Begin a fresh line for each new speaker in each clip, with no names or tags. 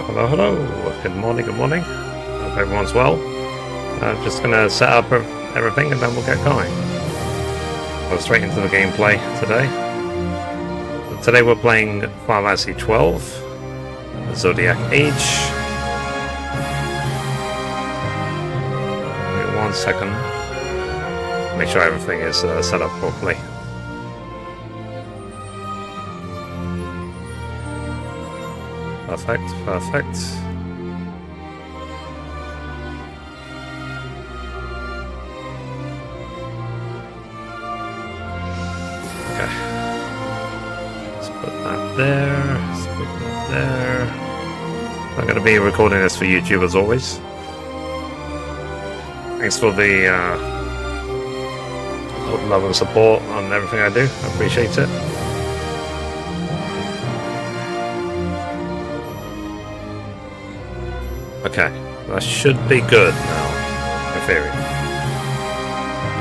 Hello, hello. Good morning, good morning. Hope everyone's well. Just gonna set up everything and then we'll get going. Go straight into the gameplay today. Today we're playing Fantasy XII, The Zodiac Age. Wait 1 second. Make sure everything is set up properly. Perfect, perfect. Okay. Let's put that there. Let's put that there. I'm going to be recording this for YouTube as always. Thanks for the love and support on everything I do. I appreciate it. Okay, that should be good now, in theory.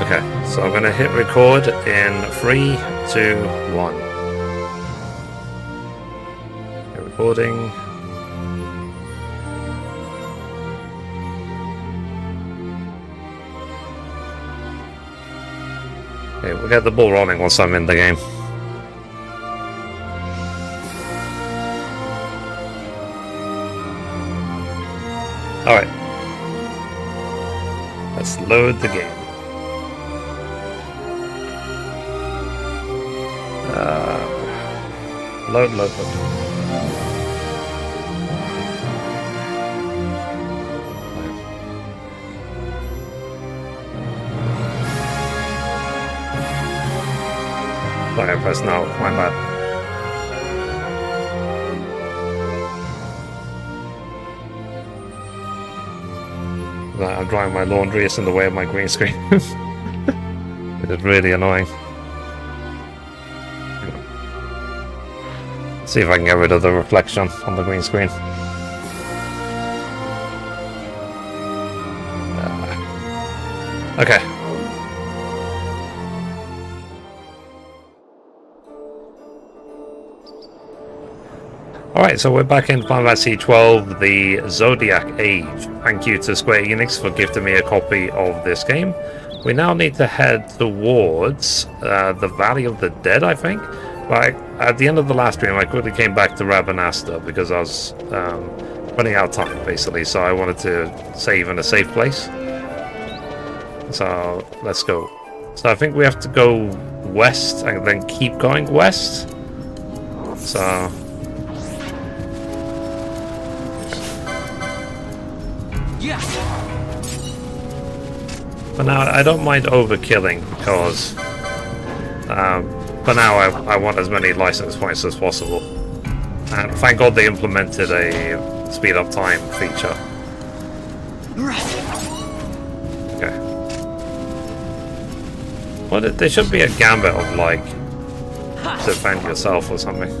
Okay, so I'm going to hit record in 3, 2, 1. Okay, recording. Okay, we'll get the ball rolling once I'm in the game. Alright. Let's load the game. Load. Sorry, I pressed no, my bad. I'm drying my laundry, it's in the way of my green screen. It is really annoying. See if I can get rid of the reflection on the green screen. Okay. Alright, so we're back in Fantasy XII The Zodiac Age. Thank you to Square Enix for gifting me a copy of this game. We now need to head towards the Valley of the Dead, I think. But at the end of the last stream, I quickly came back to remastered because I was running out of time, basically. So I wanted to save in a safe place. So let's go. So I think we have to go west and then keep going west. So... But now I don't mind overkilling because for now I want as many license points as possible. And thank God they implemented a speed up time feature. Okay. Well, there should be a gambit of like defend yourself or something.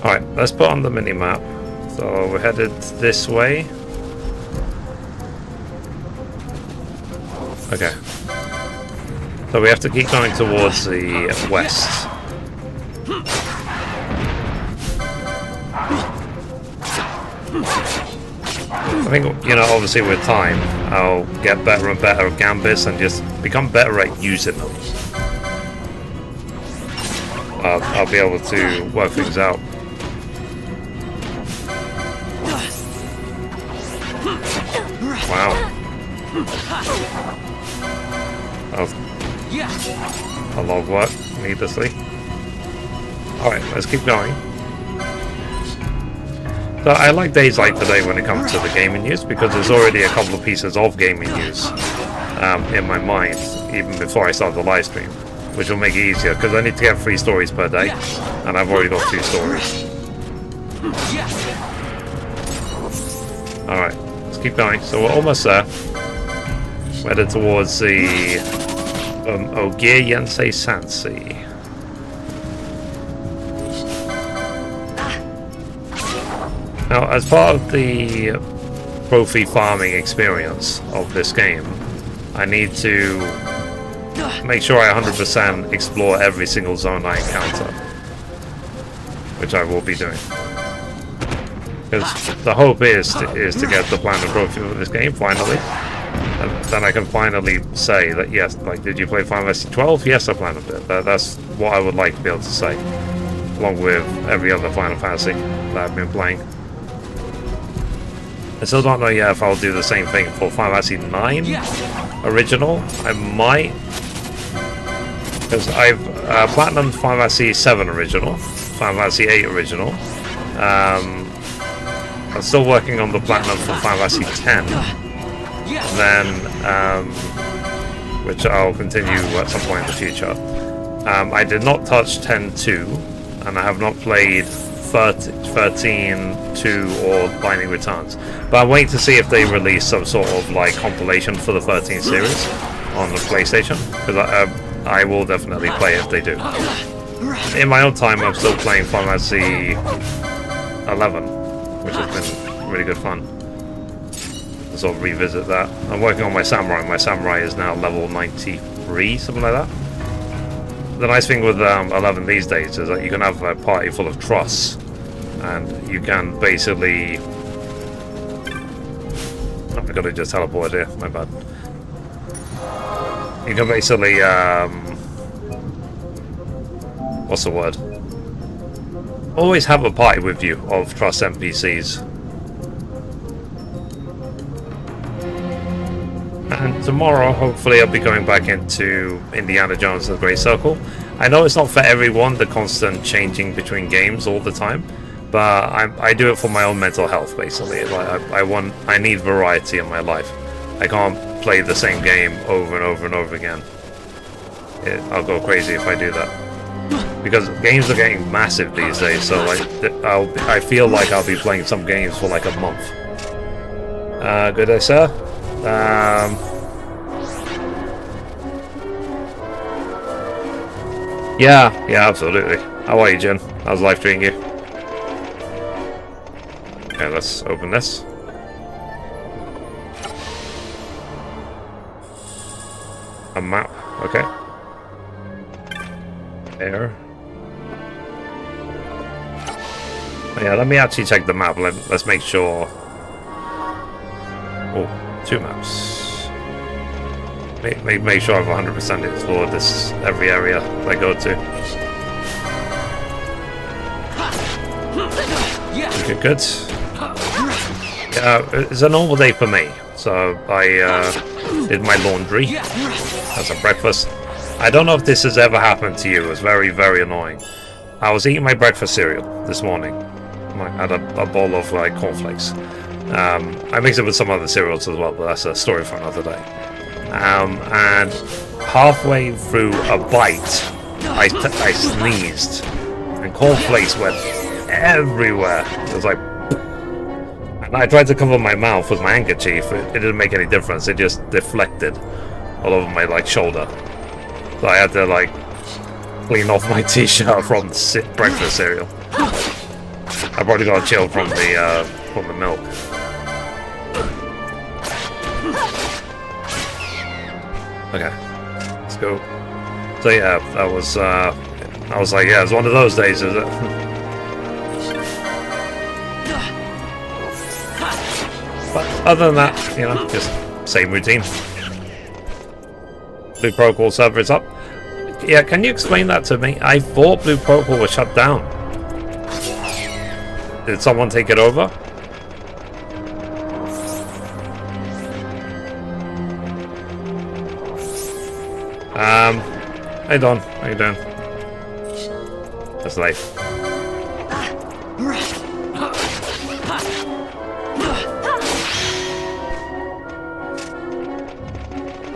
Alright, let's put on the mini map. So we're headed this way. Okay. So we have to keep going towards the west. I think, you know, obviously with time, I'll get better and better at gambits and just become better at using them. I'll be able to work things out. Wow. That was a lot of work, needlessly. Alright, let's keep going. So I like days like today when it comes to the gaming news because there's already a couple of pieces of gaming news in my mind, even before I start the live stream, which will make it easier because I need to get 3 stories per day, and I've already got 2 stories. Alright, let's keep going. So we're almost there. We're headed towards the Ogier Yensei Sansi. Now, as part of the trophy farming experience of this game, I need to make sure I 100% explore every single zone I encounter, which I will be doing. Because the hope is to get the platinum trophy for this game finally, and then I can finally say that yes, like, did you play Final Fantasy XII? Yes, I platinumed it. That's what I would like to be able to say, along with every other Final Fantasy that I've been playing. I still don't know yet if I'll do the same thing for Final Fantasy IX original. I might, because I've platinumed Final Fantasy VII original, Final Fantasy VIII original. I'm still working on the platinum for Final Fantasy X. Then, which I'll continue at some point in the future. I did not touch 10.2, and I have not played 13.2 or Binding Returns. But I'm waiting to see if they release some sort of like compilation for the 13 series on the PlayStation, because I will definitely play if they do. In my own time, I'm still playing Final Fantasy 11, which has been really good fun. Sort of revisit that. I'm working on my samurai. My samurai is now level 93, something like that. The nice thing with 11 these days is that you can have a party full of trusts, and you can basically... Oh, I gotta just teleport here, my bad. You can basically, what's the word? Always have a party with you of trust NPCs. And tomorrow, hopefully, I'll be going back into Indiana Jones and the Great Circle. I know it's not for everyone, the constant changing between games all the time, but I do it for my own mental health, basically. Like I need variety in my life. I can't play the same game over and over and over again. I'll go crazy if I do that. Because games are getting massive these days, so like I feel like I'll be playing some games for like a month. Good day, sir. Yeah, absolutely. How are you, Jen? How's life treating you? Okay, let's open this. A map, okay. There. Oh, yeah, let me actually check the map. Let's make sure. Oh, 2 maps. Make sure I've 100% explored this every area I go to. Okay, good. It's a normal day for me. So I did my laundry. Had some breakfast. I don't know if this has ever happened to you. It was very, very annoying. I was eating my breakfast cereal this morning. I had a bowl of like cornflakes. I mix it with some other cereals as well, but that's a story for another day. And halfway through a bite, I sneezed, and cornflakes went everywhere. It was like, and I tried to cover my mouth with my handkerchief. It didn't make any difference. It just deflected all over my like shoulder. So I had to like clean off my t-shirt from breakfast cereal. I probably got a chill from the milk. Okay, let's go. So yeah, I was like, yeah, it's one of those days, is it? But other than that, you know, just same routine. Blue Protocol server is up. Yeah, can you explain that to me? I thought Blue Protocol was shut down. Did someone take it over? Hey Don, how you doing? That's life.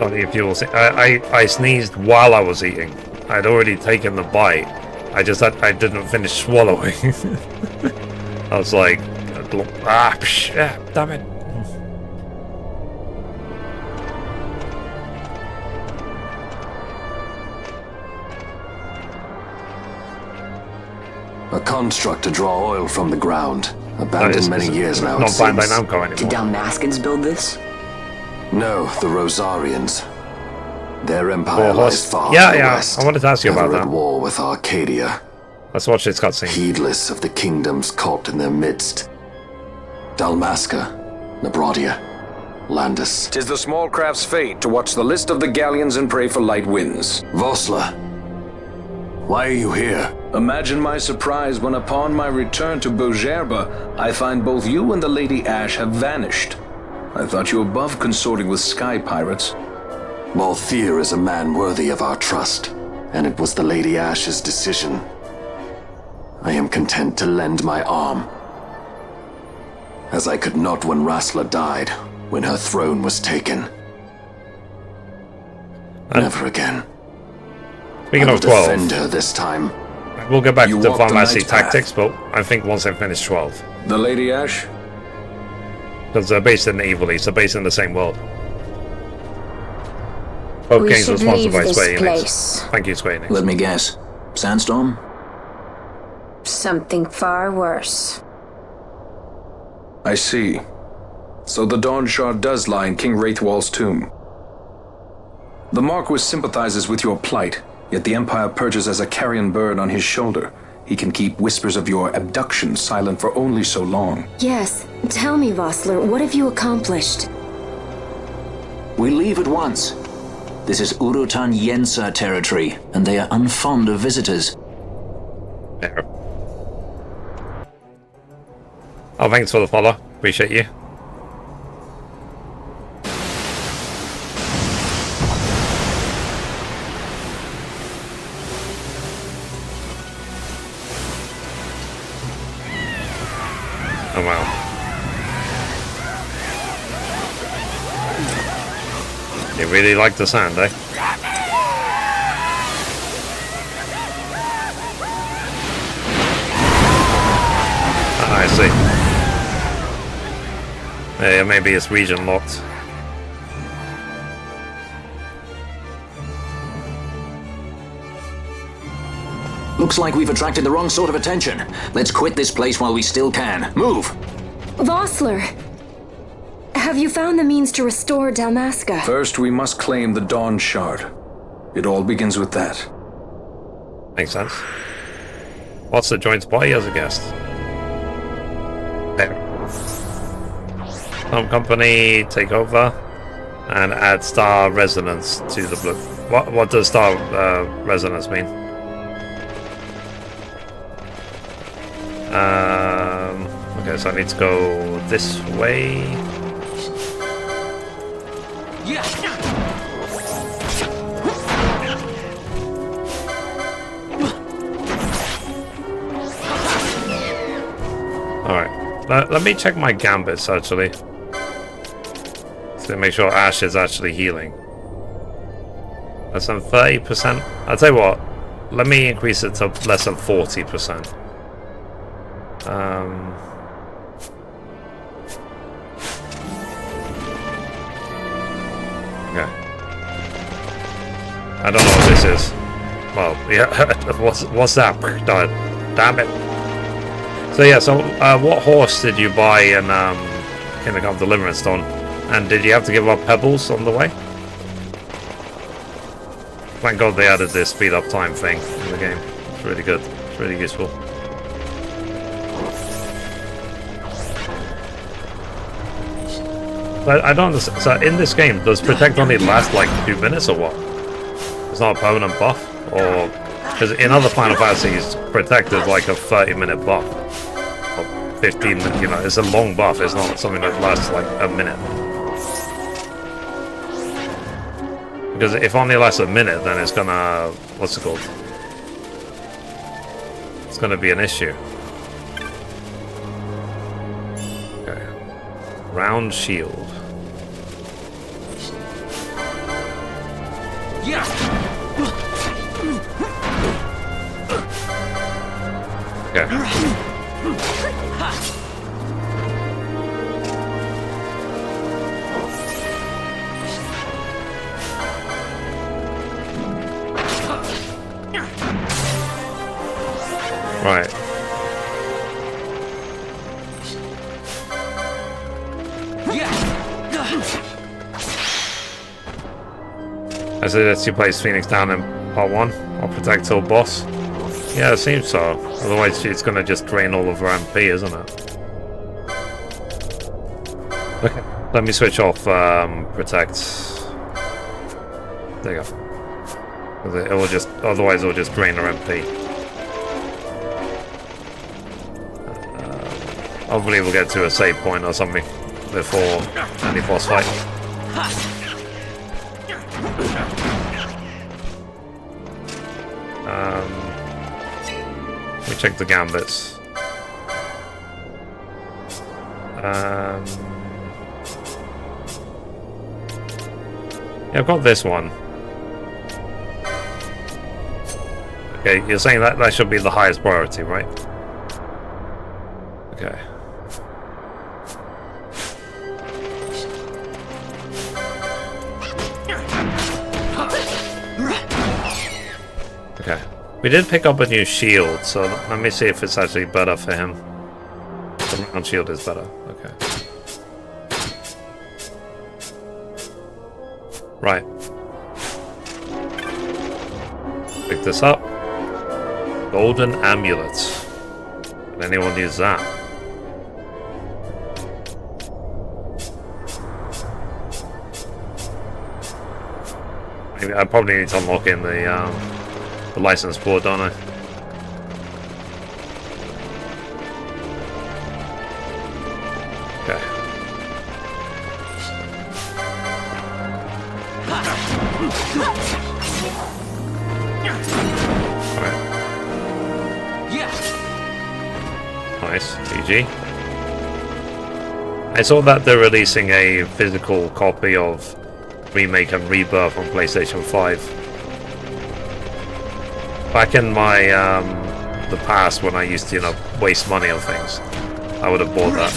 If you will see, I sneezed while I was eating. I'd already taken the bite. I didn't finish swallowing. I was like, damn it.
A construct to draw oil from the ground. Abandoned many years now.
Not by Namco anymore.
Did Dalmaskins build this?
No, the Rosarians. Their empire lies far to the west.
I wanted to ask you about that.
At war with Arcadia.
Let's watch this cutscene.
Heedless of the kingdoms caught in their midst, Dalmasca, Nabrodia, Landis.
'Tis the small craft's fate to watch the list of the galleons and pray for light winds.
Vossler, why are you here?
Imagine my surprise when upon my return to Bogerba, I find both you and the Lady Ash have vanished. I thought you above consorting with sky pirates.
Malthir is a man worthy of our trust, and it was the Lady Ash's decision. I am content to lend my arm, as I could not when Rassler died, when her throne was taken. Never again.
Speaking
I will
of 12,
defend her this time.
we'll go back
You
to
walk the
Fantasy
knight's path.
Tactics, but I think once I finish 12.
The Lady Ash?
Because they're based in Ivalice, they're based in the same world. Both
We
games are
should
sponsored
leave
by
this
Square Enix.
place.
Thank you, Square Enix.
Let me guess. Sandstorm?
Something far worse.
I see. So the Dawn Shard does lie in King Wraithwall's tomb. The Marquis sympathizes with your plight, yet the Empire perches as a carrion bird on his shoulder. He can keep whispers of your abduction silent for only so long.
Yes. Tell me, Vossler, what have you accomplished?
We leave at once. This is Urutan Yensa territory, and they are unfond of visitors.
There. Oh, thanks for the follow. Appreciate you. Oh wow. You really like the sound, eh? Ah, I see. Yeah, maybe it's region locked.
Looks like we've attracted the wrong sort of attention. Let's quit this place while we still can. Move!
Vossler! Have you found the means to restore Dalmasca?
First, we must claim the Dawn Shard. It all begins with that.
Makes sense. What's the joint body as a guest? There. Some company take over and add star resonance to the blue. What does star resonance mean? Okay, so I need to go this way. Alright, let me check my gambits actually. To make sure Ash is actually healing. Less than 30%. I'll tell you what, let me increase it to less than 40%. Okay. I don't know what this is. Well, yeah, what's that? Damn it. So yeah, so what horse did you buy in Kingdom Come Deliverance Dawn? And did you have to give up pebbles on the way? Thank God they added this speed up time thing in the game. It's really good. It's really useful. But I don't understand. So in this game, does Protect only last like 2 minutes or what? It's not a permanent buff? Or... Because in other Final Fantasies, Protect is like a 30-minute buff. Or 15 minutes, you know, it's a long buff. It's not something that lasts like a minute. Because if only lasts a minute, then it's gonna... What's it called? It's gonna be an issue. Okay. Round shield. Okay. Right. I say let's place Phoenix down in part 1. I'll protect till boss. Yeah, it seems so. Otherwise it's gonna just drain all of her MP, isn't it? Okay, let me switch off protect. There you go. 'Cause it will just, otherwise it will just drain our MP. Hopefully we'll get to a save point or something before any boss fight. Let me check the gambits. Yeah, I've got this one. Okay, you're saying that should be the highest priority, right? Okay. Okay. We did pick up a new shield, so let me see if it's actually better for him. The round shield is better. Okay. Right. Pick this up. Golden amulet. Can anyone use that? I probably need to unlock in the license board, don't I? Okay. Alright. Nice. GG. I saw that they're releasing a physical copy of Remake and Rebirth on PlayStation 5. Back in my the past, when I used to, waste money on things, I would have bought that.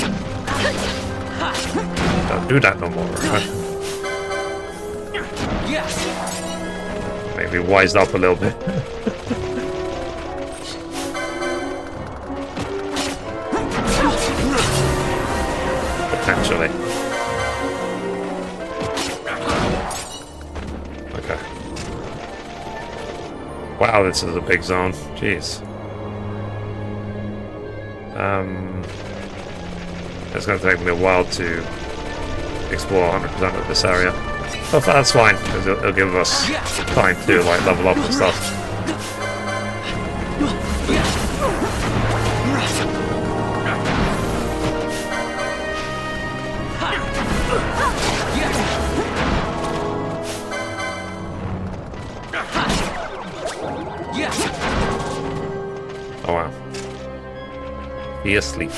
Don't do that no more. Maybe wised up a little bit. Potentially. Okay. Wow, this is a big zone. Jeez. It's going to take me a while to explore 100% of this area. But that's fine, because it'll give us time to level up and stuff. Oh wow. Be asleep.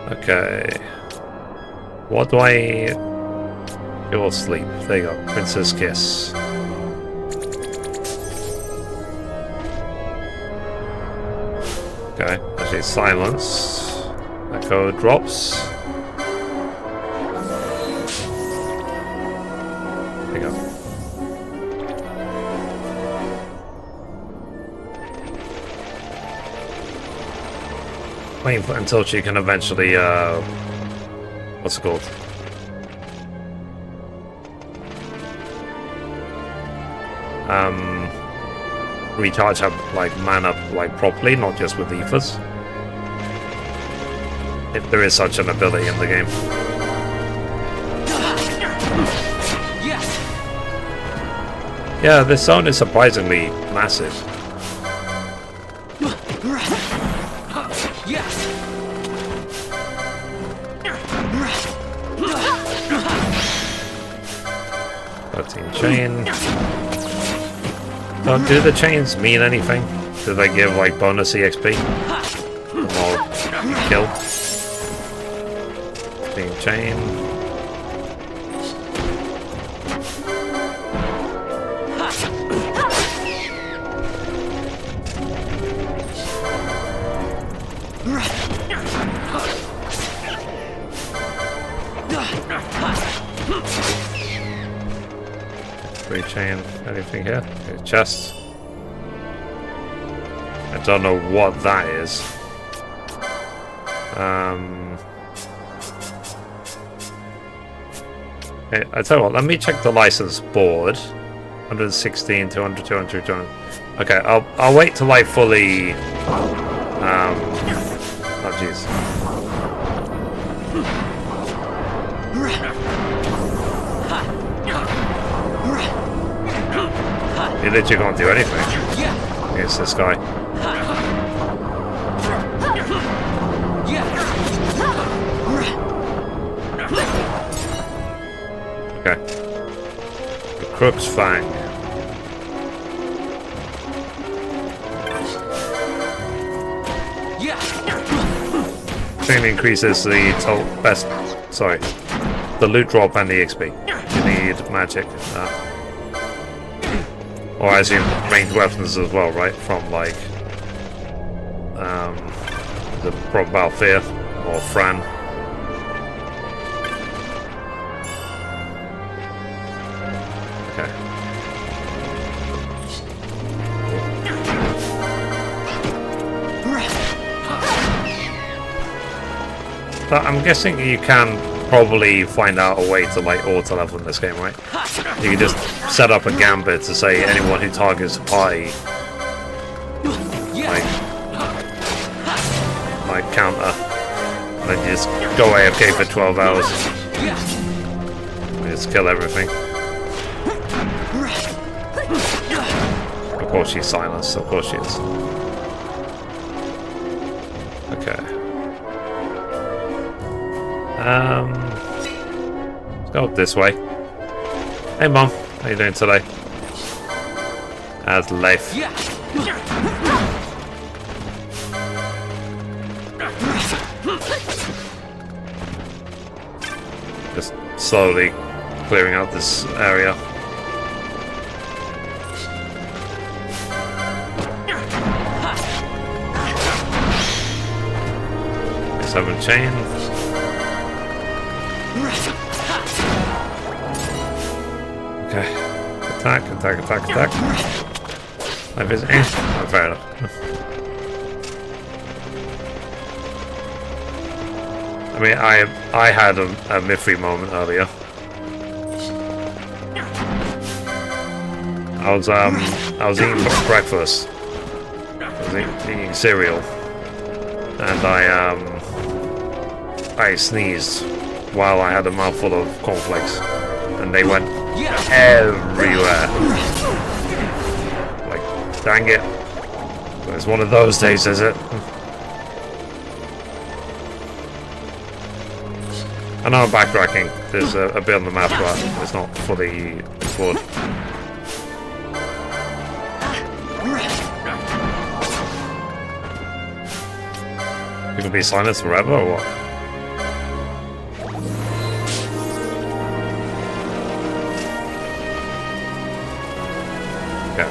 Okay. What do I... You'll sleep. There you go. Princess Kiss. Okay. Actually, silence. Echo drops. There you go. Waiting until she can eventually, what's it called? Recharge her mana properly, not just with ethers. If there is such an ability in the game. Yeah, this zone is surprisingly massive. Chain. Do the chains mean anything? Do they give bonus EXP? Or kill? 15 chain. Chain, anything here? Okay, chest. I don't know what that is. Okay, I tell you what, let me check the license board. 116, 200, 200, 200. Okay, I'll wait till I fully. Oh jeez. You literally can't do anything against this guy. Okay. The Crook's Fang. Thing increases the the loot drop and the XP. You need magic. Or I assume ranged weapons as well, right? From like the Balthier or Fran. Okay. But I'm guessing you can probably find out a way to like auto level in this game, right? You can just set up a gambit to say anyone who targets a party like counter, and then you just go AFK for 12 hours and just kill everything. Of course she's silenced, of course she is. Okay. Let's go up this way. Hey Mom, how you doing today? How's life? Just slowly clearing out this area. Seven chains. Okay. Attack. Life is oh, fair enough. I mean, I had a Mithri moment earlier. I was eating breakfast. I was eating cereal, and I sneezed while I had a mouthful of cornflakes, and they went everywhere. Like, dang it! It's one of those days, is it? I know I'm backtracking. There's a bit on the map, but it's not fully explored. You can be silenced forever, or what? Okay,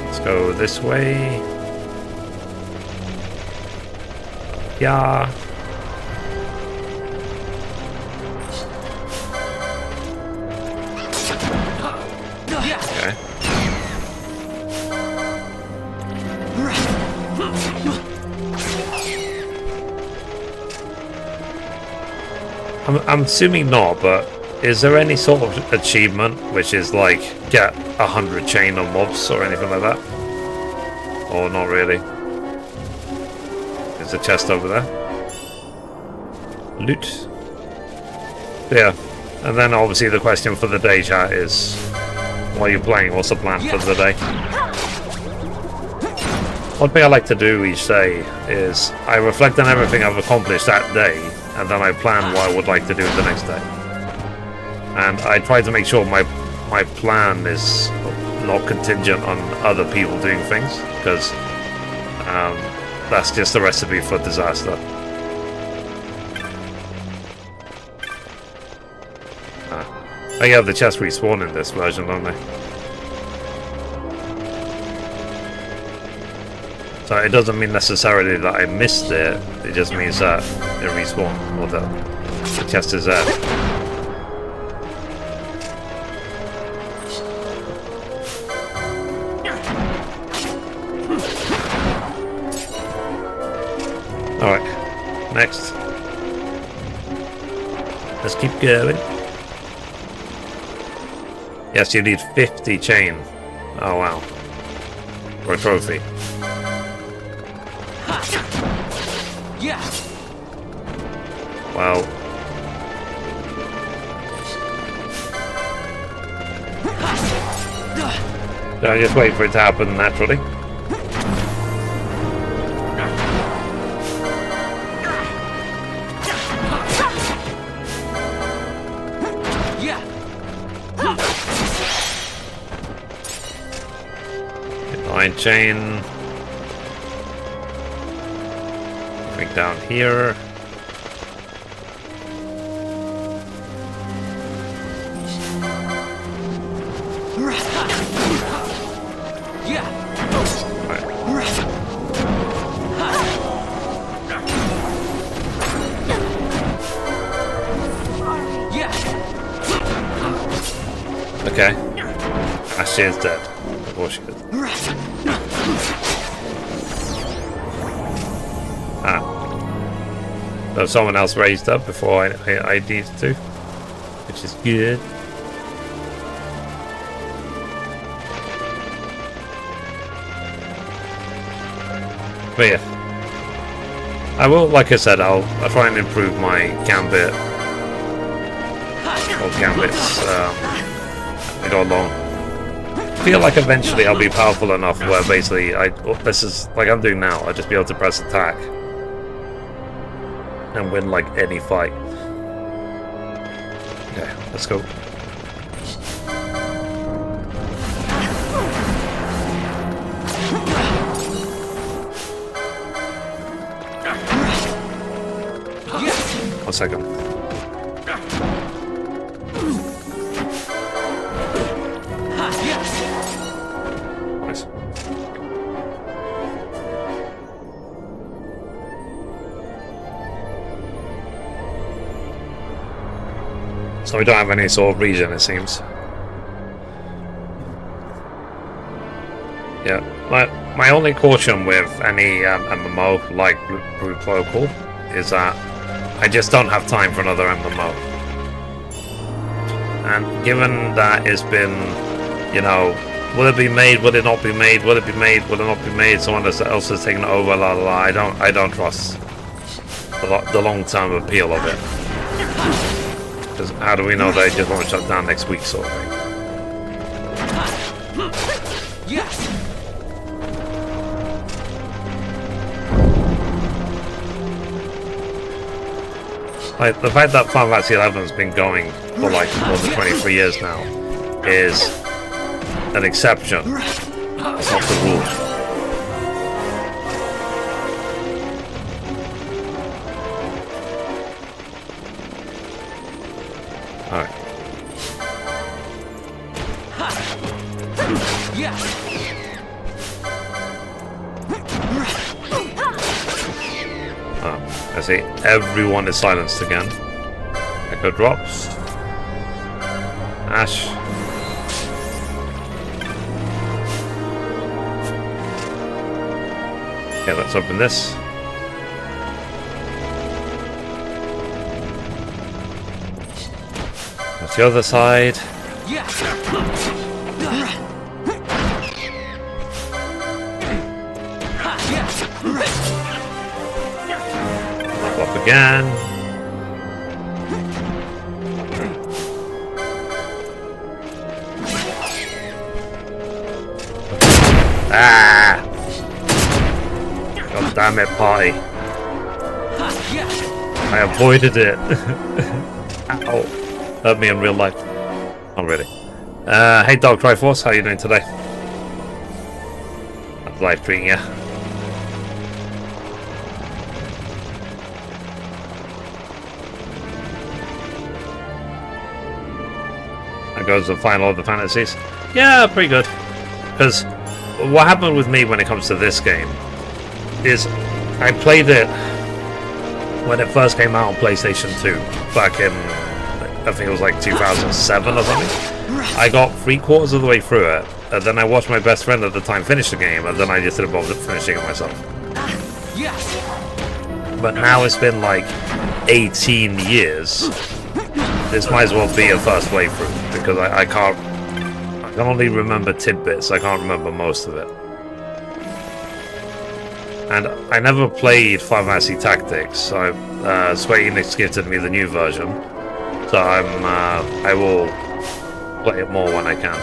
let's go this way. Yeah. Okay. I'm assuming not, but is there any sort of achievement which is like get 100 chain on mobs or anything like that? Or not really? There's a chest over there. Loot. Yeah. And then obviously the question for the day, chat, is while you're playing, what's the plan for the day? One thing I like to do each day is I reflect on everything I've accomplished that day, and then I plan what I would like to do the next day. And I try to make sure my plan is not contingent on other people doing things, because that's just a recipe for disaster. Oh yeah, the chests respawn in this version, don't they? So it doesn't mean necessarily that I missed it, it just means that it respawned, or the chest is there. Alright, next. Let's keep going. Yes, you need 50 chain. Oh wow. For a trophy. Well, So just wait for it to happen naturally. Line chain. Bring down here. Okay. She is dead. Of course she is. So someone else raised up before I needed to, which is good. But yeah, I will, like I said, I'll try and improve my gambit. Or gambits. I go along. I feel like eventually I'll be powerful enough where basically this is like I'm doing now. I'll just be able to press attack and win like any fight. Okay, let's go. One second. Nice. So we don't have any sort of region, it seems. Yeah, my only caution with any MMO like Blue Protocol is that I just don't have time for another MMO. And given that it's been, you know, will it be made, will it not be made, will it be made, will it not be made, someone else has taken it over, la la la, I don't trust the long-term appeal of it. Because how do we know they just won't shut down next week sort of thing?
Yes.
Like, the fact that Fantasy XI has been going for like more than 23 years now is an exception. It's not the rule. Alright. I see everyone is silenced again. Echo drops. Ash. Okay, let's open this. That's the other side. Up again. Ah! God damn it, party. I avoided it. Ow. Hurt me in real life. Not really. Hey Dog Triforce, how are you doing today? How's life treating you? That goes the final of the fantasies. Yeah, pretty good. Because what happened with me when it comes to this game is I played it when it first came out on PlayStation 2 back in, I think it was like 2007 or something. I got 3/4 of the way through it, and then I watched my best friend at the time finish the game, and then I just didn't bother finishing it myself. But now it's been like 18 years. This might as well be a first playthrough, because I can only remember tidbits, I can't remember most of it. And I never played Fantasy Tactics, so Square Enix gifted me the new version. So I will play it more when I can.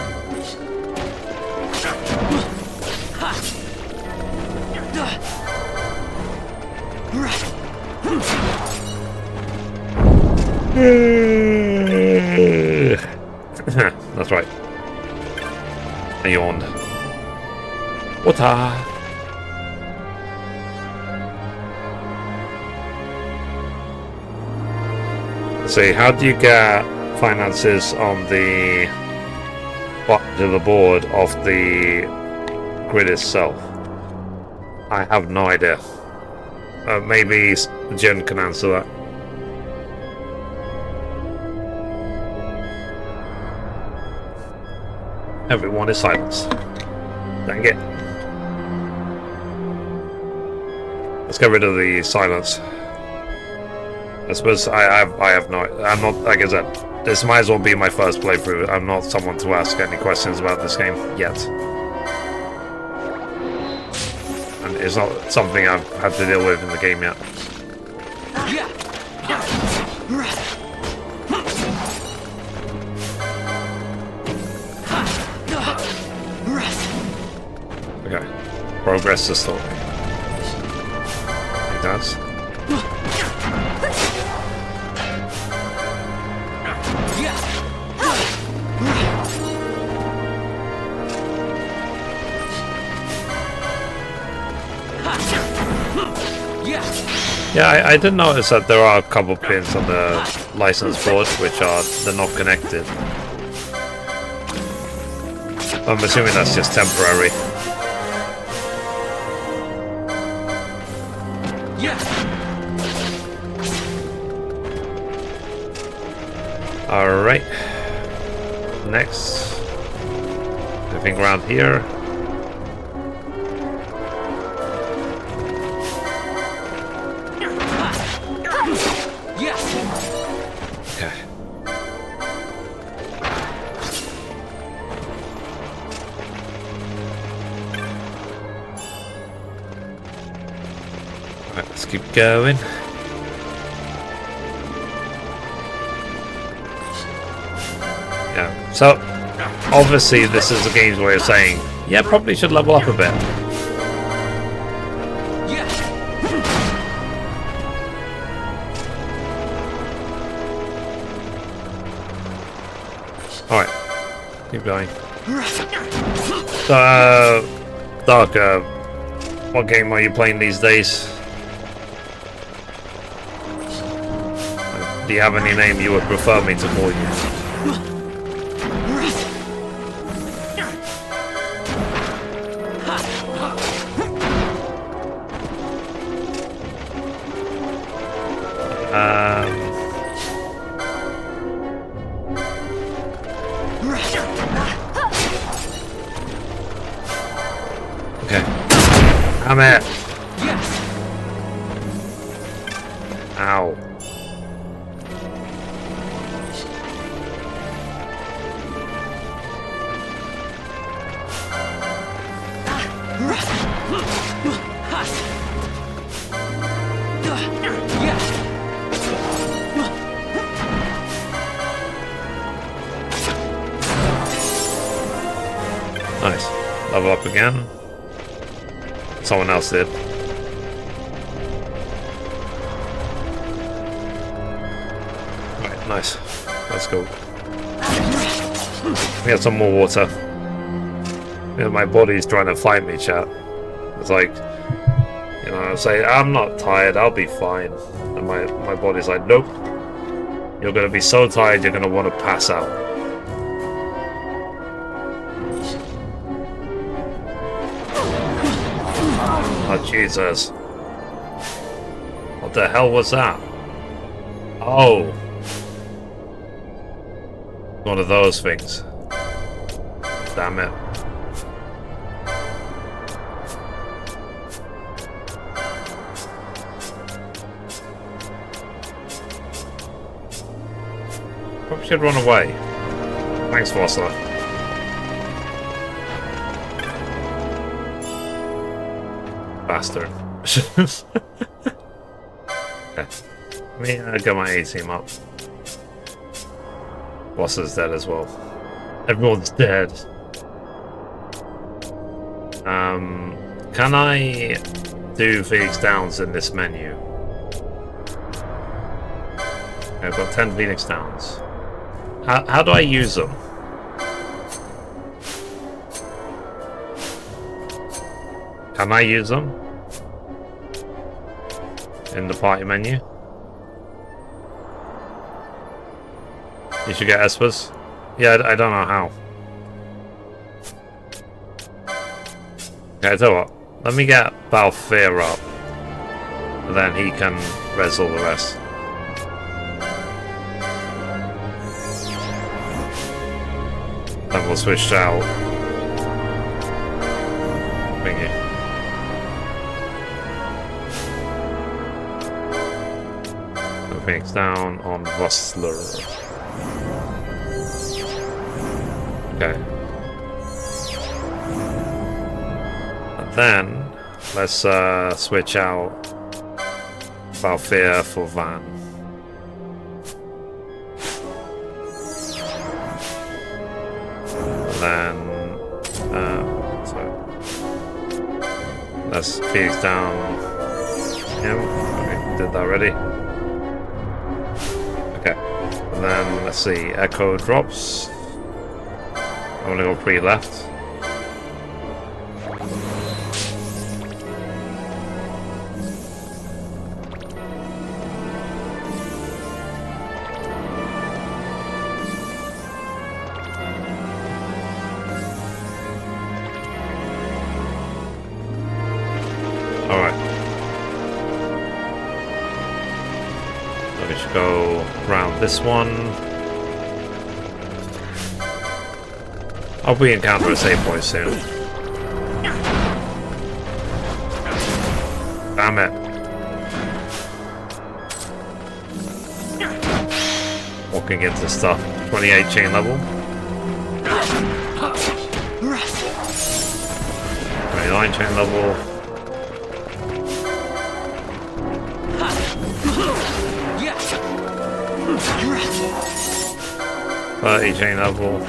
That's right. I yawned. Water. Let's see, how do you get finances on the bottom of the board of the grid itself? I have no idea. Maybe Jen can answer that. Everyone is silenced. Dang it. Let's get rid of the silence. I suppose I have no. I'm not, like I said, this might as well be my first playthrough. I'm not someone to ask any questions about this game yet. And it's not something I've had to deal with in the game yet. Okay. Progress the story. Like that. Yeah, I did notice that there are a couple pins on the license board they're not connected. I'm assuming that's just temporary. Alright. Next. Anything around here? Let's keep going. Yeah, so obviously this is the game's way of saying, yeah, probably should level up a bit. Alright, keep going. So, Dark, what game are you playing these days? Do you have any name you would prefer me to call you? Okay. I'm it. Ow. Nice. Level up again. Someone else did. Right, nice. Let's go. We have some more water. You know, my body's trying to fight me, chat. It's like, you know, I say, I'm not tired, I'll be fine. And my body's like, nope. You're gonna be so tired, you're gonna want to pass out. Oh, Jesus. What the hell was that? Oh. One of those things. Damn it. Probably should run away. Thanks, Fossler. Bastard. Okay. Let me get my A team up. Boss is dead as well. Everyone's dead. Can I do Phoenix Downs in this menu? I've got 10 Phoenix Downs. How do I use them? Can I use them? In the party menu? You should get Espers? Yeah, I don't know how. Okay, I tell you what. Let me get Balfear up. And then he can wrestle the rest. Then we'll switch out Thingy. Phoenix down on Rustler. Okay. And then let's switch out Balfear for Van. And then let's Phoenix down him. Okay, did that already. Okay. And then let's see, Echo drops. I'm gonna go pre left. Alright. So we should go around this one. I'll be encounter a save point soon. Damn it. Walking into stuff. 28 chain level. 29 chain level. 30 chain level.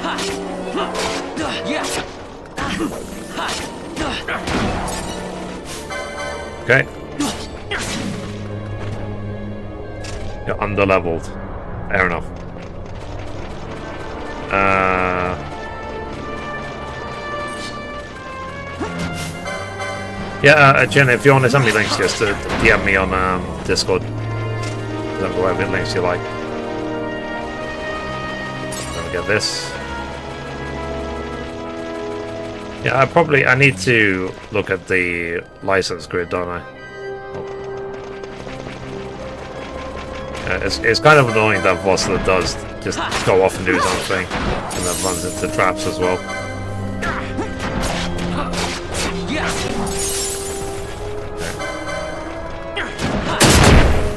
Okay. You're under-leveled. Fair enough. Yeah, Jen, if you want to send me links, just DM me on Discord. Whatever links you like. Let me get this. Yeah, I need to look at the license grid, don't I? Oh. Yeah, it's kind of annoying that Vossler does just go off and do his own thing, and then runs into traps as well.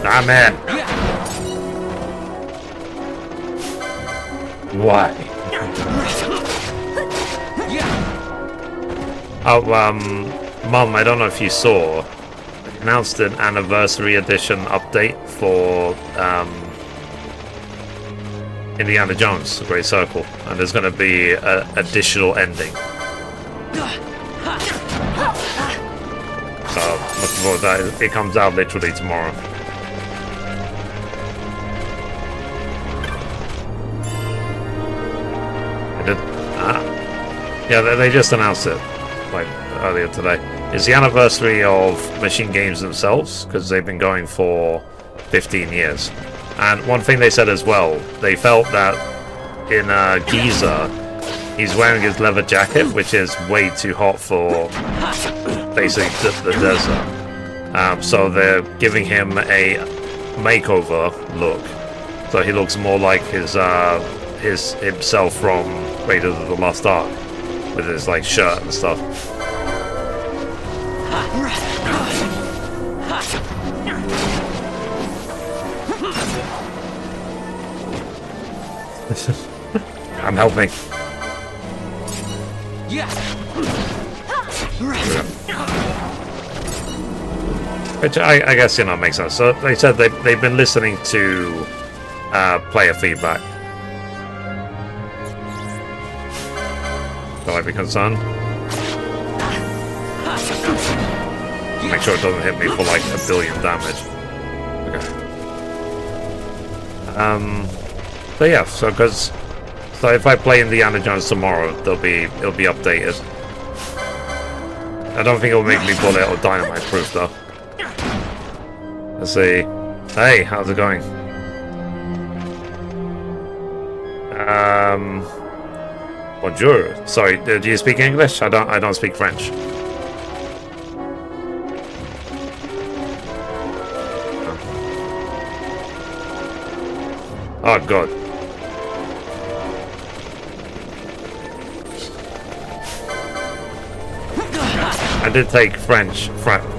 Damn it! Why? Oh, Mum, I don't know if you saw, announced an anniversary edition update for Indiana Jones, The Great Circle, and there's going to be an additional ending. So, looking forward to that. It comes out literally tomorrow. Yeah, they just announced it, like, earlier today. It's the anniversary of Machine Games themselves, because they've been going for 15 years. And one thing they said as well, they felt that in Giza, he's wearing his leather jacket, which is way too hot for basically the desert. So they're giving him a makeover look, so he looks more like his himself from Raiders of the Lost Ark, with his like shirt and stuff. I'm helping. Which I guess, you know, makes sense. So they said they've been listening to player feedback. Shall I be concerned? Make sure it doesn't hit me for like 1 billion damage. Okay. But yeah, so if I play Indiana Jones tomorrow, it'll be updated. I don't think it'll make me bullet or dynamite proof though. Let's see. Hey, how's it going? Bonjour. Sorry, do you speak English? I don't speak French. Oh god. I did take French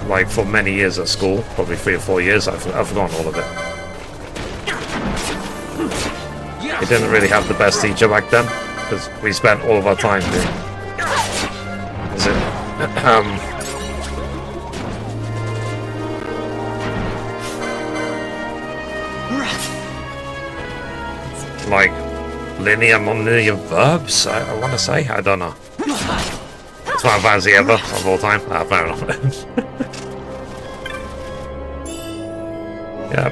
like for many years at school, probably 3 or 4 years. I've forgotten all of it. We didn't really have the best teacher back then because we spent all of our time doing. Is it? Like linear, non-linear verbs. I want to say. I don't know. It's my fantasy ever of all time. Ah, fair enough. Yeah.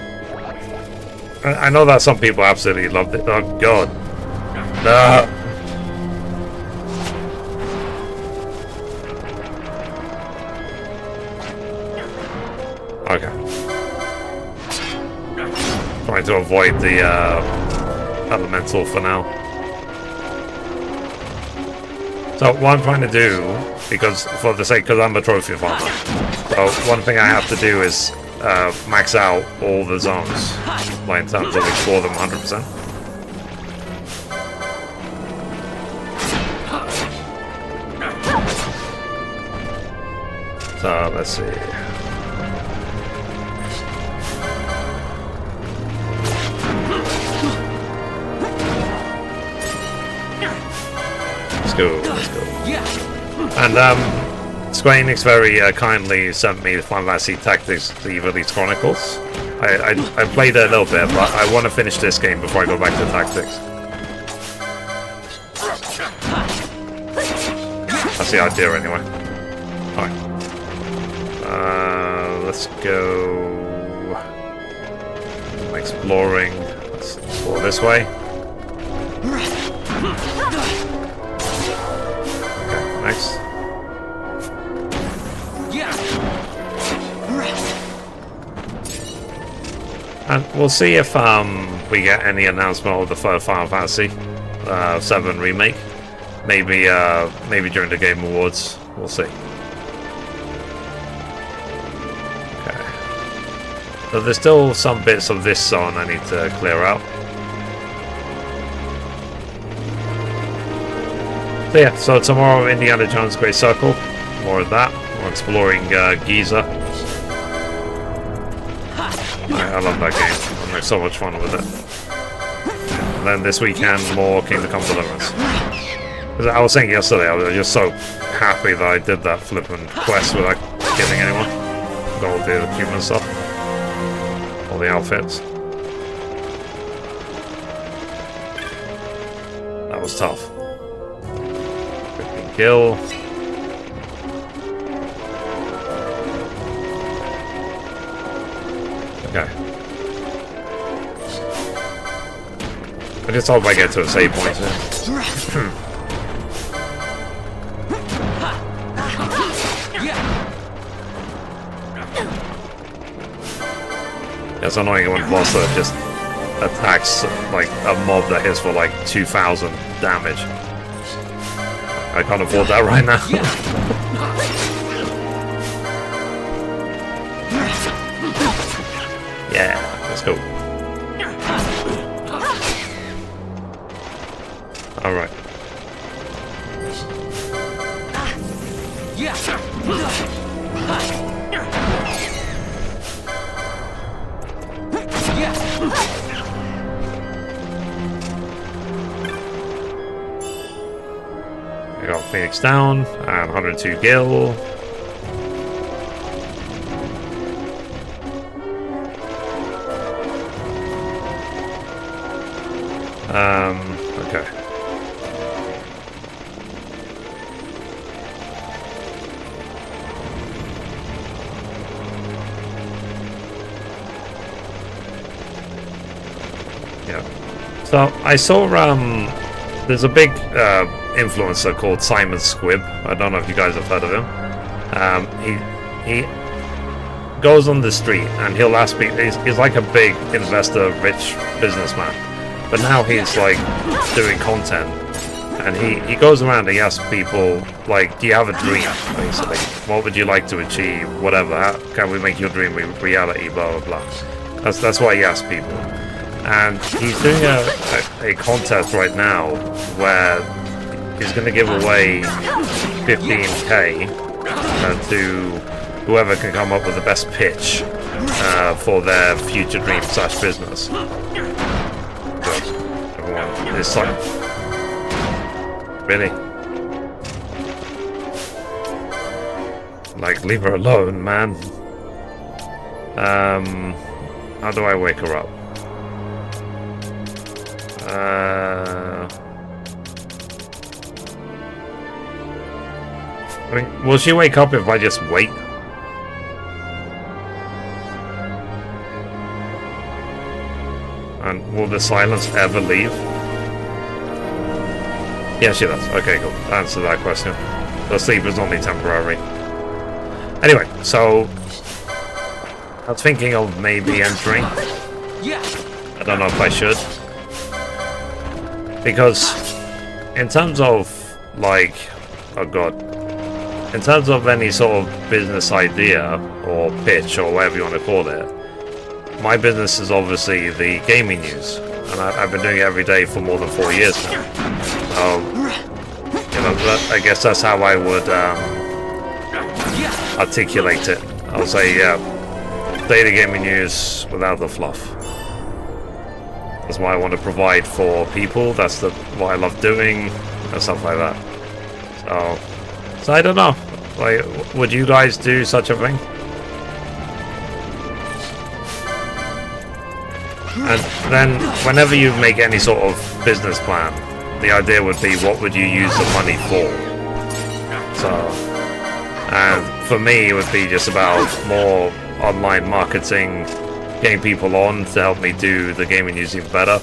I know that some people absolutely loved it. Oh god. No. Okay. Trying to avoid the elemental for now. So what I'm trying to do, because I'm a trophy farmer, so one thing I have to do is max out all the zones, like in terms of explore them 100%. So let's see. Let's go. And Square Enix very kindly sent me the Final Fantasy Tactics: The Ivalice Chronicles. I played it a little bit, but I want to finish this game before I go back to Tactics. That's the idea anyway. Alright. Let's go exploring. Let's explore this way. Next. And we'll see if we get any announcement of the third Final Fantasy VII remake. Maybe during the Game Awards. We'll see. Okay. So there's still some bits of this zone I need to clear out. So yeah, so tomorrow Indiana Jones Great Circle, more of that. We're exploring Giza. I love that game. I'm having so much fun with it. And then this weekend more Kingdom Come Deliverance. As I was saying yesterday, I was just so happy that I did that flipping quest without killing anyone. Got all the human stuff. All the outfits. That was tough. Kill. Okay. I just hope I get to a save point soon. It's annoying when boss that just attacks like a mob that hits for like 2,000 damage. I can't afford that right now. Yeah, let's go. Alright. I got Phoenix down and 102 gil. Okay. Yeah. So I saw there's a big influencer called Simon Squibb. I don't know if you guys have heard of him. He goes on the street and he'll ask people. He's like a big investor, rich businessman, but now he's like doing content, and he goes around and he asks people like, "Do you have a dream?" Basically, what would you like to achieve? Whatever. How can we make your dream reality? Blah blah blah. That's why he asks people. And he's doing a contest right now where he's going to give away 15k to whoever can come up with the best pitch for their future dream / business. Everyone is like, really? Like, leave her alone, man. How do I wake her up? I mean, will she wake up if I just wait? And will the silence ever leave? Yeah, she does. Okay, cool. Answer that question. The sleep is only temporary. Anyway, so I was thinking of maybe entering. I don't know if I should. Because in terms of like, oh god, in terms of any sort of business idea or pitch or whatever you want to call it, my business is obviously the gaming news, and I've been doing it every day for more than 4 years now. You know, I guess that's how I would articulate it. I'll say, yeah, daily gaming news without the fluff. That's what I want to provide for people. That's what I love doing and stuff like that. So I don't know. Like, would you guys do such a thing? And then, whenever you make any sort of business plan, the idea would be, what would you use the money for? So, and for me, it would be just about more online marketing, getting people on to help me do the gaming news even better.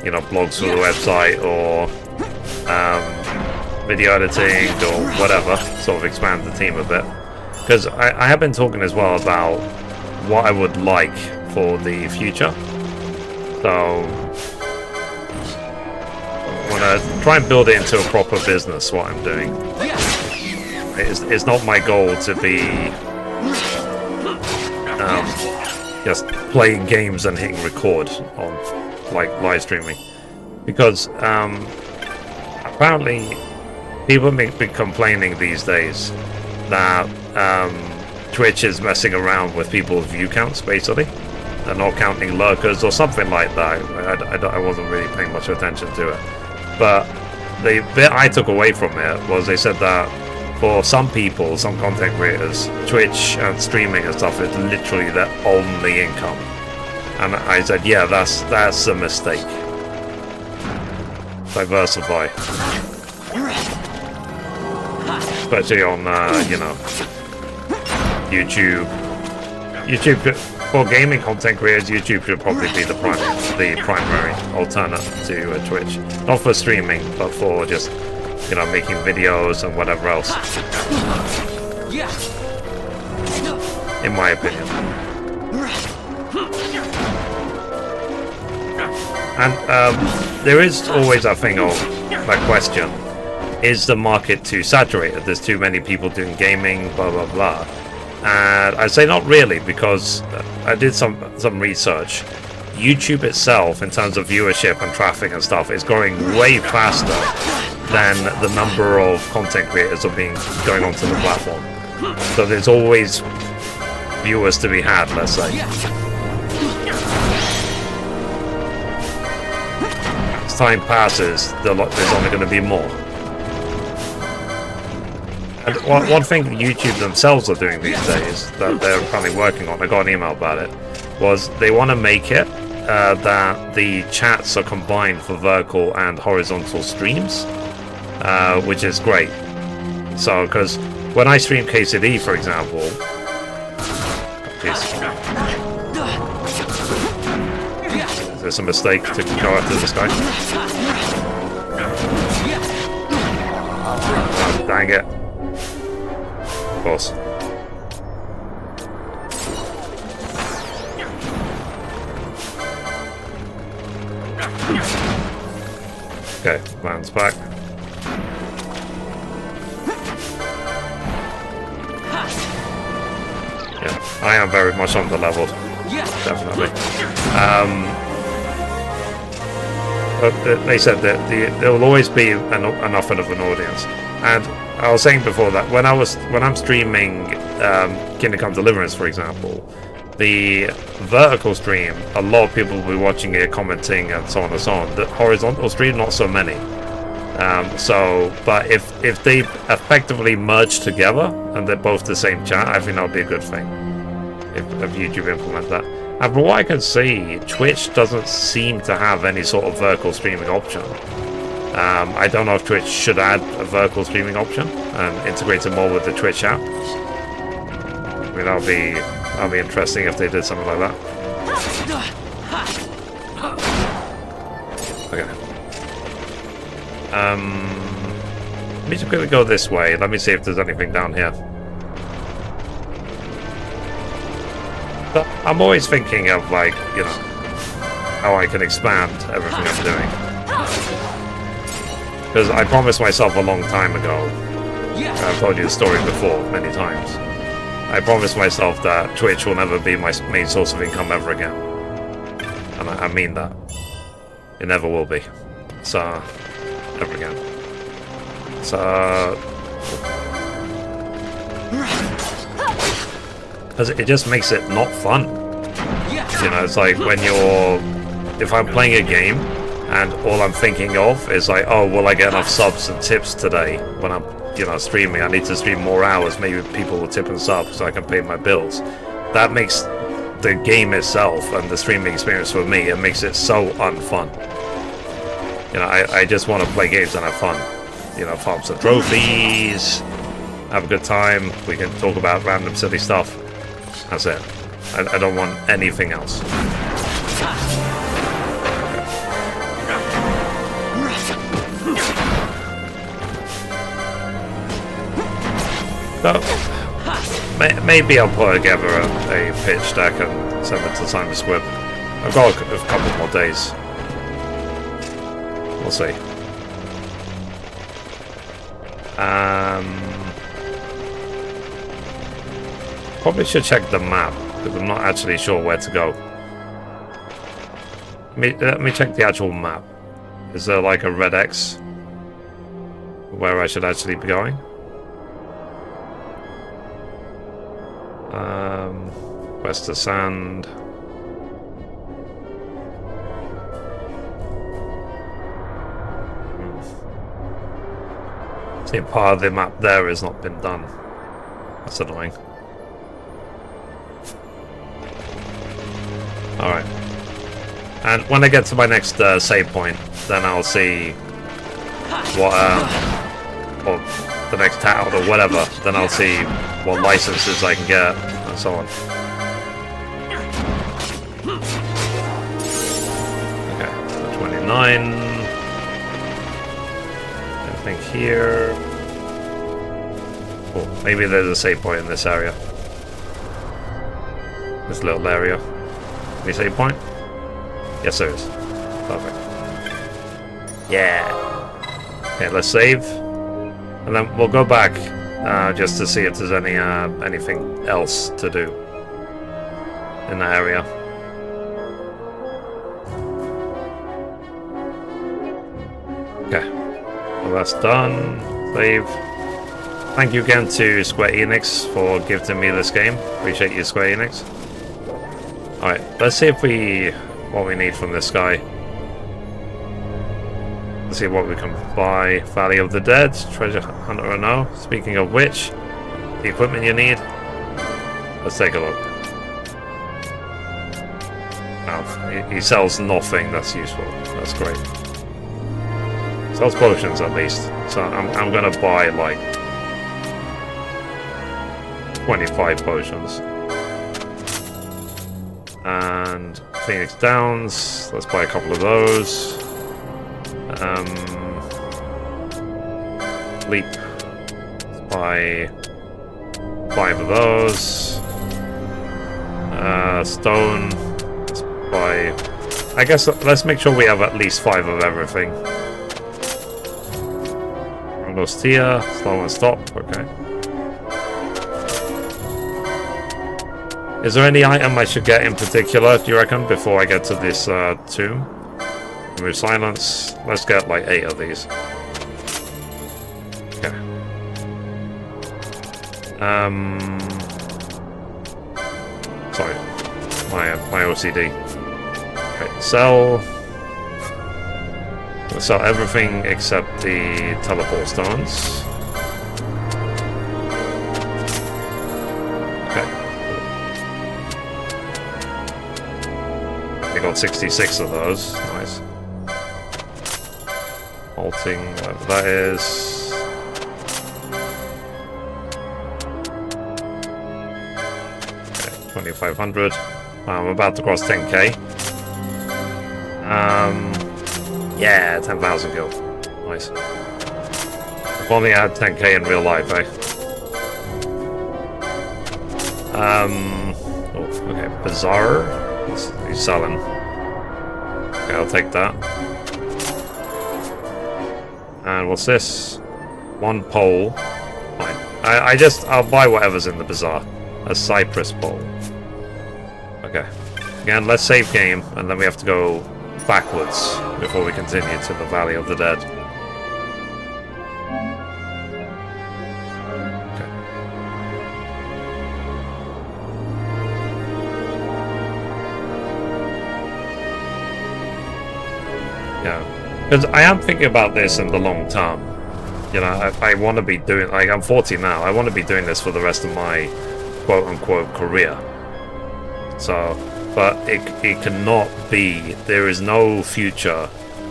You know, blogs for the website, or video editing, or whatever. Sort of expand the team a bit. Because I have been talking as well about what I would like for the future. So I want to try and build it into a proper business, what I'm doing. It's not my goal to be just playing games and hitting record on like live streaming, because apparently people have been complaining these days that Twitch is messing around with people's view counts, basically. They're not counting lurkers or something like that. I wasn't really paying much attention to it, but the bit I took away from it was they said that for some people, some content creators, Twitch and streaming and stuff is literally their only income. And I said, yeah, that's a mistake. Diversify. Especially on, you know, YouTube. For gaming content creators, YouTube should probably be the primary alternate to Twitch. Not for streaming, but for just, you know, making videos and whatever else. In my opinion. And there is always a thing of that question: is the market too saturated? There's too many people doing gaming, blah blah blah. And I say not really, because I did some research. YouTube itself, in terms of viewership and traffic and stuff, is growing way faster than the number of content creators are going onto the platform. So there's always viewers to be had, let's say. As time passes, there's only going to be more. And one thing YouTube themselves are doing these days, that they're currently working on, I got an email about it, was they want to make it that the chats are combined for vertical and horizontal streams, which is great. So, because when I stream KCD, for example, is It's a mistake to go after this guy. Oh, dang it. Of course. Okay, lands back. Yeah, I am very much under-leveled. Definitely. But they said that there will always be enough of an audience. And I was saying before that when I'm streaming Kingdom Come Deliverance, for example, the vertical stream, a lot of people will be watching it, commenting, and so on and so on. The horizontal stream, not so many. But if they effectively merge together and they're both the same chat, I think that would be a good thing. If YouTube implement that. And from what I can see, Twitch doesn't seem to have any sort of vertical streaming option. I don't know if Twitch should add a vertical streaming option and integrate it more with the Twitch app. I mean, that'll be interesting if they did something like that. Okay. Let me just quickly go this way. Let me see if there's anything down here. But I'm always thinking of, like, you know, how I can expand everything I'm doing. Because I promised myself a long time ago, I've told you the story before many times, I promised myself that Twitch will never be my main source of income ever again. And I mean that. It never will be. So, never again. So... because it just makes it not fun. You know, it's like when you're... if I'm playing a game and all I'm thinking of is like, oh, will I get enough subs and tips today when I'm, you know, streaming? I need to stream more hours, maybe people will tip and sub so I can pay my bills. That makes the game itself and the streaming experience for me, it makes it so unfun. You know, I just want to play games and have fun. You know, farm some trophies, have a good time, we can talk about random silly stuff. That's it. I don't want anything else. So, maybe I'll put together a pitch deck and send it to Simon Squibb. I've got a couple more days. We'll see. Probably should check the map, because I'm not actually sure where to go. Let me check the actual map. Is there like a red X where I should actually be going? West of Sand. See, part of the map there has not been done. That's annoying. Alright. And when I get to my next save point, then I'll see what, or the next town or whatever, then I'll see what licenses I can get, and so on. Okay, so 29. Anything here? Cool. Maybe there's a save point in this area. This little area. Any save point? Yes, there is. Perfect. Yeah. Okay, let's save, and then we'll go back just to see if there's anything else to do in that area. Okay, well that's done. Save. Thank you again to Square Enix for gifting me this game. Appreciate you, Square Enix. Alright, let's see if what we need from this guy. Let's see what we can buy. Valley of the Dead, Treasure Hunter or no. Speaking of which, the equipment you need. Let's take a look. Oh, he sells nothing that's useful. That's great. Sells potions at least. So I'm gonna buy like 25 potions. And Phoenix Downs, let's buy a couple of those. Leap, let's buy 5 of those. Stone, let's buy... I guess let's make sure we have at least 5 of everything. Tia, slow and stop, okay. Is there any item I should get in particular, do you reckon, before I get to this tomb? Remove silence. Let's get like 8 of these. Okay. Sorry. My OCD. Okay, sell. We'll sell everything except the teleport stones. Okay. We got 66 of those. Nice. Halting, whatever that is. Okay, 2,500. I'm about to cross 10k. Yeah, 10,000 gil. Nice. If only I had 10k in real life, eh? Oh, okay, Bazaar. He's selling. Okay, I'll take that. And what's this? 1 pole. Fine. I'll buy whatever's in the bazaar. A cypress pole. Okay. Again, let's save game, and then we have to go backwards before we continue to the Valley of the Dead. Okay. Yeah. Because I am thinking about this in the long term. You know, I want to be doing... Like, I'm 40 now. I want to be doing this for the rest of my quote-unquote career. So... But it cannot be. There is no future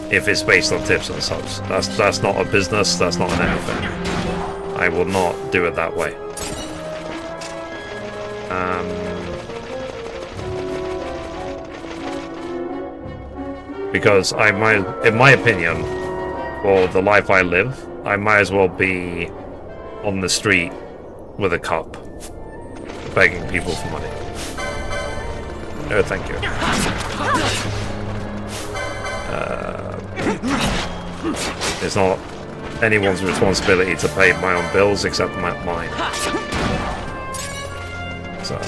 if it's based on tips and subs. That's not a business. That's not an anything. I will not do it that way. Because I might, in my opinion, for the life I live, I might as well be on the street with a cup, begging people for money. No, thank you. It's not anyone's responsibility to pay my own bills except mine. So,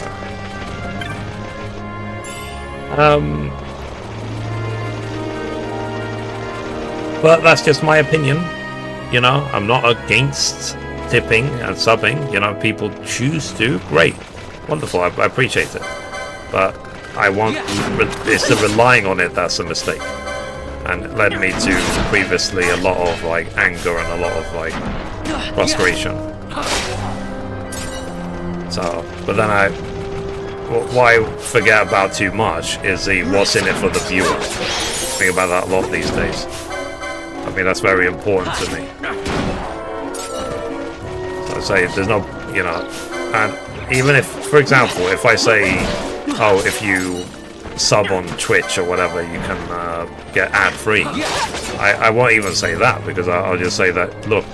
but that's just my opinion. You know, I'm not against tipping and subbing. You know, people choose to. Great, wonderful. I appreciate it, but I want it's the relying on it that's a mistake, and it led me to previously a lot of like anger and a lot of like frustration. So, but then what I forget about too much is the what's in it for the viewer. I think about that a lot these days. I mean, that's very important to me. So I say there's no, you know, and even if, for example, if I say, oh, if you sub on Twitch or whatever, you can get ad-free. I won't even say that, because I'll just say that, look,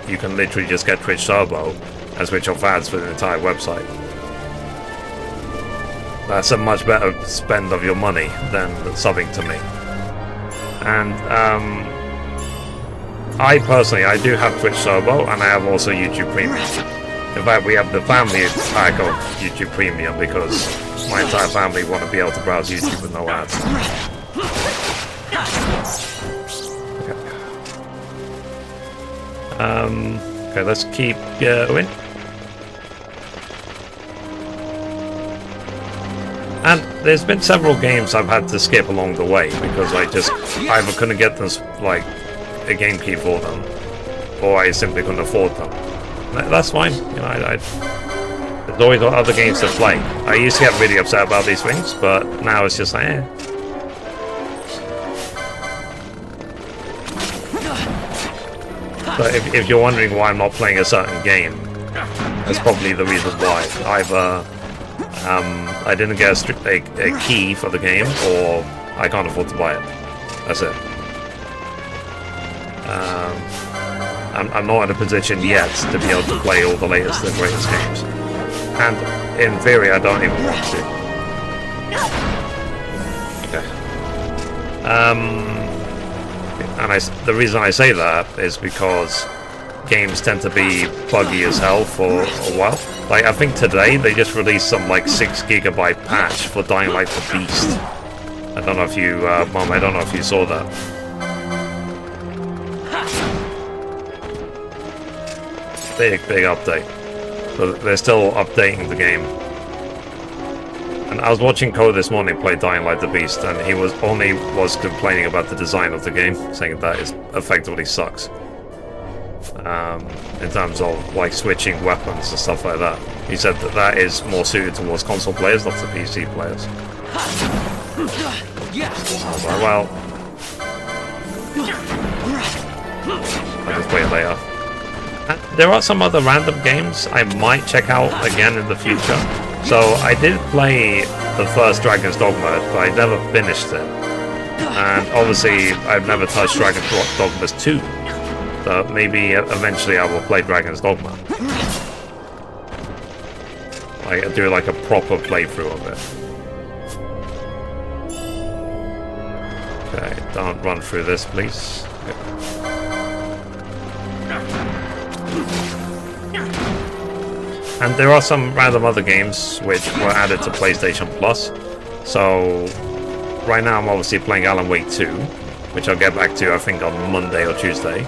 you can literally just get Twitch Turbo and switch off ads for the entire website. That's a much better spend of your money than subbing to me. And I personally, I do have Twitch Turbo, and I have also YouTube Premium. In fact, we have the family pack of YouTube Premium because my entire family want to be able to browse YouTube with no ads. Okay, okay, let's keep going. And there's been several games I've had to skip along the way because I just either couldn't get them, like, a game key for them, or I simply couldn't afford them. That's fine, you know, there's always other games to play. I used to get really upset about these things, but now it's just like, eh. But if you're wondering why I'm not playing a certain game, that's probably the reason why. Either I didn't get a key for the game, or I can't afford to buy it. That's it. I'm not in a position yet to be able to play all the latest and greatest games. And in theory, I don't even want to. Okay. And the reason I say that is because games tend to be buggy as hell for a while. Like, I think today they just released some like 6 GB patch for Dying Light the Beast. I don't know if you, Mom, I don't know if you saw that. Big update. So they're still updating the game. And I was watching Code this morning play Dying Light the Beast, and he was complaining about the design of the game, saying that it effectively sucks. In terms of like switching weapons and stuff like that. He said that is more suited towards console players, not to PC players. I was like, well, I'll just wait later. There are some other random games I might check out again in the future. So I did play the first Dragon's Dogma, but I never finished it. And obviously I've never touched Dragon's Dogma 2. So maybe eventually I will play Dragon's Dogma. Like, do like a proper playthrough of it. Okay, don't run through this, please. Okay. And there are some random other games which were added to PlayStation Plus. So right now I'm obviously playing Alan Wake 2, which I'll get back to I think on Monday or Tuesday.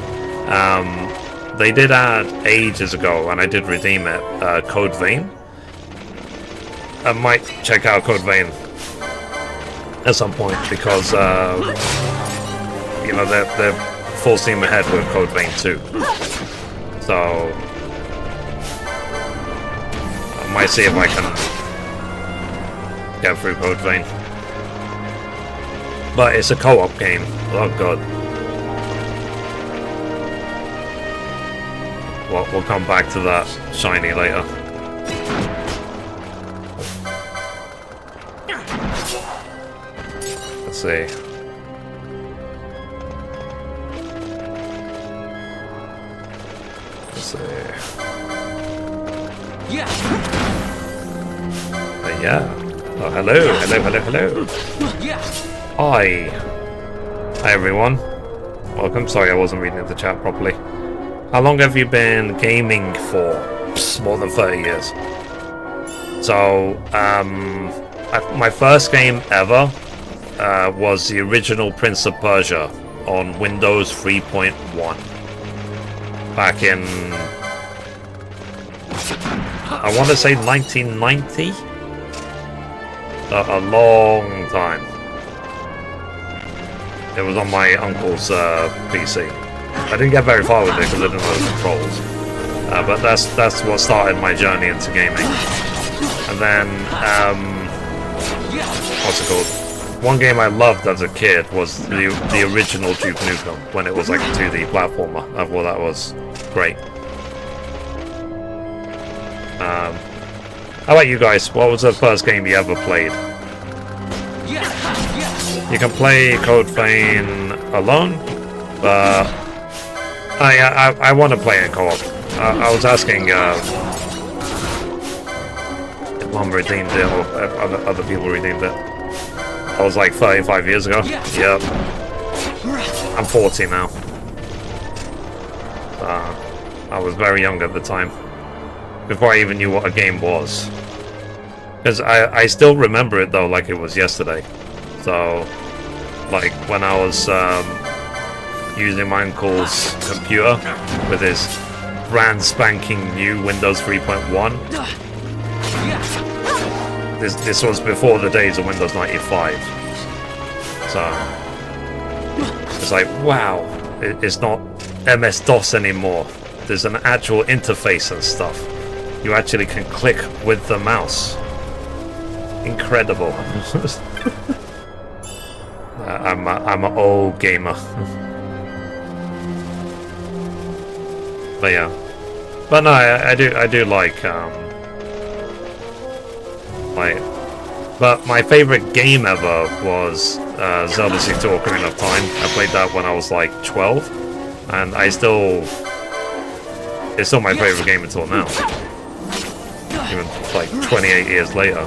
They did add ages ago, and I did redeem it, Code Vein. I might check out Code Vein at some point because you know, they're full steam ahead with Code Vein 2. So I might see if I can get through Code Vein. But it's a co-op game. Oh god. Well, we'll come back to that shiny later. Let's see. Let's see. Yeah. Oh, hello. Hi. Hi, everyone. Welcome. Sorry, I wasn't reading the chat properly. How long have you been gaming for? Psst, more than 30 years. So, my first game ever was the original Prince of Persia on Windows 3.1. Back in, I want to say 1990? A long time. It was on my uncle's PC. I didn't get very far with it because I didn't know the controls. But that's what started my journey into gaming. And then, what's it called? One game I loved as a kid was the original Duke Nukem, when it was like a 2D platformer. I thought that was great. How about you guys? What was the first game you ever played? You can play Code Vein alone, but I want to play in co-op. I was asking if Mom redeemed it or if other people redeemed it. That was like 35 years ago. Yep. I'm 40 now. I was very young at the time, before I even knew what a game was. Because I still remember it though, like it was yesterday. So, like when I was using my uncle's computer with his brand spanking new Windows 3.1. This was before the days of Windows 95. So it's like, wow, it's not MS-DOS anymore. There's an actual interface and stuff. You actually can click with the mouse. Incredible. I'm an old gamer. But yeah. But no, I do like Like, but my favorite game ever was Zelda 62 Ocarina of Time. I played that when I was like 12, and it's still my favorite game until now. Even like 28 years later.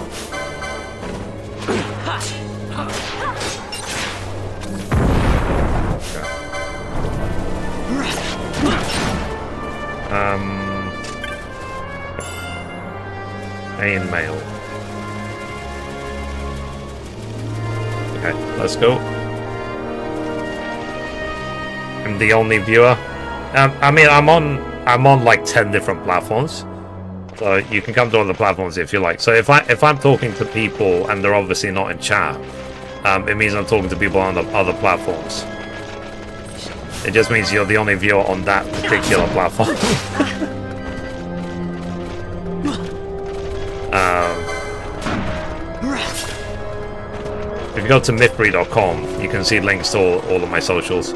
Main mail. Okay, let's go. I'm the only viewer. I mean, I'm on like 10 different platforms, so you can come to other platforms if you like. So if I'm talking to people and they're obviously not in chat, it means I'm talking to people on the other platforms. It just means you're the only viewer on that particular platform. If you go to mythbury.com, you can see links to all of my socials.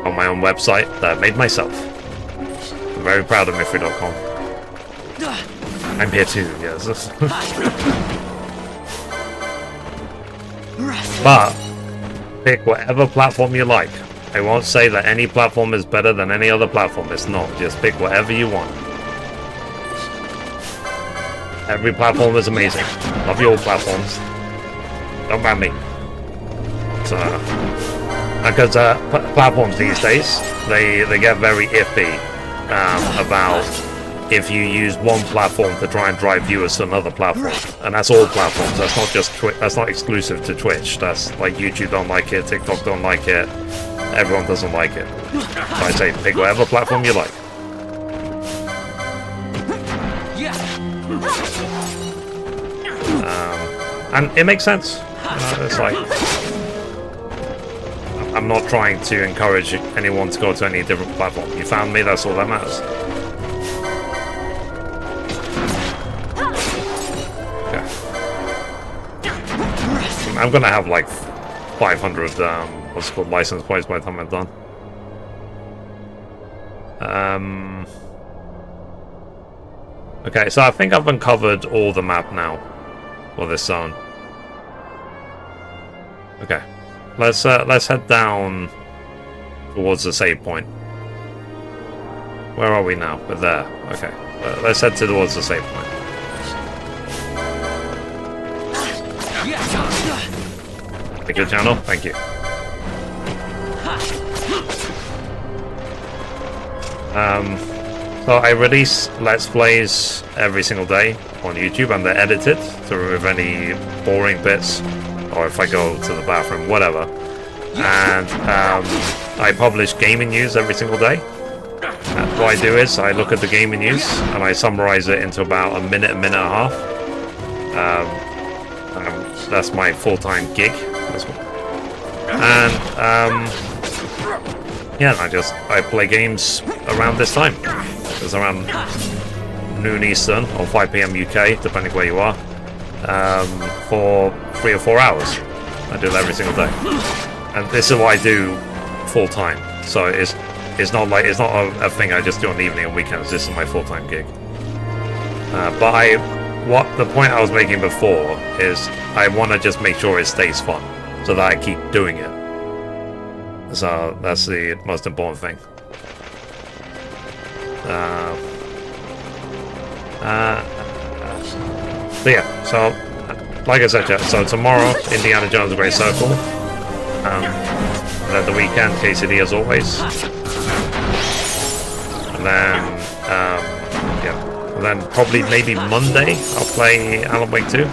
On my own website that I made myself. I'm very proud of mythbury.com. I'm here too, yes. But pick whatever platform you like. I won't say that any platform is better than any other platform. It's not. Just pick whatever you want. Every platform is amazing. Love your platforms. Don't ban me. So, because platforms these days, they get very iffy about if you use one platform to try and drive viewers to another platform, and that's all platforms. That's not just that's not exclusive to Twitch. That's like YouTube don't like it, TikTok don't like it, everyone doesn't like it. So I say pick whatever platform you like. And it makes sense. It's like I'm not trying to encourage anyone to go to any different platform. You found me, that's all that matters. Okay. I'm gonna have like 500 what's it called, license points by the time I'm done. Okay, so I think I've uncovered all the map now for this zone. Okay, let's head down towards the save point. Where are we now? We're there. Okay, let's head towards the save point. Thank you, channel. Thank you. So I release Let's Plays every single day on YouTube, and they're edited to remove any boring bits, or if I go to the bathroom, whatever. And I publish gaming news every single day. What I do is I look at the gaming news and I summarize it into about a minute and a half. That's my full-time gig. And yeah, I play games around this time. It's around noon Eastern or 5 PM UK, depending where you are, for 3 or 4 hours. I do that every single day, and this is what I do full time. So it's not a thing I just do on the evening and weekends. This is my full-time gig. But what the point I was making before is I want to just make sure it stays fun, so that I keep doing it. So that's the most important thing. So yeah, so like I said, so tomorrow Indiana Jones Great Circle, and then the weekend KCD as always, and then yeah, and then probably maybe Monday I'll play Alan Wake 2.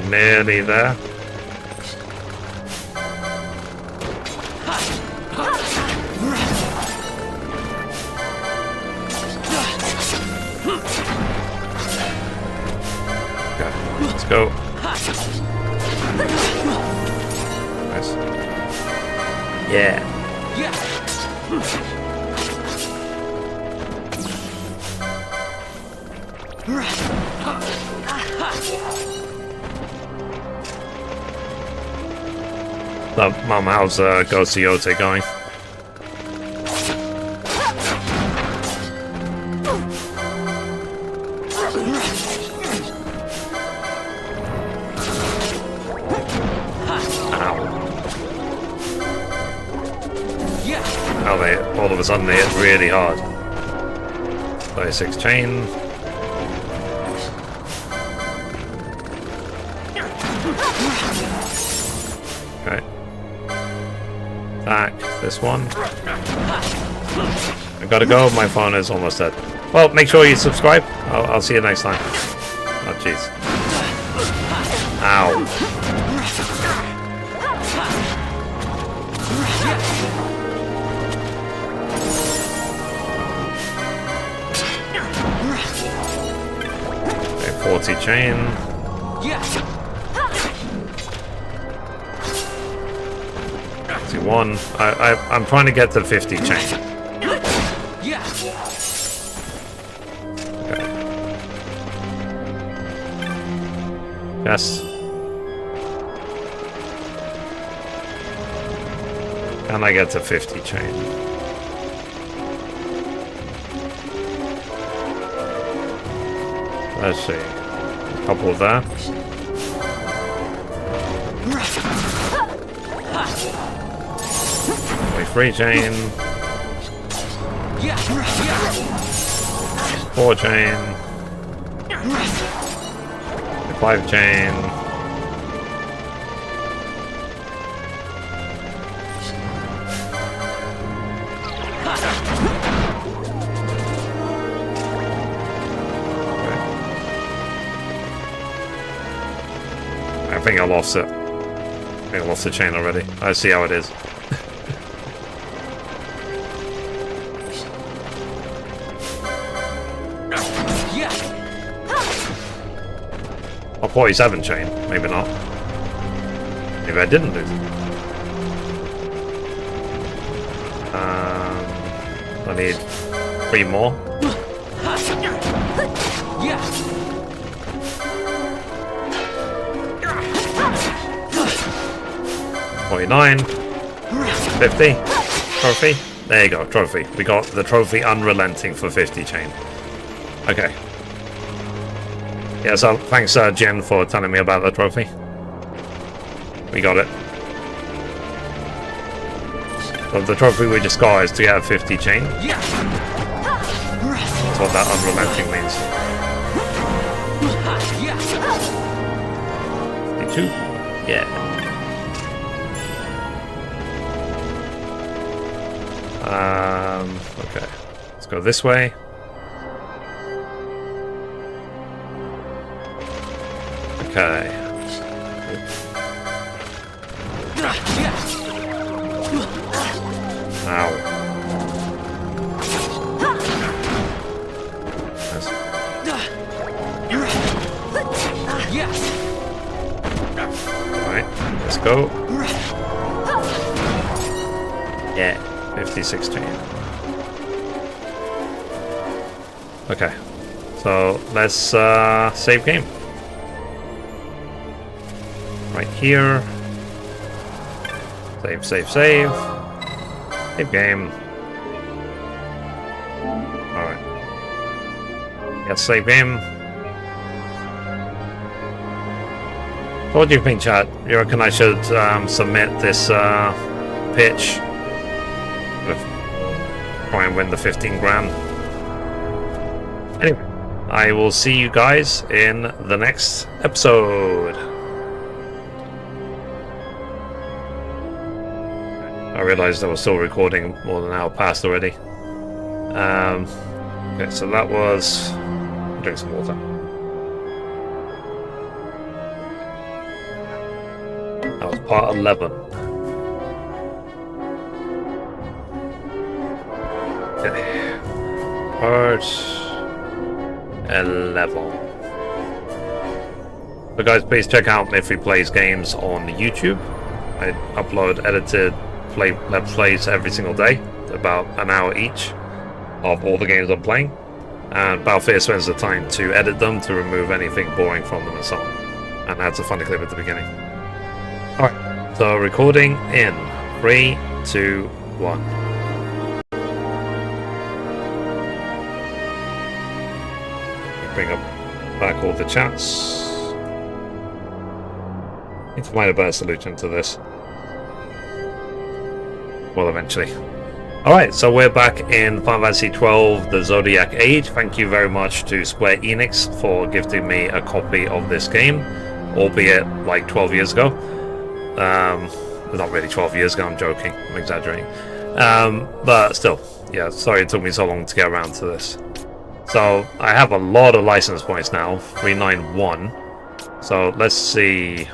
Nearly there. Okay, let's go. Nice. Yeah. Mum, how's Ghost Yote going? Ow. Oh, all of a sudden they hit really hard. 36 chain. Okay. Attack this one. I gotta go, my phone is almost dead. Well, make sure you subscribe. I'll see you next time. Oh, jeez. Ow. Okay, 40 chain. 51. I'm trying to get to 50 chain. Okay. Yes. Can I get to 50 chain? Let's see. A couple there. 23 chain. 4 chain. 5 chain. I think I lost it. I think I lost the chain already. I see how it is. Oh, 47 chain. Maybe not. Maybe I didn't lose it. I need 3 more. 49. 50. Trophy. There you go, trophy. We got the trophy unrelenting for 50 chain. Okay. Yeah, so thanks Jen for telling me about the trophy. We got it. So the trophy we just got is to get a 50 chain. That's what that unrelenting means. 52. Yeah. Okay. Let's go this way. Okay. Ow. Nice. Alright, let's go. Yeah, 56 chain. Okay, so let's save game. Right here. Save, save, save. Save game. Alright. Yes, save game. So what do you think, chat? You reckon I should submit this pitch? Try and win the 15 grand. Anyway, I will see you guys in the next episode. I realized I was still recording more than an hour past already. Okay, so that was... drink some water. That was part 11. Okay. Part 11. So guys, please check out Miffy Plays Games on YouTube. I upload edited let's plays every single day, about an hour each, of all the games I'm playing. And Balfour spends the time to edit them, to remove anything boring from them and so on. And adds a funny clip at the beginning. Alright, so recording in 3, 2, 1. Bring up back all the chats. Need to find a better solution to this. Well, eventually. Alright, so we're back in Final Fantasy XII The Zodiac Age. Thank you very much to Square Enix for gifting me a copy of this game, albeit like 12 years ago. Not really 12 years ago, I'm joking, I'm exaggerating. But still, yeah, sorry it took me so long to get around to this. So, I have a lot of license points now, 391. So, let's see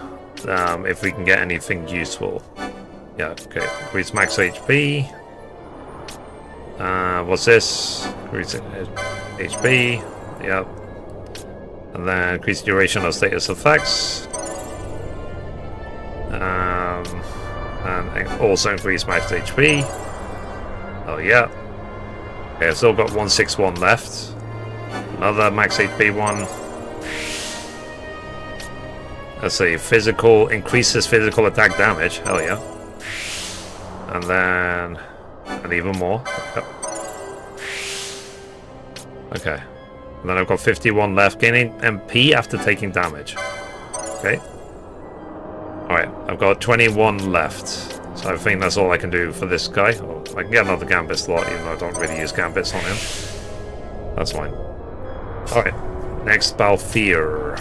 if we can get anything useful. Yeah, okay, increase max HP. What's this? Increase HP. Yep. And then increase duration of status effects. And also increase max HP. Oh yeah. Okay, I've still got 161 left. Another max HP one. Let's see, physical increases physical attack damage. Hell yeah. And then and even more. Yep. Okay. And then I've got 51 left, gaining MP after taking damage. Okay. Alright, I've got 21 left. So I think that's all I can do for this guy. Oh, I can get another Gambit slot, even though I don't really use Gambits on him. That's fine. Alright, next Balfour.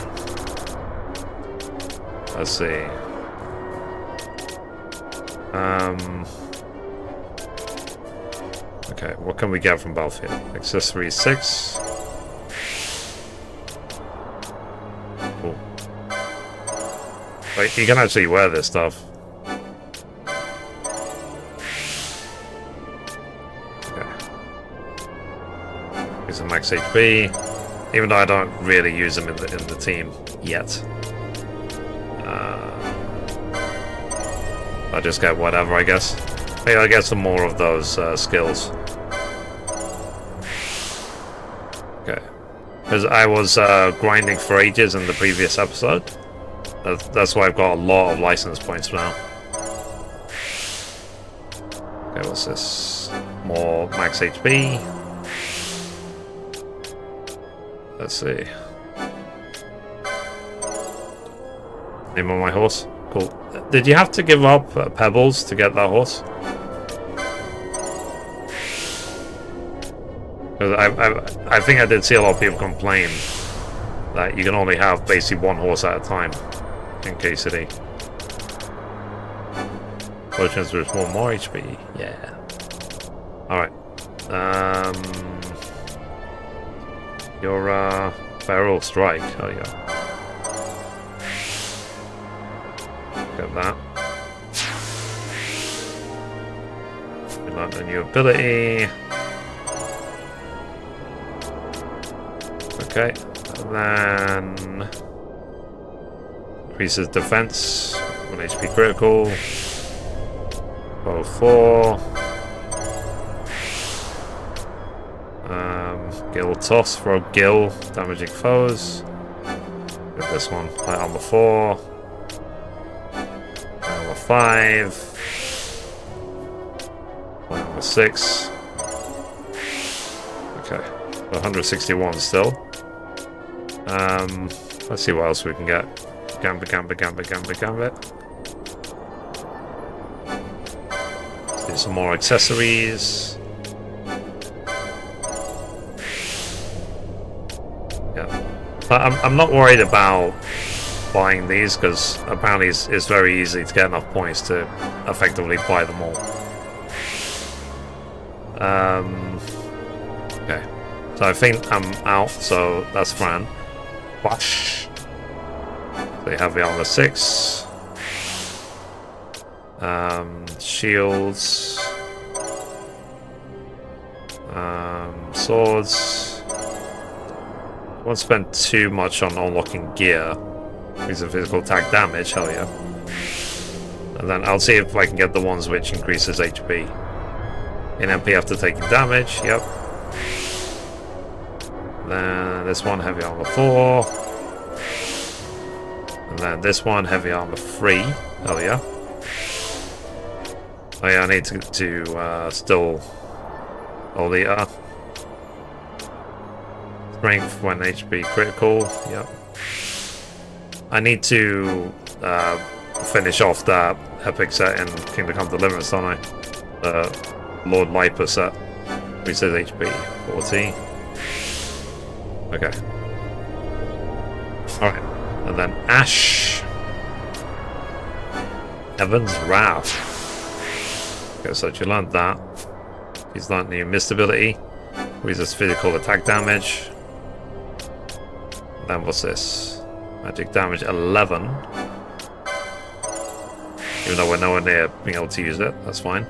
Let's see. Okay, what can we get from Balfour? Accessory 6. Cool. Wait, you can actually wear this stuff. Okay. Here's a max HP. Even though I don't really use them in the team yet. I just get whatever, I guess. Maybe I get some more of those skills. Okay. Because I was grinding for ages in the previous episode. That's why I've got a lot of license points now. Okay, what's this? More max HP. Let's see. Name on my horse. Cool. Did you have to give up pebbles to get that horse? Because I think I did see a lot of people complain that you can only have basically one horse at a time in KCD. Potions with more HP. Yeah. Alright. Your Feral Strike. Oh yeah. Get that. We learned a new ability. Okay, and then increases defense, 1 HP critical, bow 4, Gil Toss, throw Gil, damaging foes. Get this one, light armor 4, armor 5, light armor 6. Okay, 161 still. Let's see what else we can get. Gambit. Let's do some more accessories. Yeah. But I'm not worried about buying these, because apparently it's very easy to get enough points to effectively buy them all. Okay. So I think I'm out, so that's fine. Bash. They have the armor 6. Shields. Swords. I won't spend too much on unlocking gear. Because of physical attack damage, hell yeah. And then I'll see if I can get the ones which increases HP. In MP after taking damage, yep. Then this one, heavy armor 4. And then this one, heavy armor 3. Oh yeah. Oh yeah, I need to still hold the strength when HP critical. Yep. I need to finish off that epic set in Kingdom Come Deliverance, don't I? Lord Liper set. Which says HP 40. Okay. Alright. And then Ash. Heaven's Wrath. Okay, so you learned that. He's learned the mist ability. Resists physical attack damage. Then what's this? Magic damage 11. Even though we're nowhere near being able to use it, that's fine.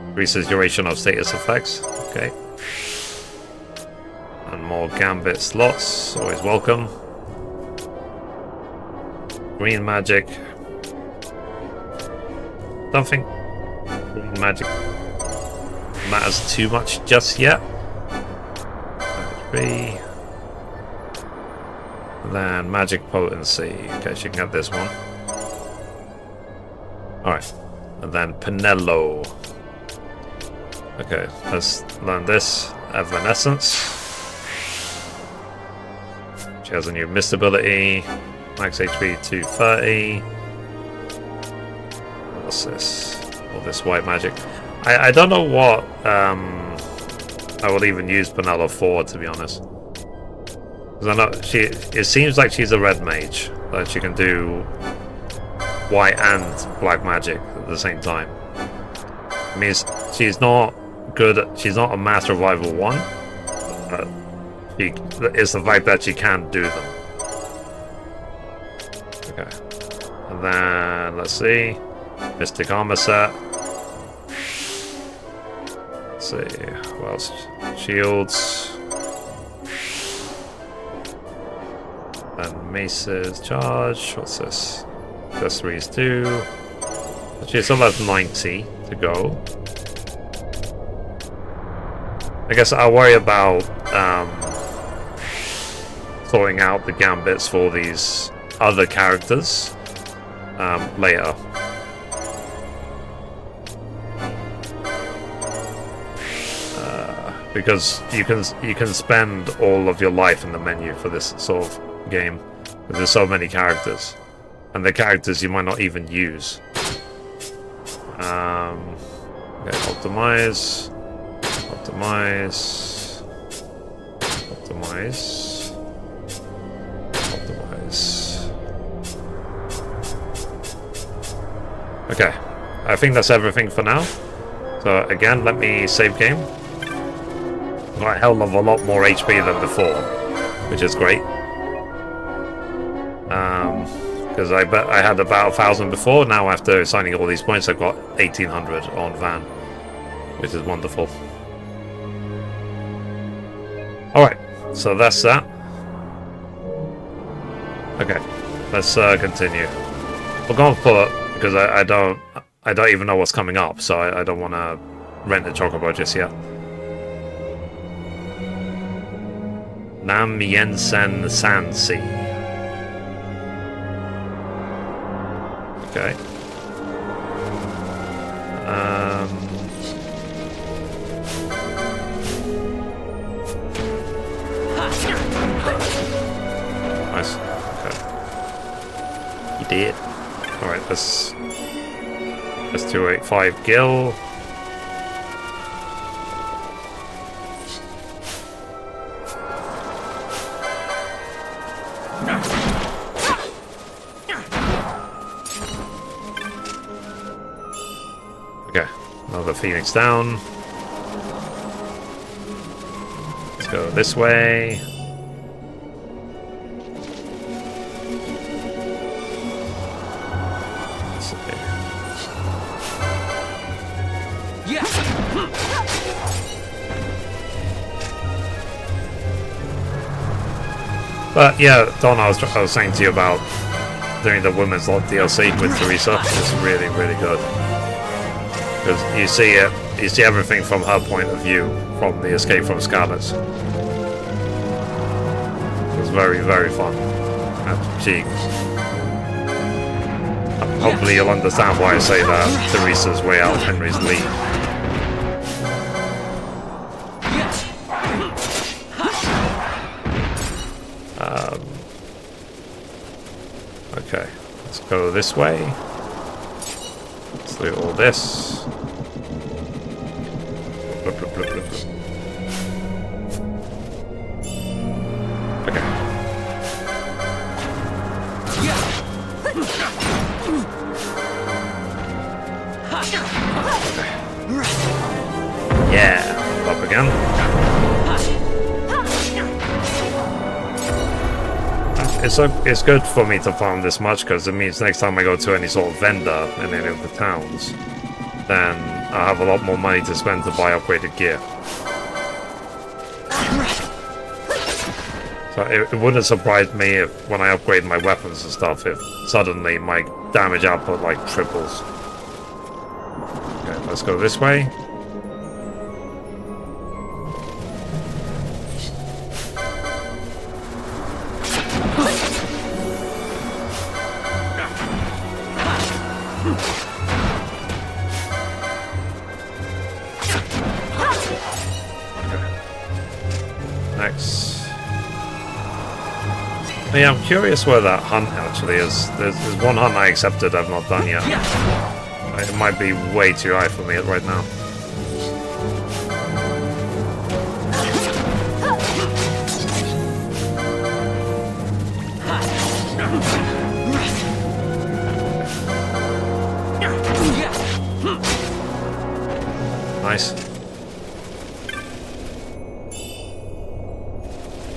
Increases duration of status effects. Okay. And more gambit slots, always welcome. Green magic. Don't think green magic matters too much just yet. 3. Then magic potency. Okay, so you can get this one. Alright. And then Penelo. Okay, let's learn this. Evanescence. She has a new mist ability. Max HP 230. What's this? All this white magic. I don't know what I will even use Penelo for, to be honest. Because I know it seems like she's a red mage. That she can do white and black magic at the same time. It means she's not good. She's not a master of Rival 1. But it's the fact that she can do them. Okay. And then let's see. Mystic armor set. Let's see. What else? Shields. And maces charge. What's this? Accessories 2. She still has 90 to go. I guess I'll worry about sorting out the gambits for these other characters later. Because you can spend all of your life in the menu for this sort of game. Because there's so many characters. And the characters you might not even use. Okay, optimize. Optimize. Optimize. Optimize. Okay, I think that's everything for now. So again, let me save game. Got a hell of a lot more HP than before, which is great. Because I bet I had about 1,000 before. Now after signing all these points, I've got 1,800 on Van, which is wonderful. Alright, so that's that. Okay, let's continue. We're going to put, because I don't even know what's coming up, so I don't want to rent a chocobo just yet. Nam Yensen Sansi. Okay. Nice. Okay. You did. Alright, let's 285 Gil. Okay, another Phoenix down. Let's go this way. But yeah, Don, I was saying to you about doing the Women's Lot DLC with Teresa. It's really, really good. Because you see everything from her point of view, from the Escape from Scarlet's. very, very fun. Cheek. Hopefully you'll understand why I say that Teresa's way out Henry's lead. Okay, let's go this way. Let's do all this. Blup, blup, blup, blup. Okay. Yeah, up again. It's good for me to farm this much because it means next time I go to any sort of vendor in any of the towns, then I have a lot more money to spend to buy upgraded gear. So it wouldn't surprise me if when I upgrade my weapons and stuff, if suddenly my damage output like triples. Okay, let's go this way. Next. Yeah, I'm curious where that hunt actually is. There's one hunt I accepted I've not done yet. It might be way too high for me right now. Nice.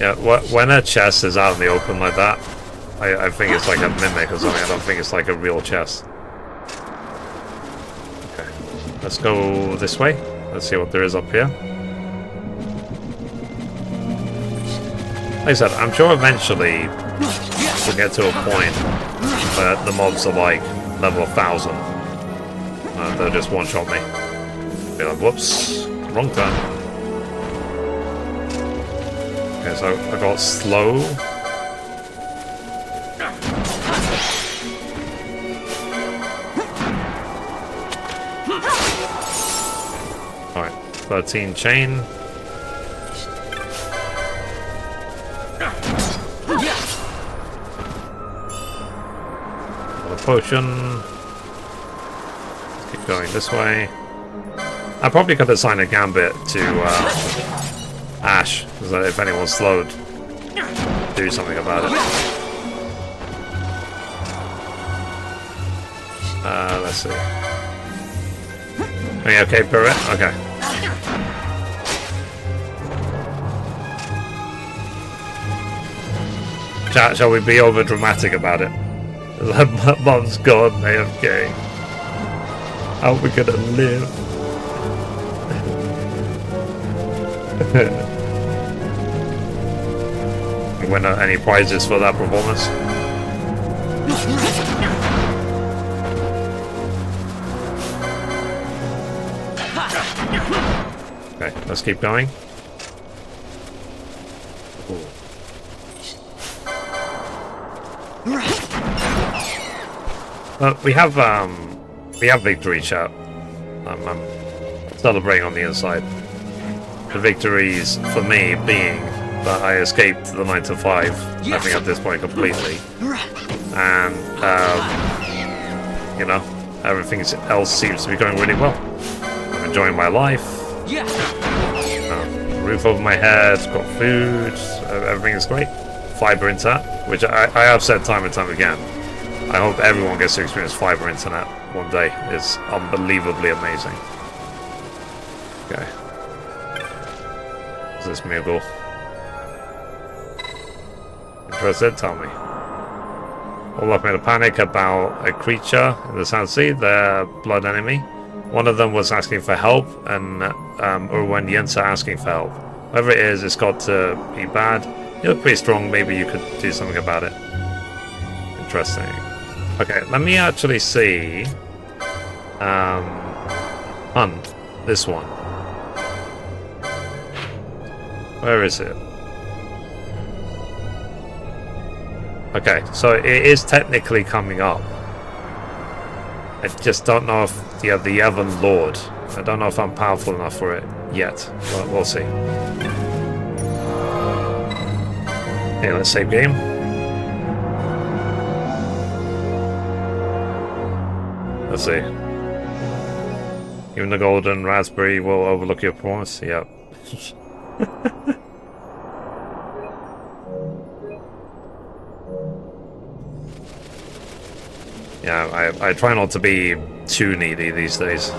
Yeah, when a chest is out in the open like that, I think it's like a mimic or something. I don't think it's like a real chest. Okay, let's go this way. Let's see what there is up here. Like I said, I'm sure eventually we'll get to a point where the mobs are like level 1000. They'll just one-shot me. Be like, whoops, wrong turn. Okay, so I got slow. Alright, 13 chain. Another potion. Let's keep going this way. I probably could assign a gambit to Ash, so that if anyone's slowed, do something about it. Let's see. Are you okay, Pirouette? Okay. Chat, shall we be over dramatic about it? Mom's gone, AFK. How are we gonna live? Win any prizes for that performance? Okay, let's keep going. Ooh. We have victory, chat. I'm celebrating on the inside. The victories for me being that I escaped the 9 to 5, I think at this point completely, and you know, everything else seems to be going really well. I'm enjoying my life. Roof over my head, got food, everything is great. Fiber internet, which I have said time and time again. I hope everyone gets to experience fiber internet one day. It's unbelievably amazing. Okay. What's this Moogle? Interested? Tell me. All of made a panic about a creature in the South Sea, their blood enemy. One of them was asking for help, and Urwen Yensa asking for help. Whatever it is, it's got to be bad. You look pretty strong, maybe you could do something about it. Interesting. Okay, let me actually see. Hunt. This one. Where is it? Okay, so it is technically coming up. I just don't know if the Evan Lord. I don't know if I'm powerful enough for it yet, but we'll see. Okay, let's save game. Let's see. Even the golden raspberry will overlook your performance. Yep. Yeah, I try not to be too needy these days.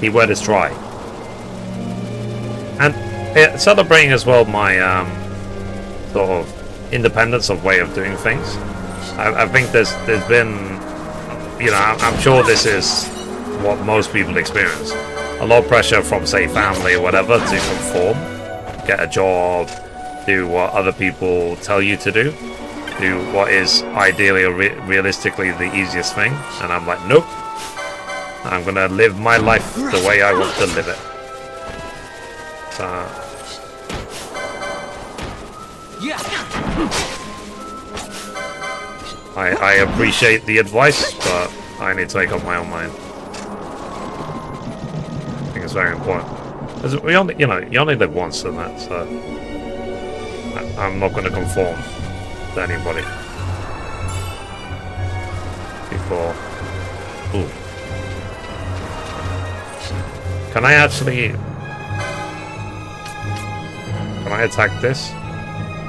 Keyword is try. And celebrating as well my sort of independence of way of doing things. I think there's been, you know, I'm sure this is what most people experience. A lot of pressure from, say, family or whatever to conform, get a job, do what other people tell you to do what is ideally or realistically the easiest thing. And I'm like, nope. I'm gonna live my life the way I want to live it. So, I appreciate the advice, but I need to make up my own mind. I think it's very important. Because we only, you know, you only live once in that, so I'm not going to conform to anybody. Before, ooh, can I actually? Can I attack this?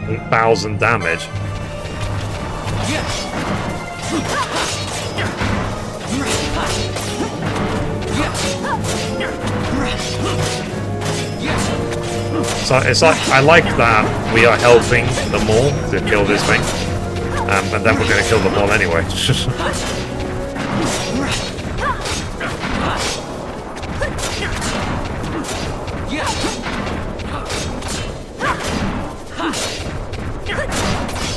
8,000 damage. So it's like, I like that we are helping them all to kill this thing, and then we're going to kill them all anyway.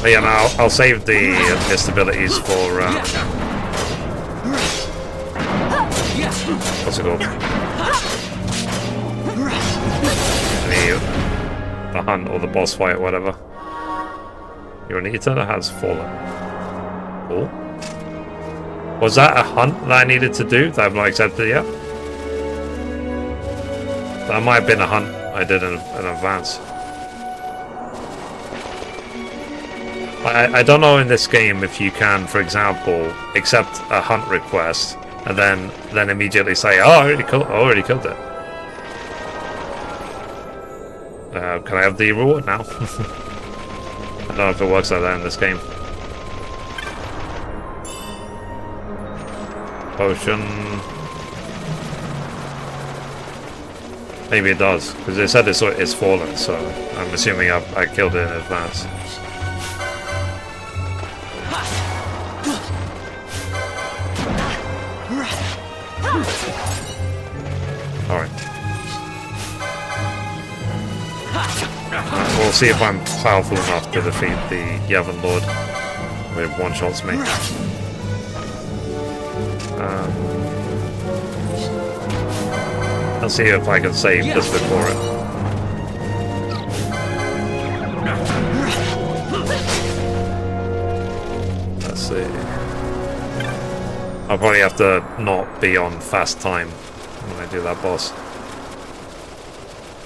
But yeah, no, I'll save the missed abilities for what's it called? The hunt or the boss fight or whatever. Your eater has fallen. Cool. Was that a hunt that I needed to do that I've not accepted yet? That might have been a hunt I did in advance. I don't know in this game if you can, for example, accept a hunt request and then immediately say, "Oh, I already killed it." Can I have the reward now? I don't know if it works like that in this game. Potion. Maybe it does, because it said it's fallen, so I'm assuming I killed it in advance. Alright. We'll see if I'm powerful enough to defeat the Yavin Lord with one-shots me. I'll see if I can save just before it. Let's see. I'll probably have to not be on fast time when I do that boss.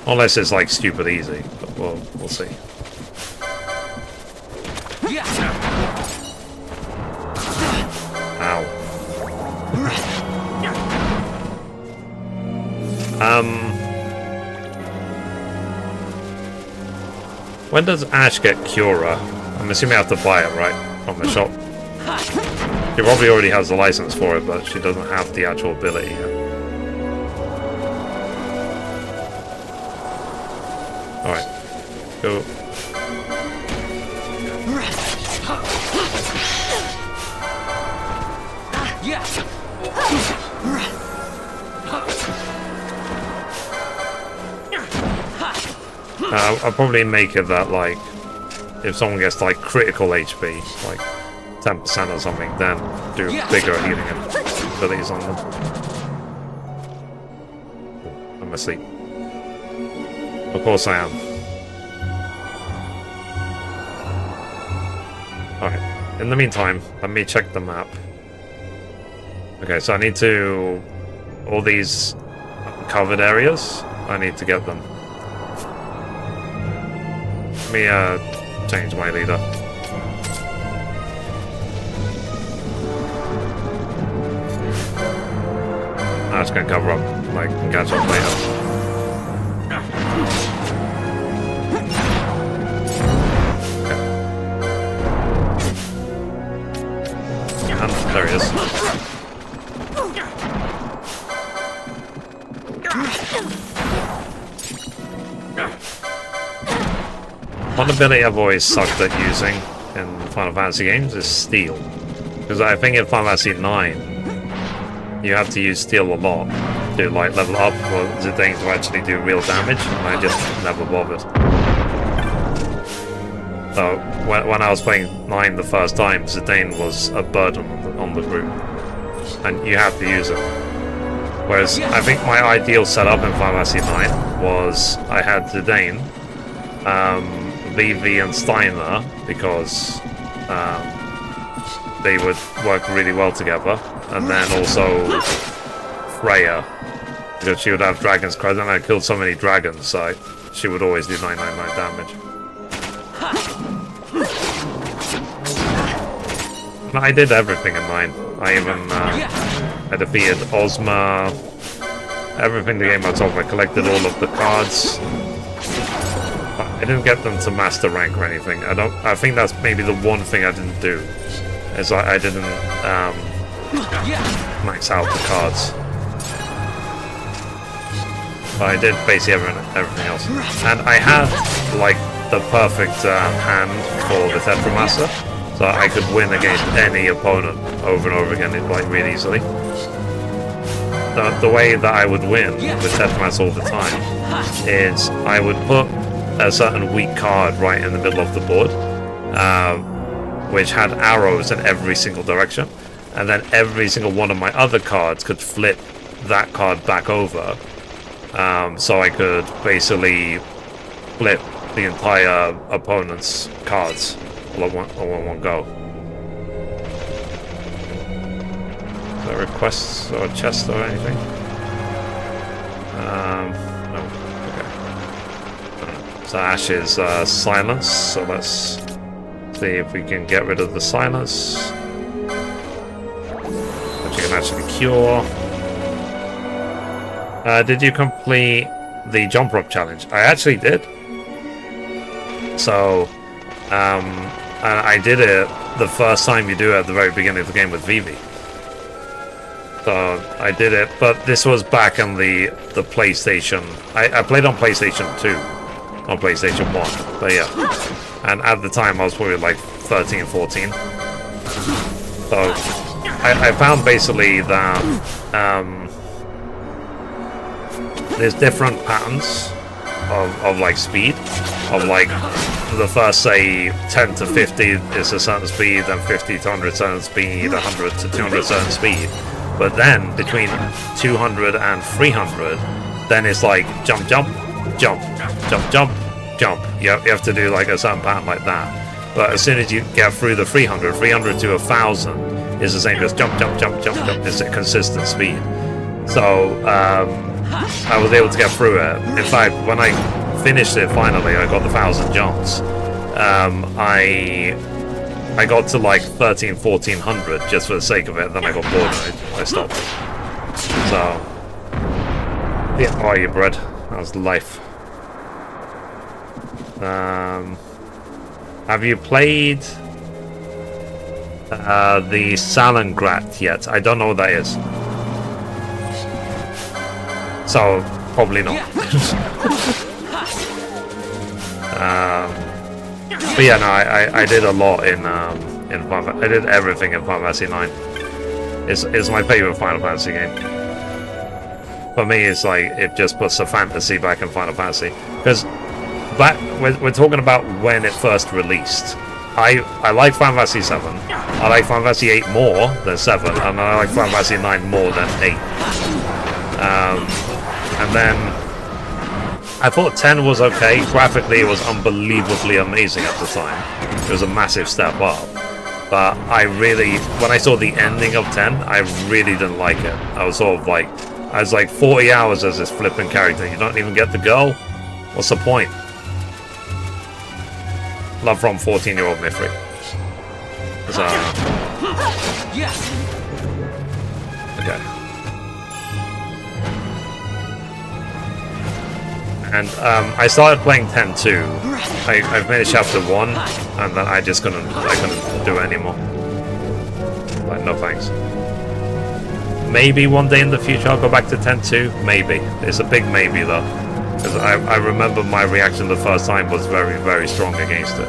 Unless it's like stupid easy, but we'll see. Ow. When does Ash get Cura? I'm assuming I have to buy it, right? From the shop. She probably already has the license for it, but she doesn't have the actual ability yet. Alright. Go. I'll probably make it that, like, if someone gets, like, critical HP, like 10% or something, then do bigger healing abilities on them. I'm asleep. Of course I am. Alright, in the meantime, let me check the map. Okay, so I need to... all these covered areas, I need to get them. Let me change my leader. That's gonna cover up, like, and catch up later. There he is. One ability I've always sucked at using in Final Fantasy games is Steel. Because I think in Final Fantasy IX, you have to use Steel a lot to like level up for Zidane to actually do real damage, and I just never bothered. So when I was playing 9 the first time, Zidane was a burden on the group, and you have to use it. Whereas I think my ideal setup in Final Fantasy IX was I had Zidane, Vivi and Steiner, because they would work really well together, and then also Freya, because she would have dragon's credit, and I killed so many dragons, so she would always do 999 damage. I did everything in 9. I even I defeated Ozma, everything the game was off. I collected all of the cards. I didn't get them to master rank or anything. I think that's maybe the one thing I didn't do, is I didn't max out the cards. But I did basically everything else. And I had like the perfect hand for the Tetramaster, so I could win against any opponent over and over again, like really easily. The way that I would win with Tetramaster all the time is I would put a certain weak card right in the middle of the board, which had arrows in every single direction, and then every single one of my other cards could flip that card back over, so I could basically flip the entire opponent's cards all in one go. Is there requests or chests or anything? No. Okay. So Ash's silence, so let's see if we can get rid of the silence. Which you can actually cure. Did you complete the jump rope challenge? I actually did. So, I did it the first time you do it at the very beginning of the game with Vivi. So I did it, but this was back on the PlayStation. I played on PlayStation 2, on PlayStation 1, but yeah. And at the time I was probably like 13, 14. So I found basically that there's different patterns of like speed, of like the first, say, 10 to 50 is a certain speed, then 50 to 100 certain speed, 100 to 200 certain speed. But then between 200 and 300, then it's like jump, jump, jump, jump, jump, jump. You have to do like a certain pattern like that. But as soon as you get through the 300 to 1,000 is the same as jump, jump, jump, jump, jump. It's a consistent speed. So I was able to get through it. In fact, when I finished it finally, I got the 1,000 jumps. I got to like 1,1400 just for the sake of it, then I got bored and I stopped. So yeah, oh, you bread. That was life. Have you played the Salengrat yet? I don't know what that is. So probably not. But yeah, no, I did a lot in I did everything in Final Fantasy IX. It's my favorite Final Fantasy game. For me, it's like it just puts the fantasy back in Final Fantasy, because we're talking about when it first released. I like Final Fantasy VII. I like Final Fantasy VIII more than 7, and I like Final Fantasy IX more than 8. And then I thought 10 was okay. Graphically, it was unbelievably amazing at the time. It was a massive step up. But I really, when I saw the ending of 10, I really didn't like it. I was sort of like, I was like 40 hours as this flipping character. You don't even get the girl? What's the point? Love from 14-year-old Mithri. So, okay. And I started playing 10 too. I've made chapter 1, and then I couldn't do it anymore. Like, no thanks. Maybe one day in the future I'll go back to 10 too. Maybe. It's a big maybe though. Because I remember my reaction the first time was very, very strong against it.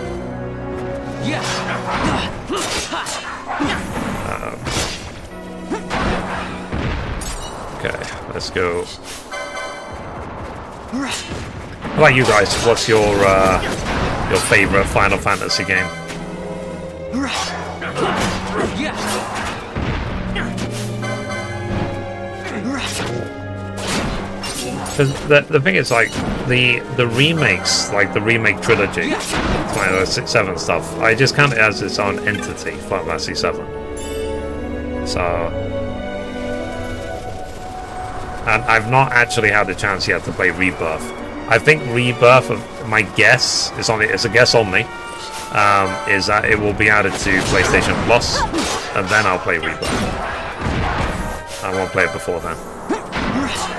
Okay, let's go. How about you guys? What's your favorite Final Fantasy game? Because the thing is, like, the remakes, like the remake trilogy, like the 6-7 stuff, I just count it as its own entity, Final Fantasy VII. So, and I've not actually had the chance yet to play Rebirth. I think Rebirth, my guess, it's a guess only, is that it will be added to PlayStation Plus, and then I'll play Rebirth. I won't play it before then.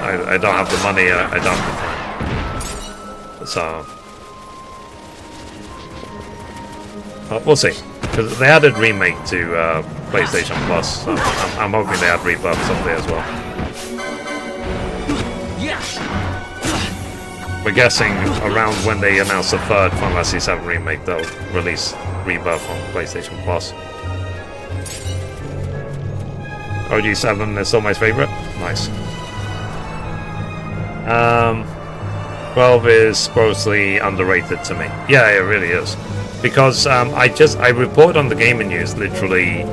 I don't have the money, I don't have the time. So, we'll see. Because they added Remake to PlayStation Plus, so I'm hoping they add Rebirth someday as well. We're guessing around when they announce the third Final Fantasy VII Remake, they'll release Rebirth on PlayStation Plus. OG7 is still my favorite. Nice. 12 is grossly underrated to me. Yeah, it really is. Because I reported on the gaming news literally,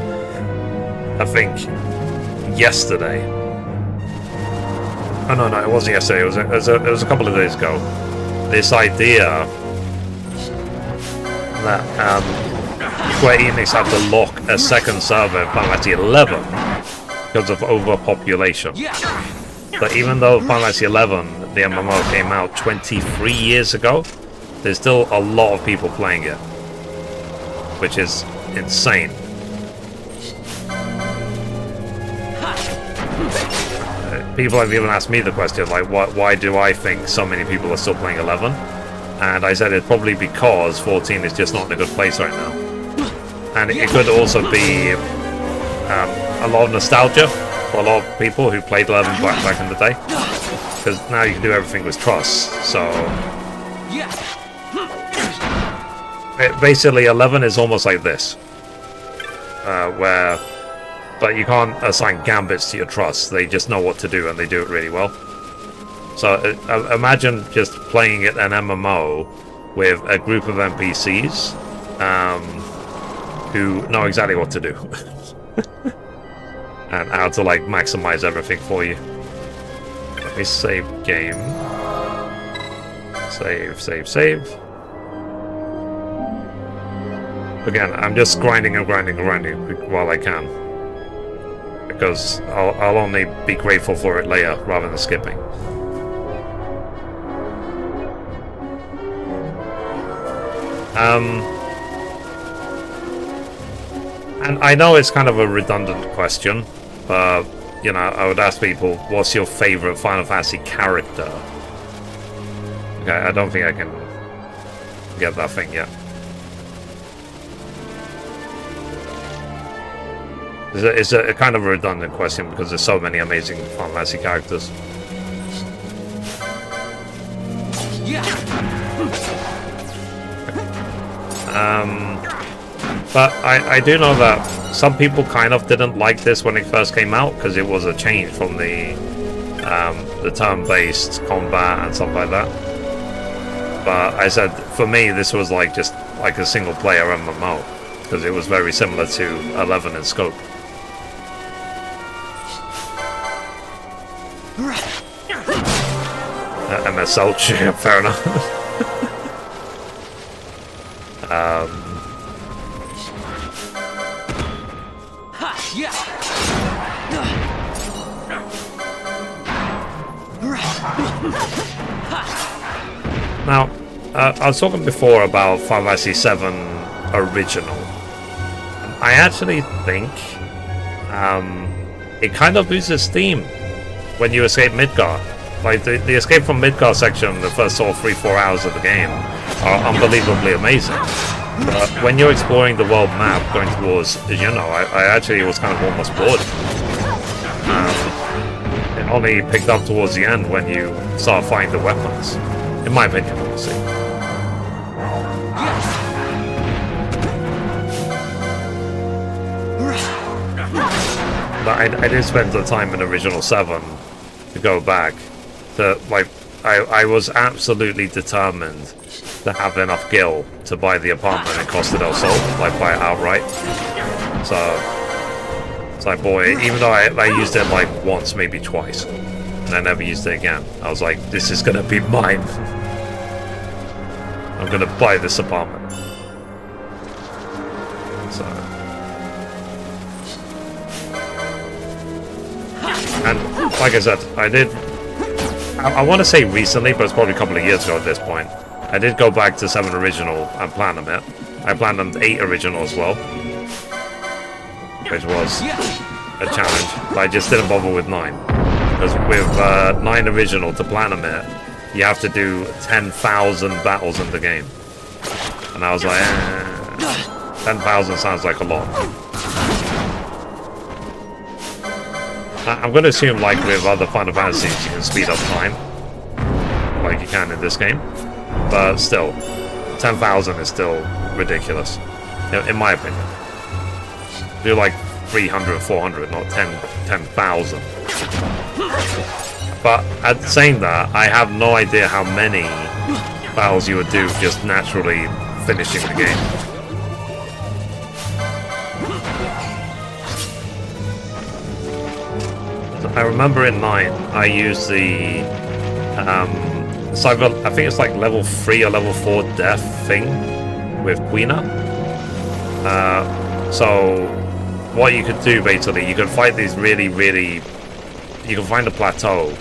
I think, yesterday. Oh no, it wasn't yesterday. It was a couple of days ago. This idea that Square Enix had to lock a second server in Final Fantasy XI because of overpopulation. But even though Final Fantasy XI, the MMO, came out 23 years ago, there's still a lot of people playing it, which is insane. People have even asked me the question, like, why do I think so many people are still playing 11? And I said it's probably because 14 is just not in a good place right now. And it could also be a lot of nostalgia for a lot of people who played 11 back in the day. Because now you can do everything with trust, so... Basically, 11 is almost like this. But you can't assign gambits to your trust. They just know what to do, and they do it really well. So imagine just playing an MMO with a group of NPCs who know exactly what to do. And how to, like, maximize everything for you. Let me save game. Save. Again, I'm just grinding while I can. Because I'll only be grateful for it later rather than skipping. And I know it's kind of a redundant question, but you know, I would ask people, what's your favorite Final Fantasy character? Okay, I don't think I can get that thing yet. It's a kind of a redundant question because there's so many amazing Final Fantasy characters. But I do know that some people kind of didn't like this when it first came out because it was a change from the turn-based combat and stuff like that. But I said, for me, this was like just like a single-player MMO because it was very similar to 11 in scope. MSL, yeah, fair enough. Now, I was talking before about Final Fantasy VII Original. I actually think it kind of loses steam when you escape Midgar. Like, the escape from Midgar section, the first sort of 3-4 hours of the game, are unbelievably amazing. But when you're exploring the world map, going towards, I actually was kind of almost bored. It only picked up towards the end when you start finding the weapons. In my opinion, obviously. But I did spend the time in Original 7 to go back. I was absolutely determined to have enough gil to buy the apartment in Costa del Sol, like buy it outright. So I bought it, even though I used it like once, maybe twice, and I never used it again. I was like, this is gonna be mine. I'm gonna buy this apartment. So, and like I said, I want to say recently, but it's probably a couple of years ago at this point, I did go back to 7 Original and platinum it. I platinumed 8 Original as well, which was a challenge, but I just didn't bother with 9. Because with 9 Original to platinum it, you have to do 10,000 battles in the game. And I was like, 10,000 sounds like a lot. I'm going to assume, like with other Final Fantasies, you can speed up time, like you can in this game. But still, 10,000 is still ridiculous, in my opinion. Do like 300, 400, not 10,000. But saying that, I have no idea how many battles you would do just naturally finishing the game. I remember in 9, I used the I think it's like level 3 or level 4 death thing with Quina. So what you could do basically, you could fight these you can find a plateau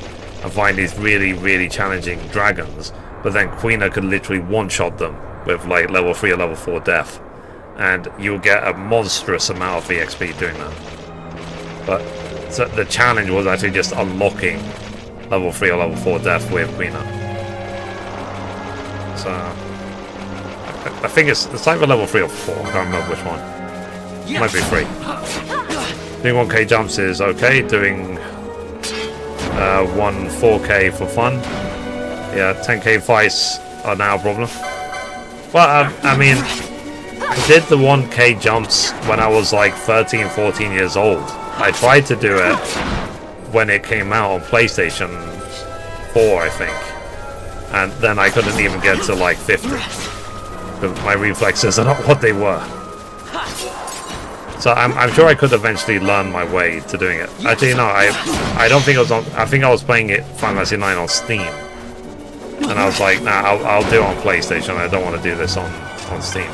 and find these really challenging dragons, but then Quina could literally one-shot them with like level 3 or level 4 death, and you'll get a monstrous amount of EXP doing that. But so the challenge was actually just unlocking level 3 or level 4 death with Quina. So I think it's either level 3 or 4, I can't remember which one. It might be 3. Doing 1k jumps is okay, doing 1 4k for fun. Yeah, 10k fights are now a problem. Well, I mean, I did the 1k jumps when I was like 13, 14 years old. I tried to do it when it came out on PlayStation 4, I think. And then I couldn't even get to like 50. My reflexes are not what they were. So I'm sure I could eventually learn my way to doing it. Actually, no, I don't think I was on. I think I was playing it Final Fantasy IX on Steam, and I was like, nah, I'll do it on PlayStation. I don't want to do this on Steam.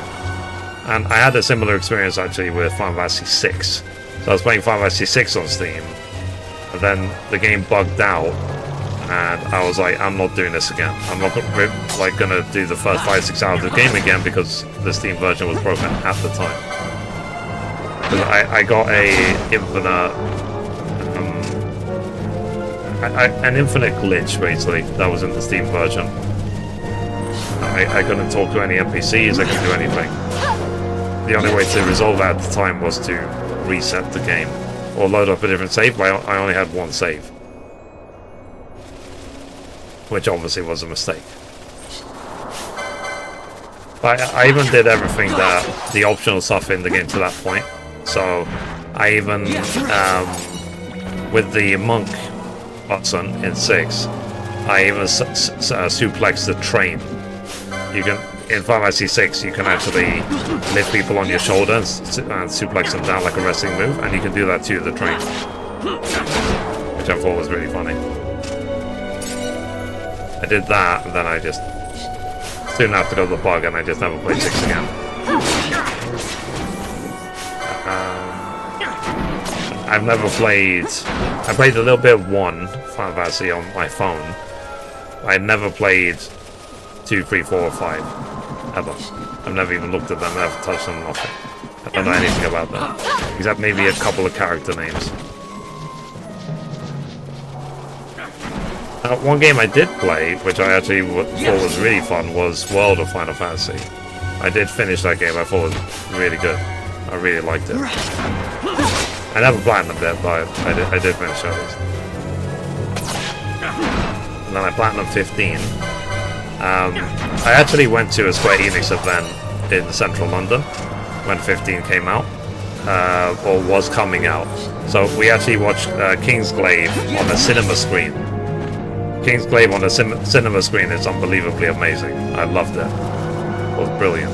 And I had a similar experience actually with Final Fantasy VI. So I was playing Final Fantasy VI on Steam, and then the game bugged out, and I was like, I'm not doing this again. I'm not gonna do the first 5-6 hours of the game again because the Steam version was broken at the time. I got an infinite glitch basically that was in the Steam version. I couldn't talk to any NPCs, I couldn't do anything. The only way to resolve that at the time was to reset the game or load up a different save, but I only had one save, which obviously was a mistake. But I even did everything the optional stuff in the game to that point. So I even, with the monk button in 6, I even suplex the train. You can, in Final Fantasy 6, you can actually lift people on your shoulders and suplex them down like a wrestling move, and you can do that to the train, which I thought was really funny. I did that, and then I just soon after got the bug, and I just never played 6 again. I've never played. I played a little bit of 1 Final Fantasy on my phone, I never played 2, 3, 4, or 5 ever. I've never even looked at them, never touched them, nothing. I don't know anything about them, except maybe a couple of character names. One game I did play, which I actually thought was really fun, was World of Final Fantasy. I did finish that game. I thought it was really good. I really liked it. I never platinumed it, but I did finish it. And then I platinumed 15. I actually went to a Square Enix event in central London when 15 came out, or was coming out. So we actually watched Kingsglaive on a cinema screen. Kingsglaive on a cinema screen is unbelievably amazing. I loved it. It was brilliant.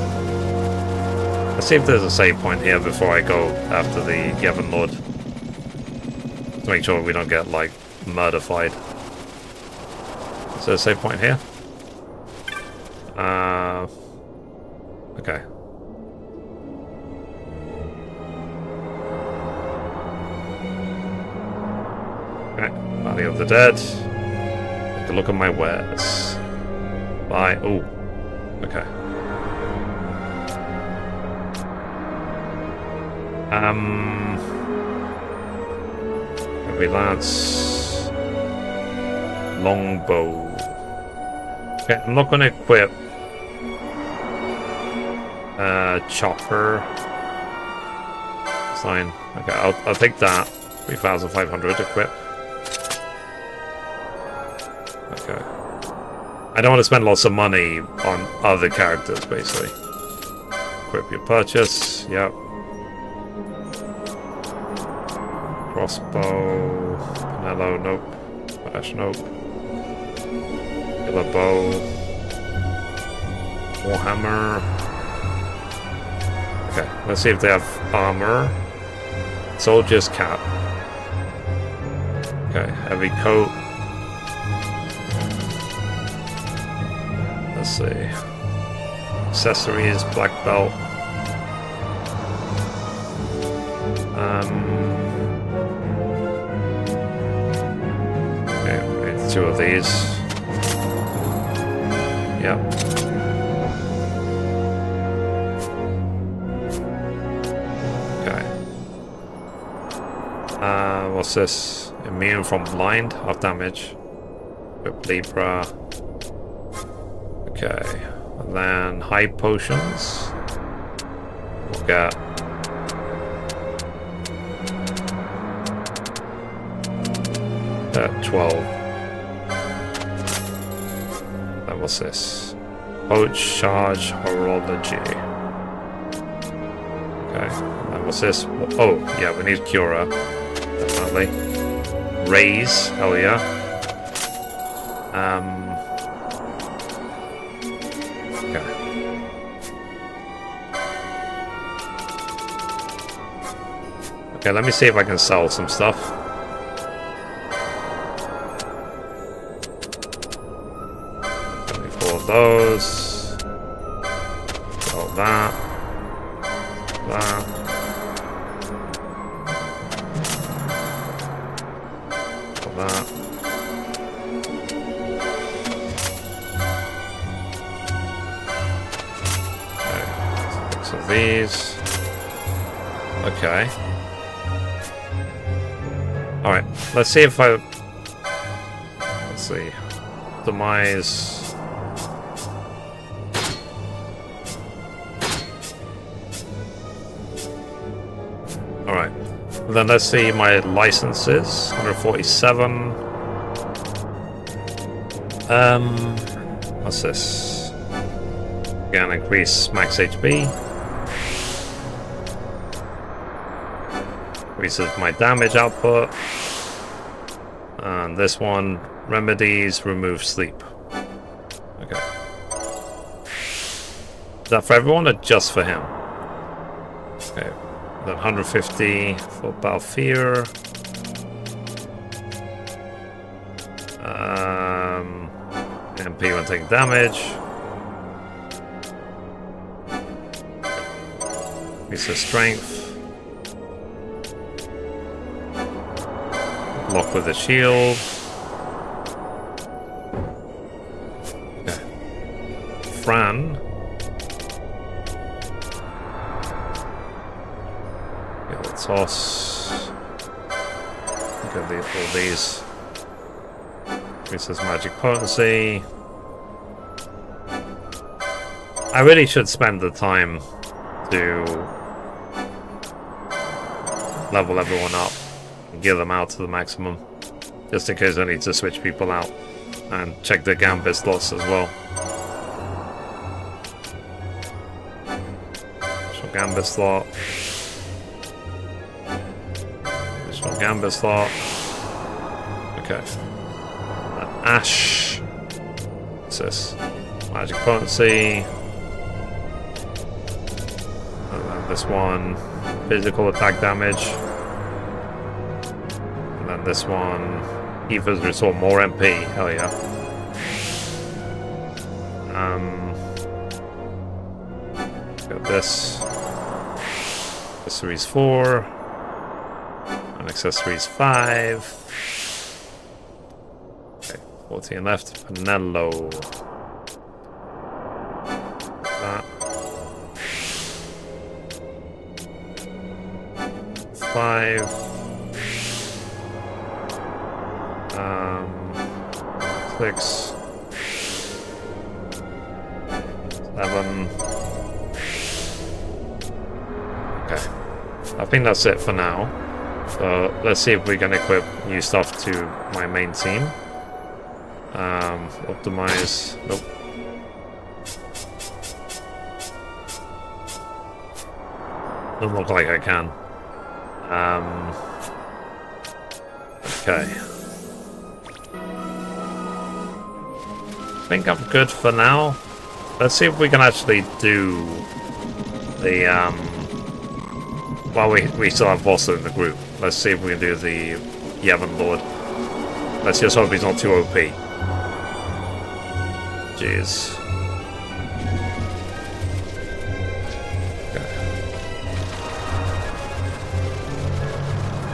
Let's see if there's a save point here before I go after the Yevon Lord. To make sure we don't get, like, murder-fied. Is there a save point here? Okay. Okay, Valley of the Dead. Take a look at my wares. Buy. Oh, okay. Heavy lance. Longbow. Okay, I'm not gonna equip chopper. Sign. Okay, I'll take that. 3,500 equip. Okay. I don't want to spend lots of money on other characters, basically. Equip your purchase. Yep. Crossbow. Pinello, nope. Flash, nope. Killer bow. Warhammer. Okay, let's see if they have armor. Soldier's cap. Okay, heavy coat. Let's see. Accessories, black belt. Okay, we need 2 of these. Yep. What's this? Immune from blind, half damage. Whip Libra. Okay. And then high potions. We'll get 12. Then what's this? Poach, charge, horology. Okay. And then what's this? Oh, yeah, we need Cura. Definitely. Raise, hell yeah. Okay. Okay, let me see if I can sell some stuff. Four of those. Sell that. That. That. Okay, 6 of these. Okay. Alright, let's see if I... Let's see. Demise... Alright. Then let's see my licenses. 147. What's this? Again, increase max HP. Increases my damage output. And this one, remedies, remove sleep. Okay. Is that for everyone or just for him? Okay. Then 150 for Balfir. MP when taking damage. Increase his strength. Block with the shield. Fran. Get the toss. Get all these. Increases magic potency. I really should spend the time to level everyone up and gear them out to the maximum. Just in case I need to switch people out. And check the gambit slots as well. Additional gambit slot. Additional gambit slot. Okay. Ash. What's this? Magic potency. And then this one. Physical attack damage. And then this one. Evas restore more MP. Hell yeah. Got this. Accessories 4. And accessories 5. 14 left. Pinello. That. 5. 6. 7. Okay. I think that's it for now. So let's see if we can equip new stuff to my main team. Optimize. Nope. Doesn't look like I can. Okay. I think I'm good for now. Let's see if we can actually do the well, we still have Vossa in the group. Let's see if we can do the Yevon Lord. Let's just hope he's not too OP. Jeez. Okay.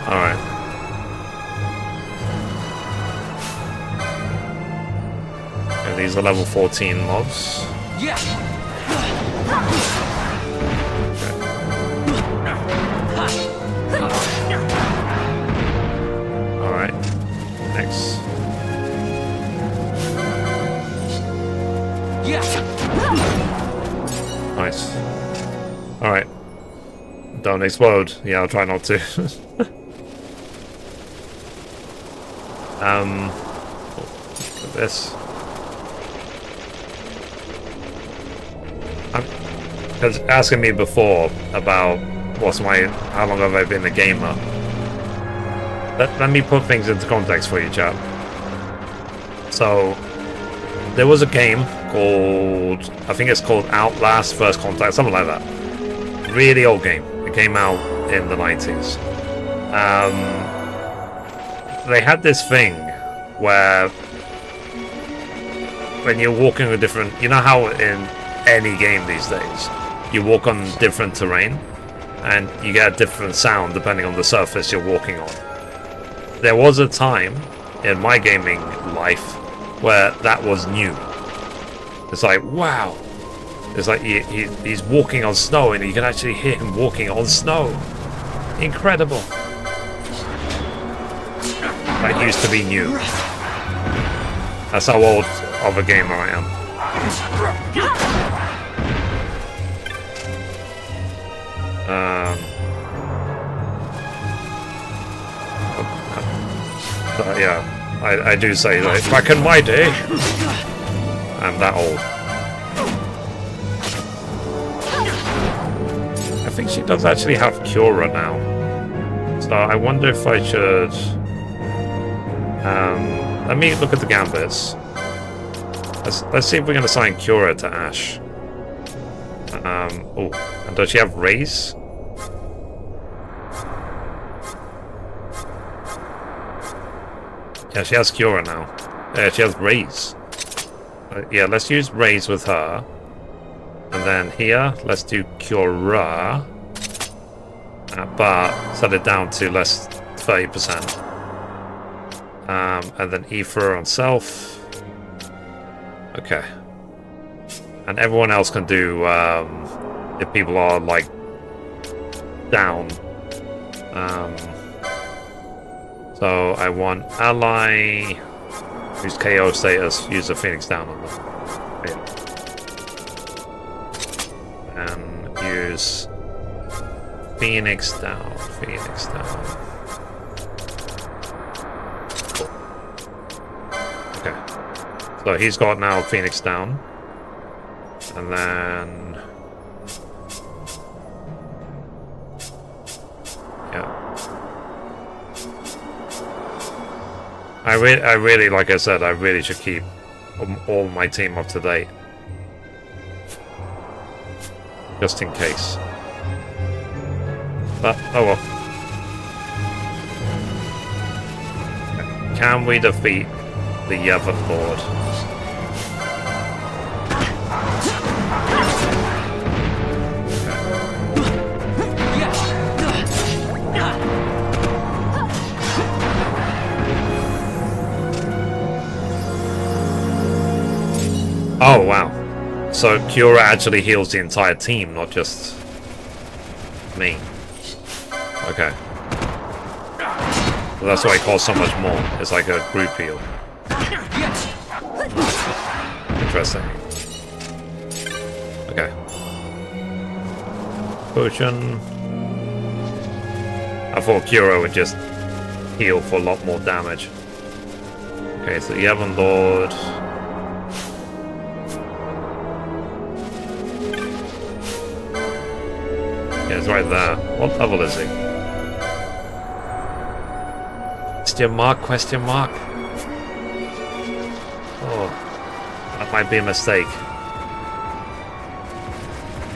Alright. And these are level 14 mobs.
Yeah.
Alright. Next. Nice. Alright. Don't explode. Yeah, I'll try not to. This. Because asking me before about how long have I been a gamer. Let me put things into context for you, chap. So, there was a game called, I think it's called Outlast First Contact, something like that. Really old game. It came out in the 90s. They had this thing where when you're walking a different, you know how in any game these days, you walk on different terrain and you get a different sound depending on the surface you're walking on. There was a time in my gaming life where that was new. It's like, wow. It's like he's walking on snow and you can actually hear him walking on snow. Incredible. That used to be new. That's how old of a gamer I am. Yeah, I do say that back in my day, I'm that old. I think she does actually have Cura now. So I wonder if I should... let me look at the gambits. Let's see if we can assign Cura to Ash. Oh, and does she have Raise? Yeah, she has Cura now. Yeah, she has Raise. Yeah, let's use Raise with her. And then here, let's do Cura. But set it down to less 30%. And then Aethra on self. Okay. And everyone else can do if people are like down. So I want ally whose KO status use a Phoenix down on them. And use Phoenix down. Phoenix down. Cool. Okay. So he's got now Phoenix down. And then... yeah. I really, like I said, I really should keep all my team up to date. Just in case. But, oh well. Can we defeat the Yevon Lord? Oh, wow. So Cura actually heals the entire team, not just me. Okay. So that's why it costs so much more. It's like a group heal. Interesting. Okay. Potion. I thought Cura would just heal for a lot more damage. Okay, so Yevon Lord. Yeah, it's right there. What level is he? Question mark, question mark. Oh, that might be a mistake.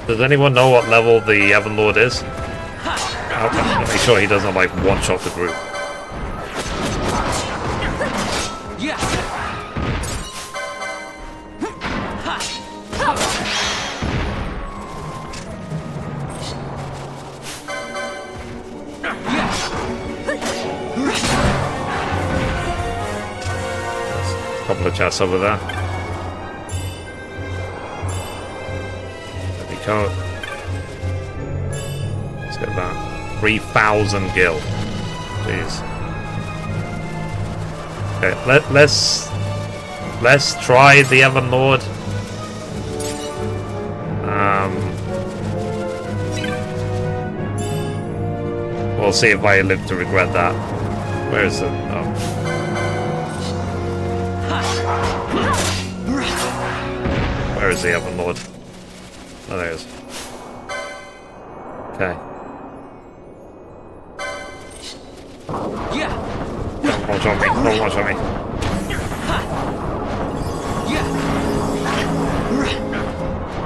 Does anyone know what level the Yevon Lord is? I'm make sure he doesn't like one-shot the group. Couple of chests over there. There we go. Let's get that. 3,000 gil. Jeez. Okay, let's try the Yevon Lord. We'll see if I live to regret that. Where is it? Oh. Where is the Yevon Lord? Oh, there he is. Okay. Don't watch on me. Don't watch on me.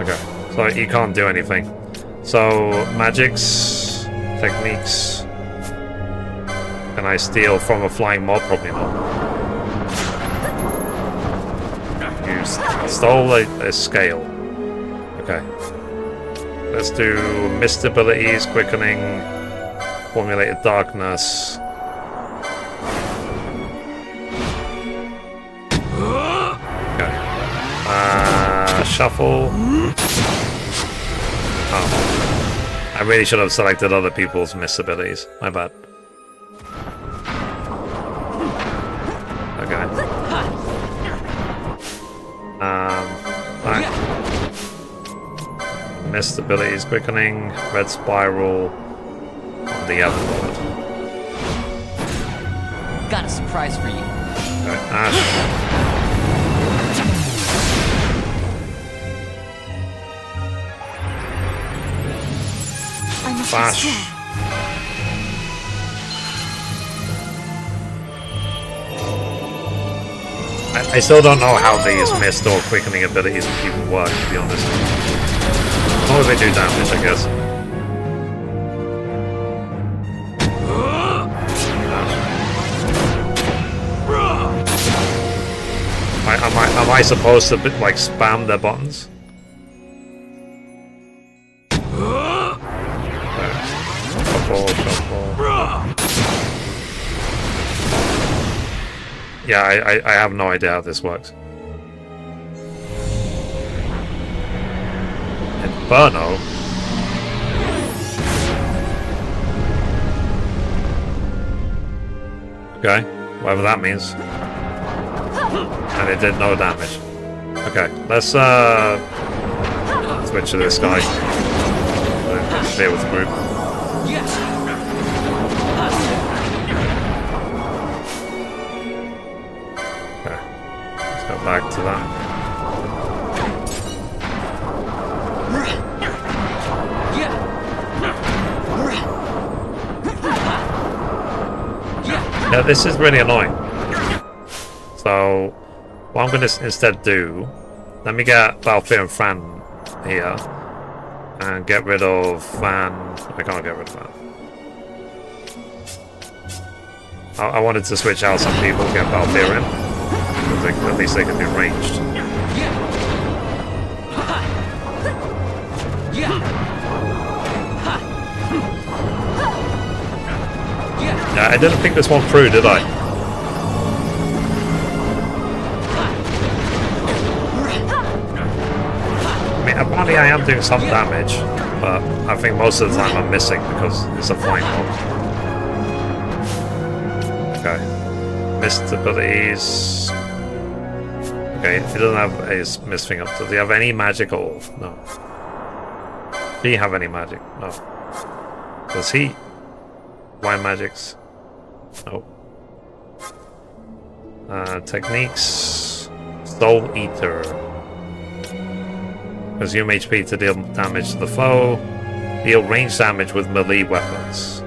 Okay. So you can't do anything. So magics, techniques. Can I steal from a flying mob? Probably not. You stole a scale. Okay. Let's do mist abilities, quickening, formulated darkness. Okay. Shuffle. Oh. I really should have selected other people's mist abilities. My bad. Okay. Mist abilities, quickening, red spiral, on the Yevon Lord.
Got a surprise for you.
Okay, Ash. Bash. I still don't know how these mist or quickening abilities even work, to be honest. As long as they do damage, I guess. Am I supposed to like spam their buttons? Shuffle, shuffle. Yeah, I have no idea how this works. Inferno? Okay, whatever that means. And it did no damage. Okay, let's switch to this guy. Interfere with the group. Okay, let's go back to that. Yeah, this is really annoying. So, what I'm going to instead do, let me get Balfour and Fan here, and get rid of Fan. I can't get rid of Fan. I wanted to switch out some people, get Balfour in, because at least they can be ranged. Yeah, I didn't think this one through, did I? I mean, apparently I am doing some damage, but I think most of the time I'm missing because it's a flying mob. Okay. Missed abilities. Okay, he doesn't have a missed thing up. Does he have any magic at all? No. Does he have any magic? No. Does he? Blind magics? No. Techniques. Soul Eater. Consume HP to deal damage to the foe. Deal range damage with melee weapons.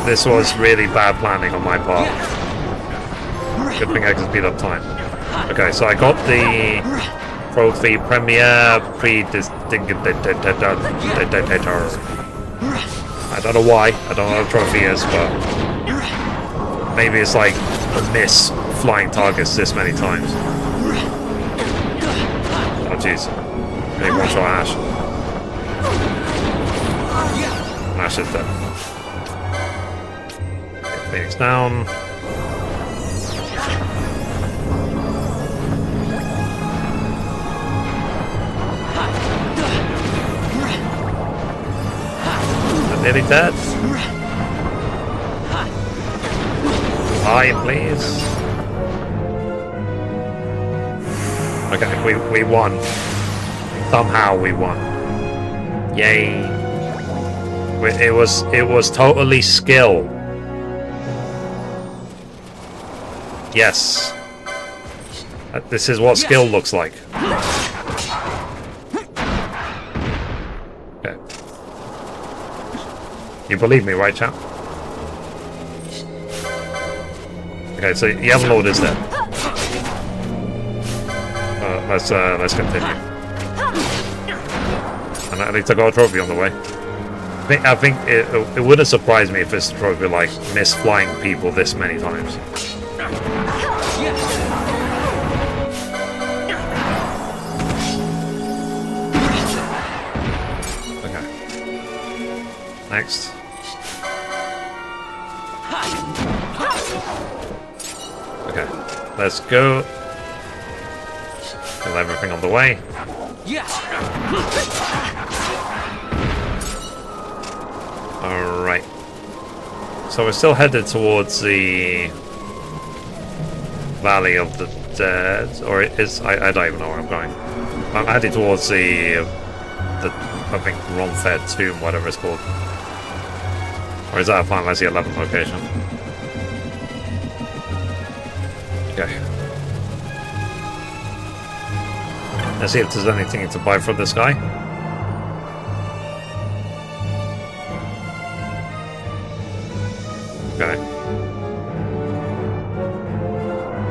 This was really bad planning on my part. Good thing I can speed up time. Okay, so I got the trophy Premier Predestinator. I don't know why. I don't know what the trophy is, but maybe it's like a miss flying targets this many times. Oh jeez. Maybe one shot Ash. Ash is dead. Phoenix down. I'm nearly dead. Die, please. Okay, we won. Somehow we won. Yay. It was totally skill. Yes. This is what skill looks like. Okay. You believe me, right, chap? Okay, so Yellow Lord is there. Let's continue. And I need to go a trophy on the way. I think it wouldn't surprise me if this trophy like miss flying people this many times. Okay. Next. Okay. Let's go. Kill everything on the way. Alright. So we're still headed towards the Valley of the Dead, or it is, I don't even know where I'm going. I'm headed towards the I think Ronfed Tomb, whatever it's called. Or is that a Final Fantasy XI location? Okay. Let's see if there's anything to buy from this guy. Okay.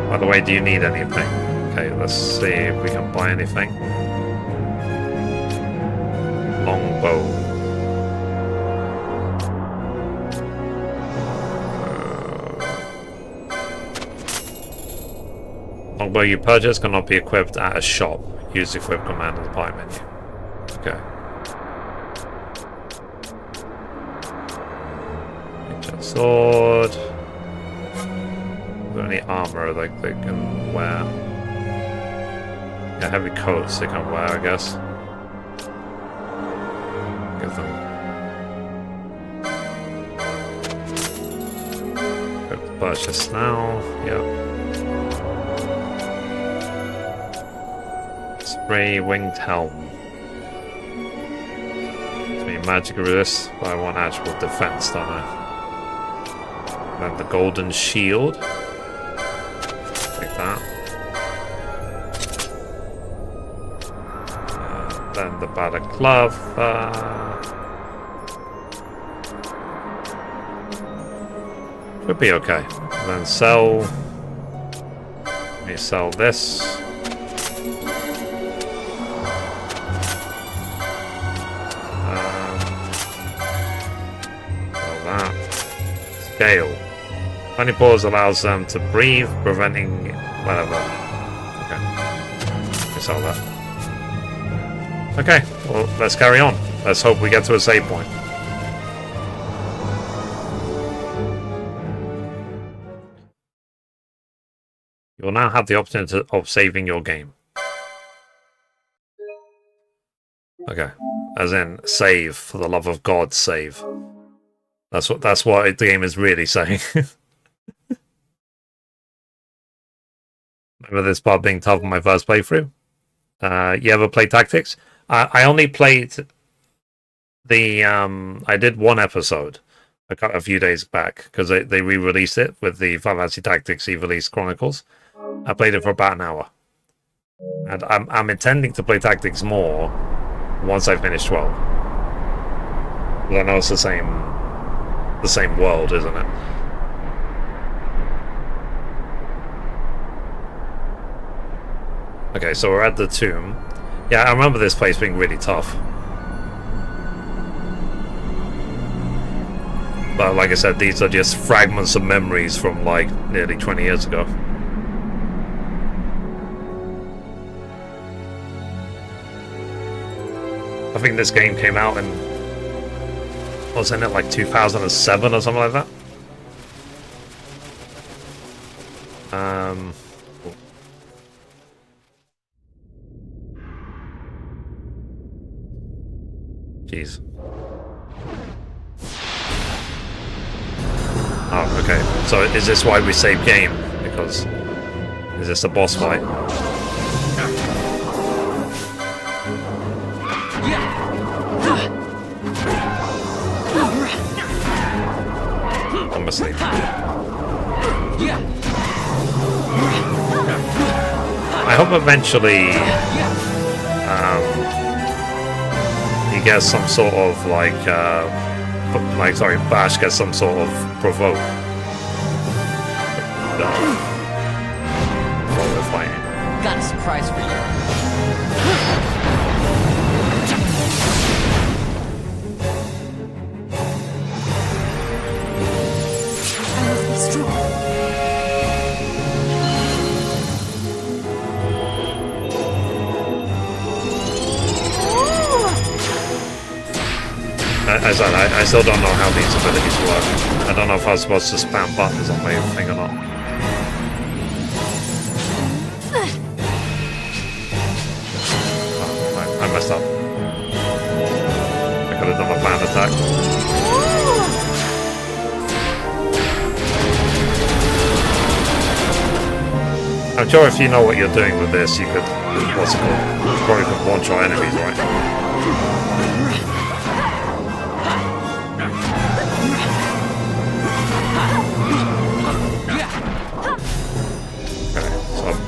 By the way, do you need anything? Okay, let's see if we can buy anything. Longbow. Longbow you purchase cannot be equipped at a shop. Use the equip command in the pie menu. Okay. Ancient sword. Is there any armor like they can wear? Yeah, heavy coats they can wear, I guess. Give them. Equip the purchase now. Yep. Spray winged helm. To be magic resist, but I want actual defense, don't I? Then the golden shield. Take that. Then the balaclava. Could be okay. And then sell. Let me sell this. Scale. Honey pause allows them to breathe, preventing whatever. Okay. Let's sell that. Okay, well, let's carry on. Let's hope we get to a save point. You will now have the option of saving your game. Okay. As in, save, for the love of God, save. That's what the game is really saying. Remember this part being tough on my first playthrough? You ever play Tactics? I only played the I did one episode a few days back because they re-released it with the Fantasy Tactics Ivalice Chronicles. I played it for about an hour, and I'm intending to play Tactics more once I finish 12. But I know it's the same world, isn't it? Okay, so we're at the tomb. Yeah, I remember this place being really tough. But like I said, these are just fragments of memories from like nearly 20 years ago. I think this game came out in, wasn't it like 2007 or something like that? Jeez. Oh, okay. So is this why we save game? Because is this a boss fight? I'm asleep. I hope eventually he gets some sort of Bash gets some sort of provoke. While we're fighting.
Got a surprise for you.
I must be strong.
As I still don't know how these abilities work. I don't know if I was supposed to spam buttons on my thing or not. Oh, I messed up. I could have done a band attack. I'm sure if you know what you're doing with this, you could, what's it called? You probably could launch our enemies, right?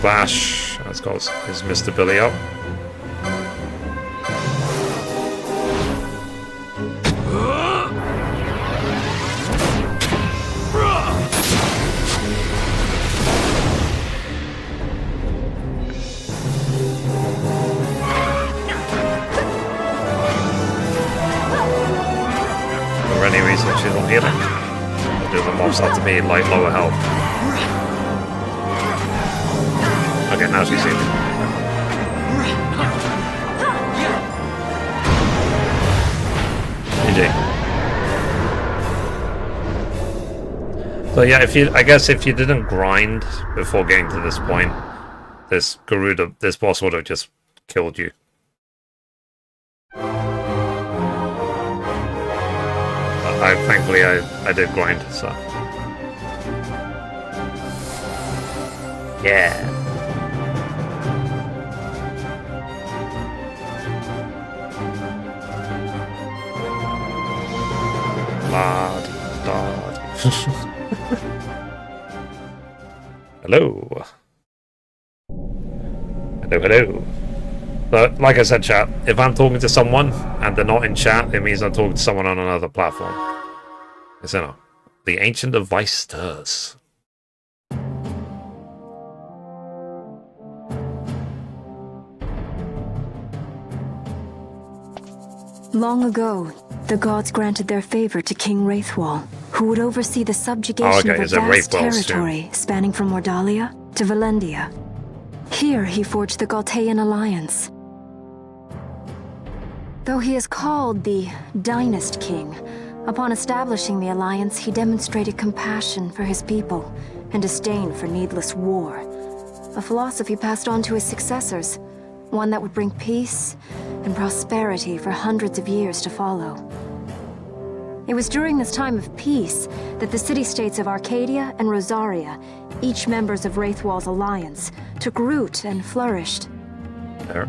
Bash, that's got his Mr. Billy up. For any reason she's not healing? Or do the mobs have to be like lower health? Okay, now she's in. GG. So yeah, I guess if you didn't grind before getting to this point, this boss would have just killed you. Thankfully I did grind, so yeah. Hello. Hello. But like I said, chat, if I'm talking to someone and they're not in chat, it means I'm talking to someone on another platform. It's, you know, the ancient device stirs.
Long ago, the gods granted their favor to King Wraithwall, who would oversee the subjugation of a vast territory spanning from Mordalia to Valendia. Here he forged the Galtean Alliance. Though he is called the Dynast King, upon establishing the alliance, he demonstrated compassion for his people and disdain for needless war. A philosophy passed on to his successors, one that would bring peace and prosperity for hundreds of years to follow. It was during this time of peace that the city-states of Arcadia and Rosaria, each members of Wraithwall's alliance, took root and flourished.
There.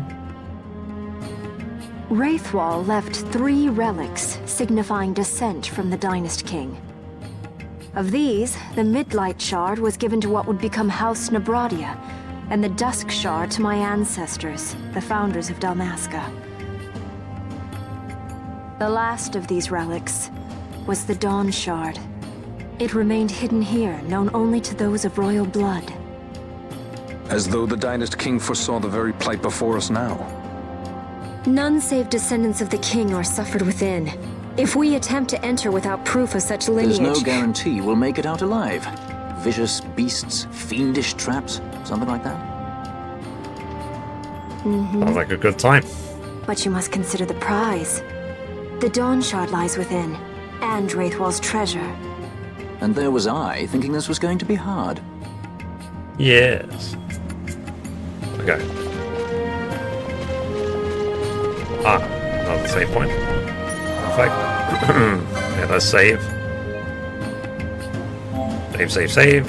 Wraithwall left 3 relics signifying descent from the Dynast King. Of these, the Midlight Shard was given to what would become House Nabradia, and the Dusk Shard to my ancestors, the founders of Dalmasca. The last of these relics was the Dawn Shard. It remained hidden here, known only to those of royal blood.
As though the Dynast King foresaw the very plight before us now.
None save descendants of the king are suffered within. If we attempt to enter without proof of such lineage...
There's no guarantee we'll make it out alive. Vicious beasts, fiendish traps, something like that.
Sounds like a good time.
But you must consider the prize. The Dawn Shard lies within, and Wraithwall's treasure.
And there was I, thinking this was going to be hard.
Yes. Okay. Another save point. Perfect. Yeah, let's save. Save. Save.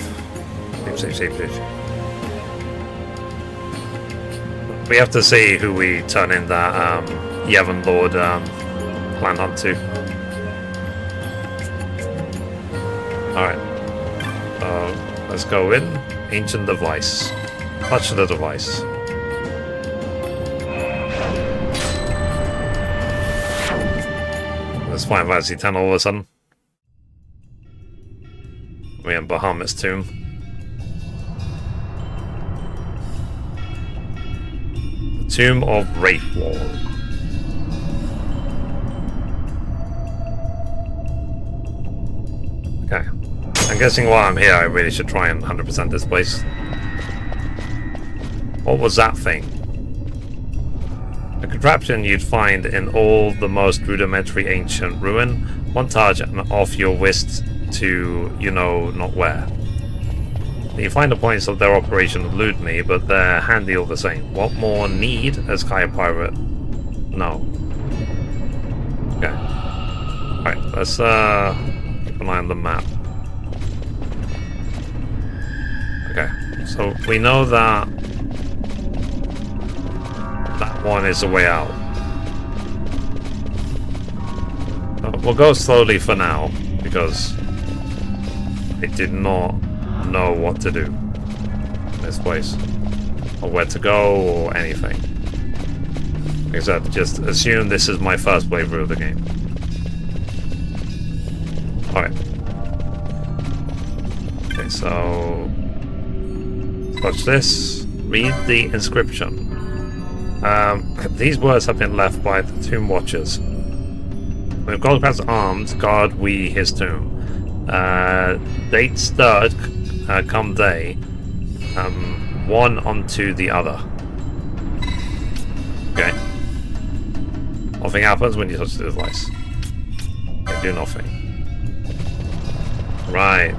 We have to see who we turn in that Yevon Lord plan hunt to. Alright. Let's go in. Ancient device. Touch the device. Let's find Fantasy X all of a sudden. We're in Bahamut's tomb. The Tomb of Wraithwall. Okay. I'm guessing while I'm here I really should try and 100% this place. What was that thing? A contraption you'd find in all the most rudimentary ancient ruin. One touch and off your whisk to you know not where. You find the points of their operation elude me, but they're handy all the same. What more need a Sky Pirate? No. Okay. Alright, let's keep an eye on the map. Okay, so we know that that one is the way out. We'll go slowly for now, because I did not know what to do in this place, or where to go, or anything. Like I said, just assume this is my first playthrough of the game. Alright. Okay, so touch this. Read the inscription. These words have been left by the Tomb Watchers. When Golgot's arms guard we his tomb. Date stirred, come day. one onto the other. Okay. Nothing happens when you touch the Ivalice. They do nothing. Right.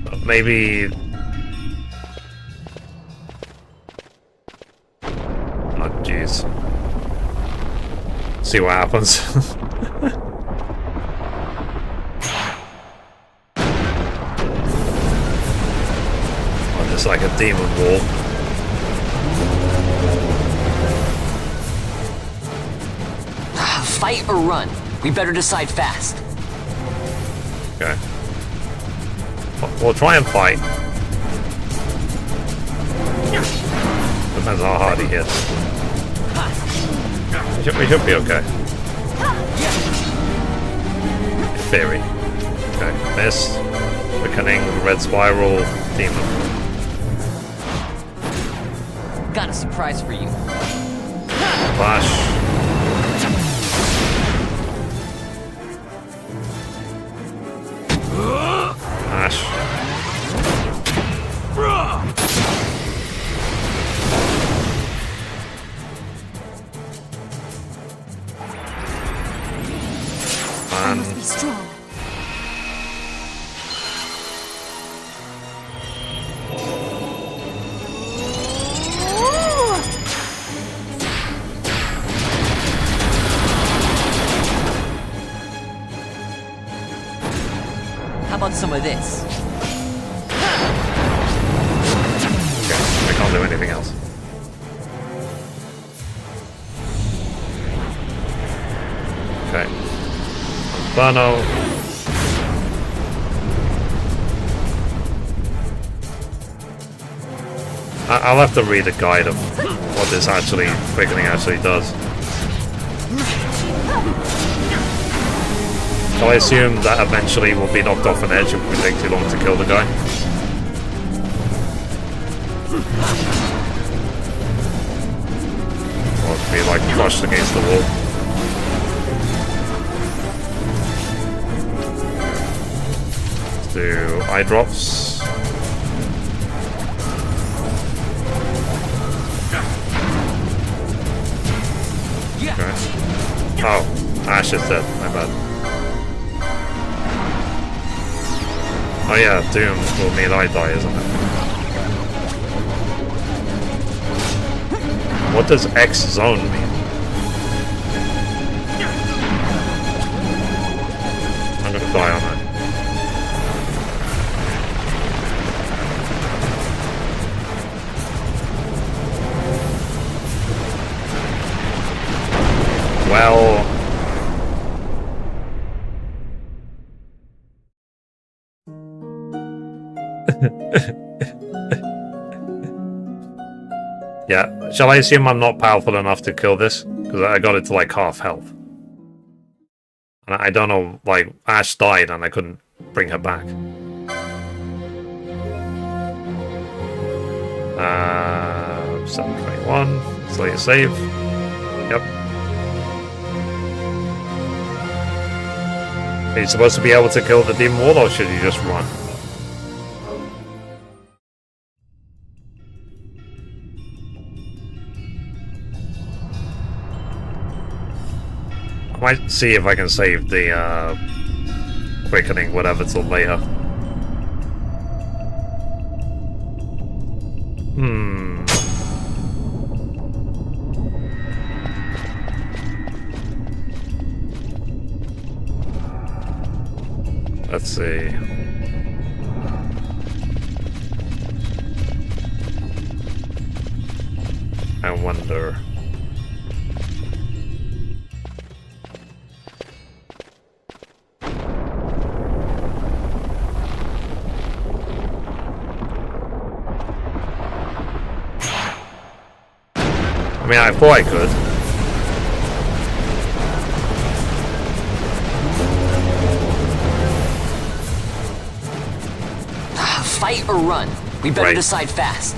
But maybe... Oh, jeez. See what happens. Oh, just like a demon wall.
Fight or run? We better decide fast.
Okay. We'll try and fight. Depends how hard he hits. We should be okay. In theory. Okay. Missed. Quickening, red spiral, demon.
Got a surprise for you.
Flash. Ash.
I must be strong.
How about some of this?
Okay, I can't do anything else. Okay. Inferno. I'll have to read a guide of what this quickening actually does. So I assume that eventually we'll be knocked off an edge if we take too long to kill the guy. Or be like crushed against the wall. Let's do eye drops. Okay. Oh, Ash is dead, my bad. Oh yeah, Doom will mean I die, isn't it? What does X zone mean? I'm gonna die on it. Well... Yeah, shall I assume I'm not powerful enough to kill this? Because I got it to like half health. And I don't know, like, Ash died and I couldn't bring her back. 721, slay save. Yep. Are you supposed to be able to kill the demon wall, or should you just run? I might see if I can save the quickening, whatever, till later. Let's see. I wonder. I mean, I thought I could.
Fight or run? We better
Right.
decide fast.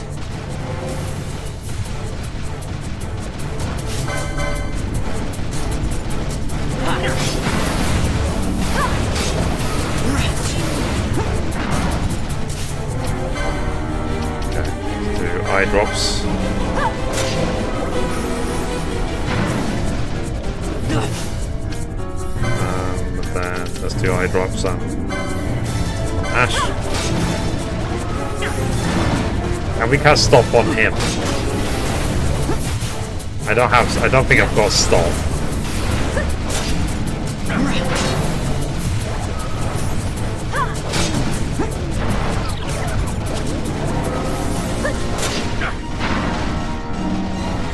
eye drops. And then there's 2 eye drops and Ash. And we can't stop on him. I don't think I've got stop.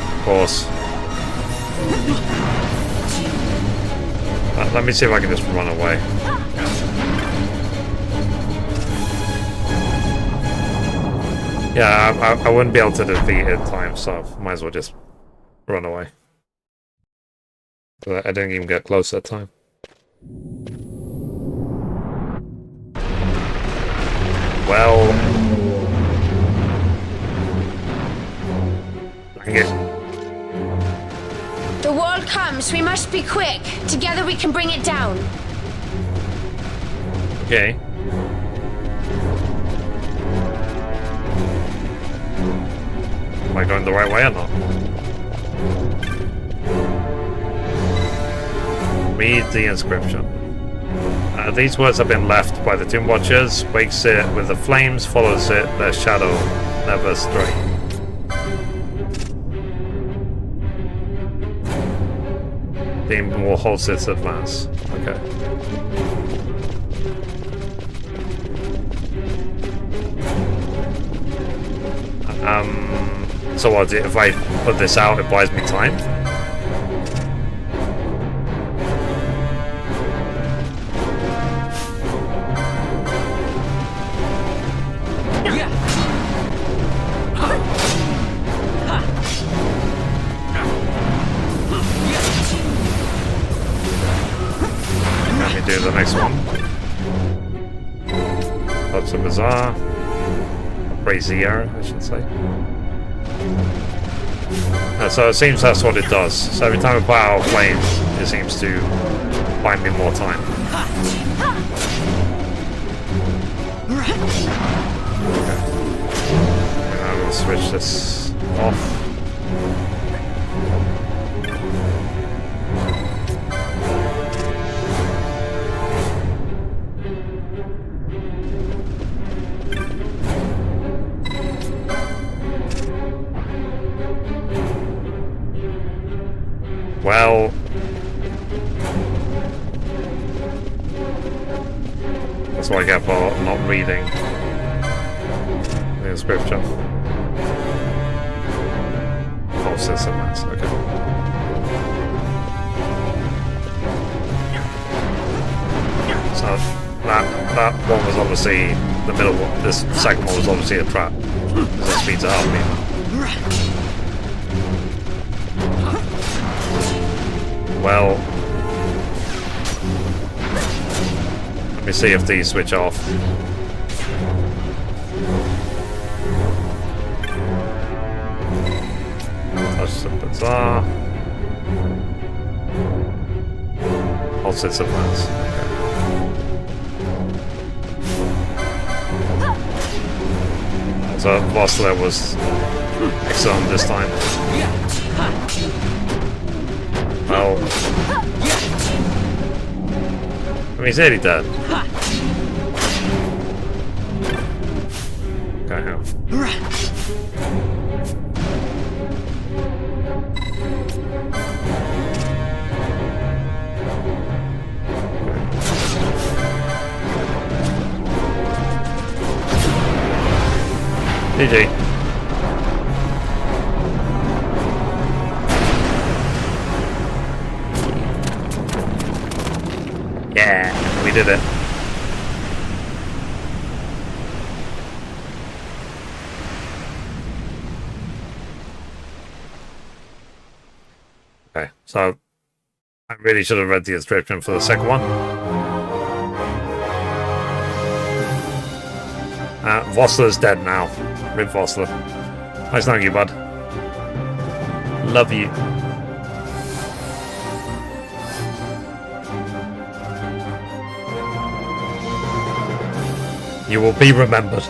Of course. Let me see if I can just run away. Yeah, I wouldn't be able to defeat it in time, so might as well just run away. I didn't even get close that time. Well... Dang it.
The wall comes. We must be quick. Together we can bring it down.
Okay. Am I going the right way or not? Read the inscription. These words have been left by the Tomb Watchers. Wakes it with the flames, follows it, their shadow never stray. Theme will halt its advance. Okay. So what, if I put this out, it buys me time? Let me do the next one. That's a bizarre. Brazier, I should say. So it seems that's what it does. So every time I put out a flame, it seems to buy me more time. Okay. And I will switch this off. Well, that's what I get for not reading the inscription. Oh, system mass, okay. So that one was obviously the middle one. This second one was obviously a trap. This speeds it up, I mean. Well, let me see if these switch off. Touch the bazaar. All sits of lands. Okay. So Vossler was excellent this time. Well, I mean, he's nearly dead. Okay, now. GG. Yeah, we did it. Okay, so I really should have read the inscription for the second one. Vossler's dead now. Rip Vossler. Nice knowing you, bud. Love you. You will be remembered.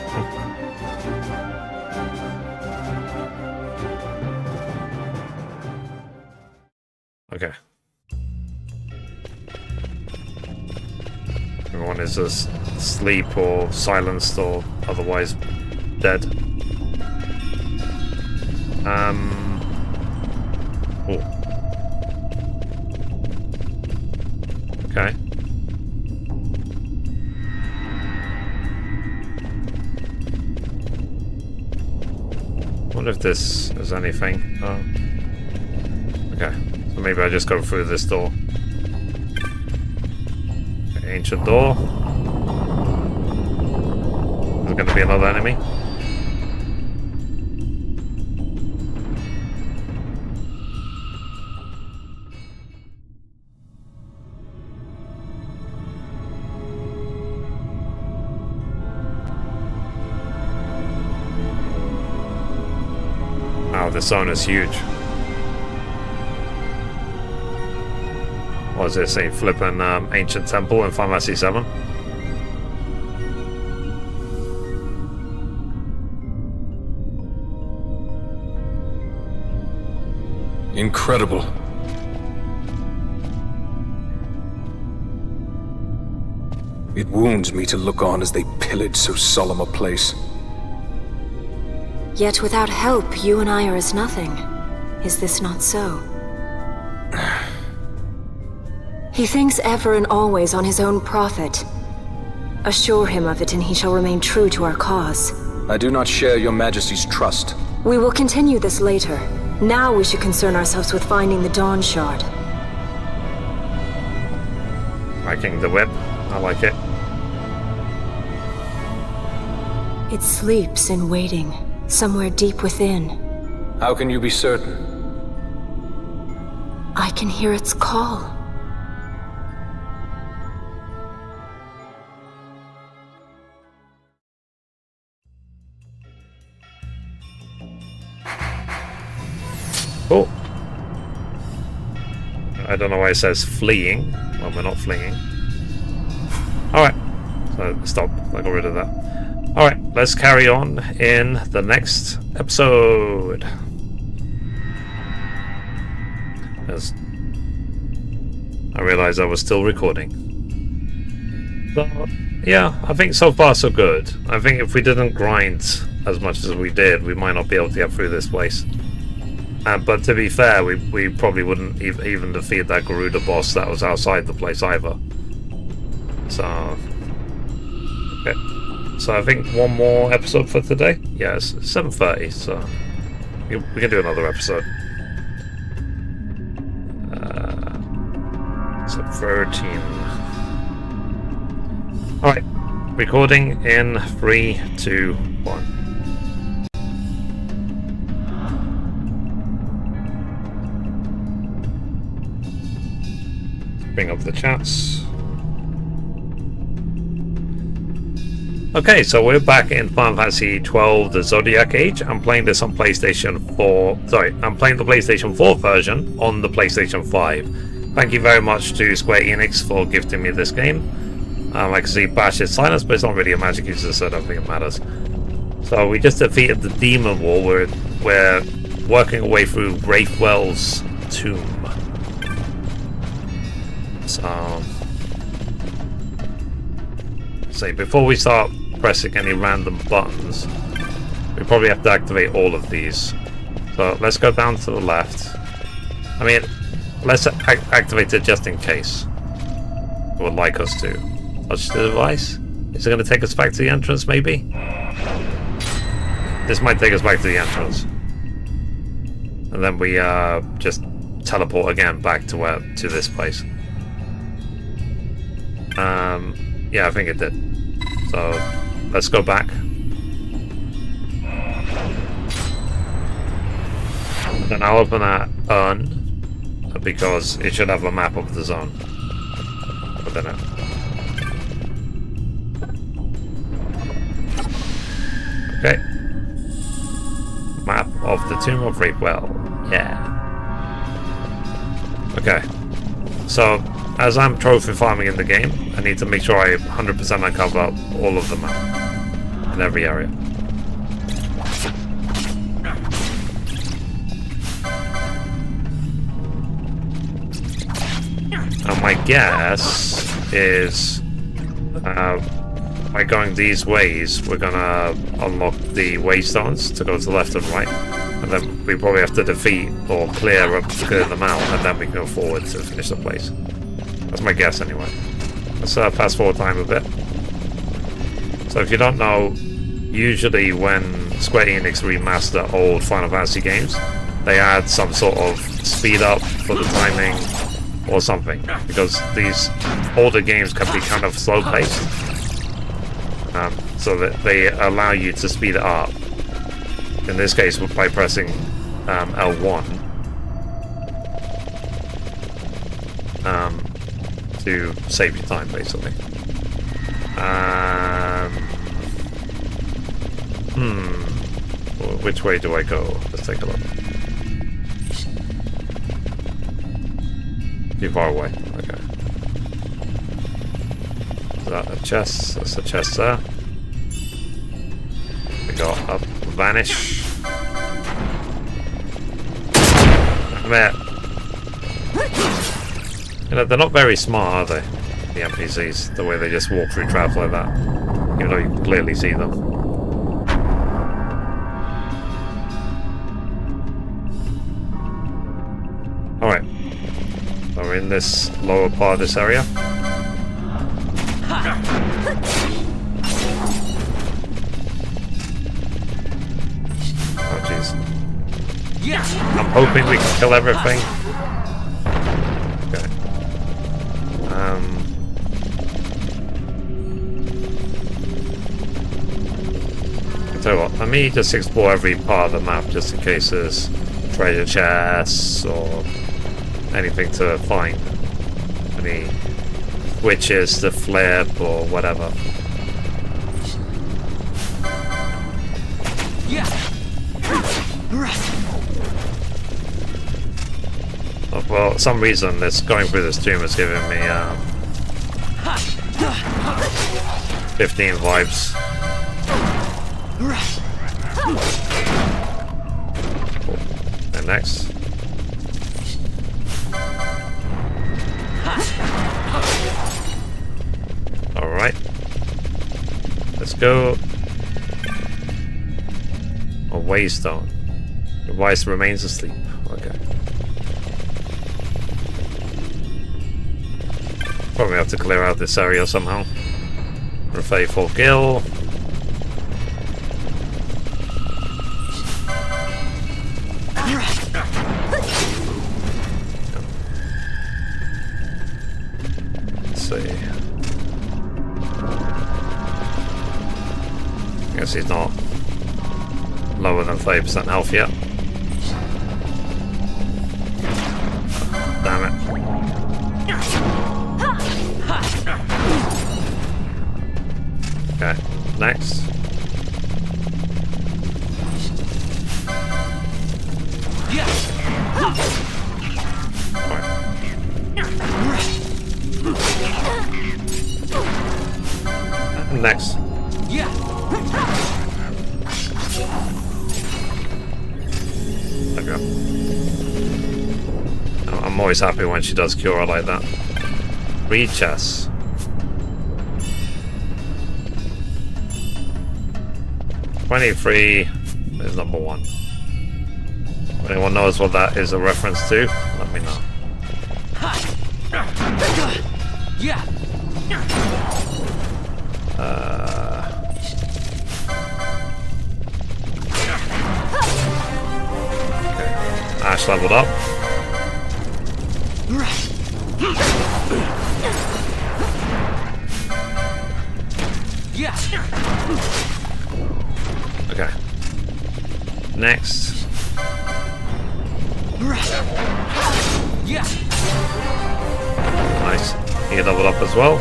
Everyone is asleep or silenced or otherwise dead. Oh. Okay. Wonder if this is anything. Oh. Okay. So maybe I just go through this door. Ancient door. There's going to be another enemy. Wow, this zone is huge. What is this? A flippin' ancient temple in Fantasy XII?
Incredible. It wounds me to look on as they pillage so solemn a place.
Yet without help, you and I are as nothing. Is this not so? He thinks ever and always on his own profit. Assure him of it and he shall remain true to our cause.
I do not share your majesty's trust.
We will continue this later. Now we should concern ourselves with finding the Dawn Shard.
Liking the whip. I like it.
It sleeps in waiting, somewhere deep within.
How can you be certain?
I can hear its call.
Oh! I don't know why it says fleeing. Well, we're not fleeing. Alright. So, stop. I got rid of that. Alright, let's carry on in the next episode. As I realized I was still recording. So, yeah, I think so far so good. I think if we didn't grind as much as we did, we might not be able to get through this place. But to be fair, we probably wouldn't even defeat that Garuda boss that was outside the place either. So, okay. So I think one more episode for today. Yeah, it's 7:30, so we can do another episode. So 13. All right, recording in 3, 2, 1. Bring up the chats. Okay, so we're back in Final Fantasy XII The Zodiac Age. I'm playing this on PlayStation 4. Sorry, I'm playing the PlayStation 4 version on the PlayStation 5. Thank you very much to Square Enix for gifting me this game. I can see Bash is silenced, but it's not really a magic user, so I don't think it matters. So we just defeated the Demon Wall. We're working our way through Wraithwell's tomb. So, before we start pressing any random buttons, we probably have to activate all of these. So let's go down to the left. I mean, let's activate it just in case it would like us to. Touch the device. Is it going to take us back to the entrance, maybe? This might take us back to the entrance. And then we just teleport again back to this place. Yeah, I think it did. So, let's go back. Then I'll open that urn, because it should have a map of the zone within it. Okay. Map of the Tomb of Wraithwell. Yeah. Okay. So, as I'm trophy farming in the game, I need to make sure I 100% uncover all of the map in every area. And my guess is by going these ways, we're gonna unlock the waystones to go to the left and right, and then we probably have to defeat or clear them out, and then we can go forward to finish the place. That's my guess anyway. Let's fast forward time a bit. So if you don't know, usually when Square Enix remaster old Final Fantasy games, they add some sort of speed up for the timing or something, because these older games can be kind of slow paced, so that they allow you to speed it up. In this case, by pressing L1 to save your time, basically. Which way do I go? Let's take a look. Too far away. Okay. Is that a chest? That's a chest there. We got up, vanish. Come here. You know, they're not very smart, are they? The NPCs, the way they just walk through traps like that, even though you can clearly see them. Alright. So we're in this lower part of this area. Oh jeez. I'm hoping we can kill everything. Okay. I'll tell you what, let me just explore every part of the map just in case there's treasure chests or anything to find. Any switches to flip or whatever. Oh, well, for some reason this going through this tomb is giving me 15 vibes. Cool. And next. Alright. Let's go. A waystone. The Vice remains asleep. Okay. Probably have to clear out this area somehow. For a faithful kill. Let's see. Guess he's not lower than 30% health yet. Damn it. Okay, next. Right. Next. Okay. I'm always happy when she does cure like that. Read chess. $23 is number 1. If anyone knows what that is a reference to, let me know. Okay. Ash leveled up. Okay. Next. Nice. He leveled up as well.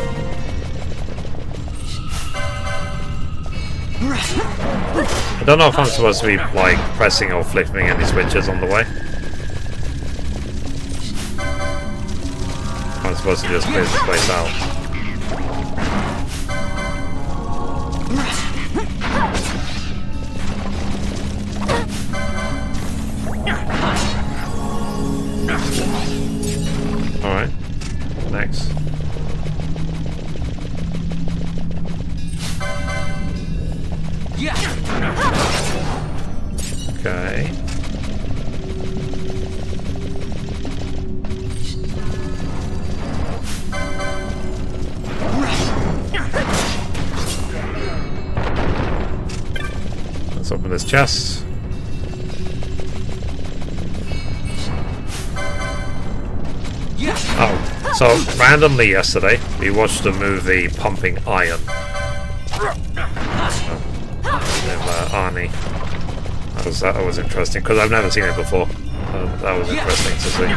I don't know if I'm supposed to be like pressing or flipping any switches on the way. I'm supposed to just clear this place out. Alright. Next. Okay. Let's open this chest. Oh, so randomly yesterday we watched the movie Pumping Iron with Arnie. That was interesting because I've never seen it before. That was interesting to see.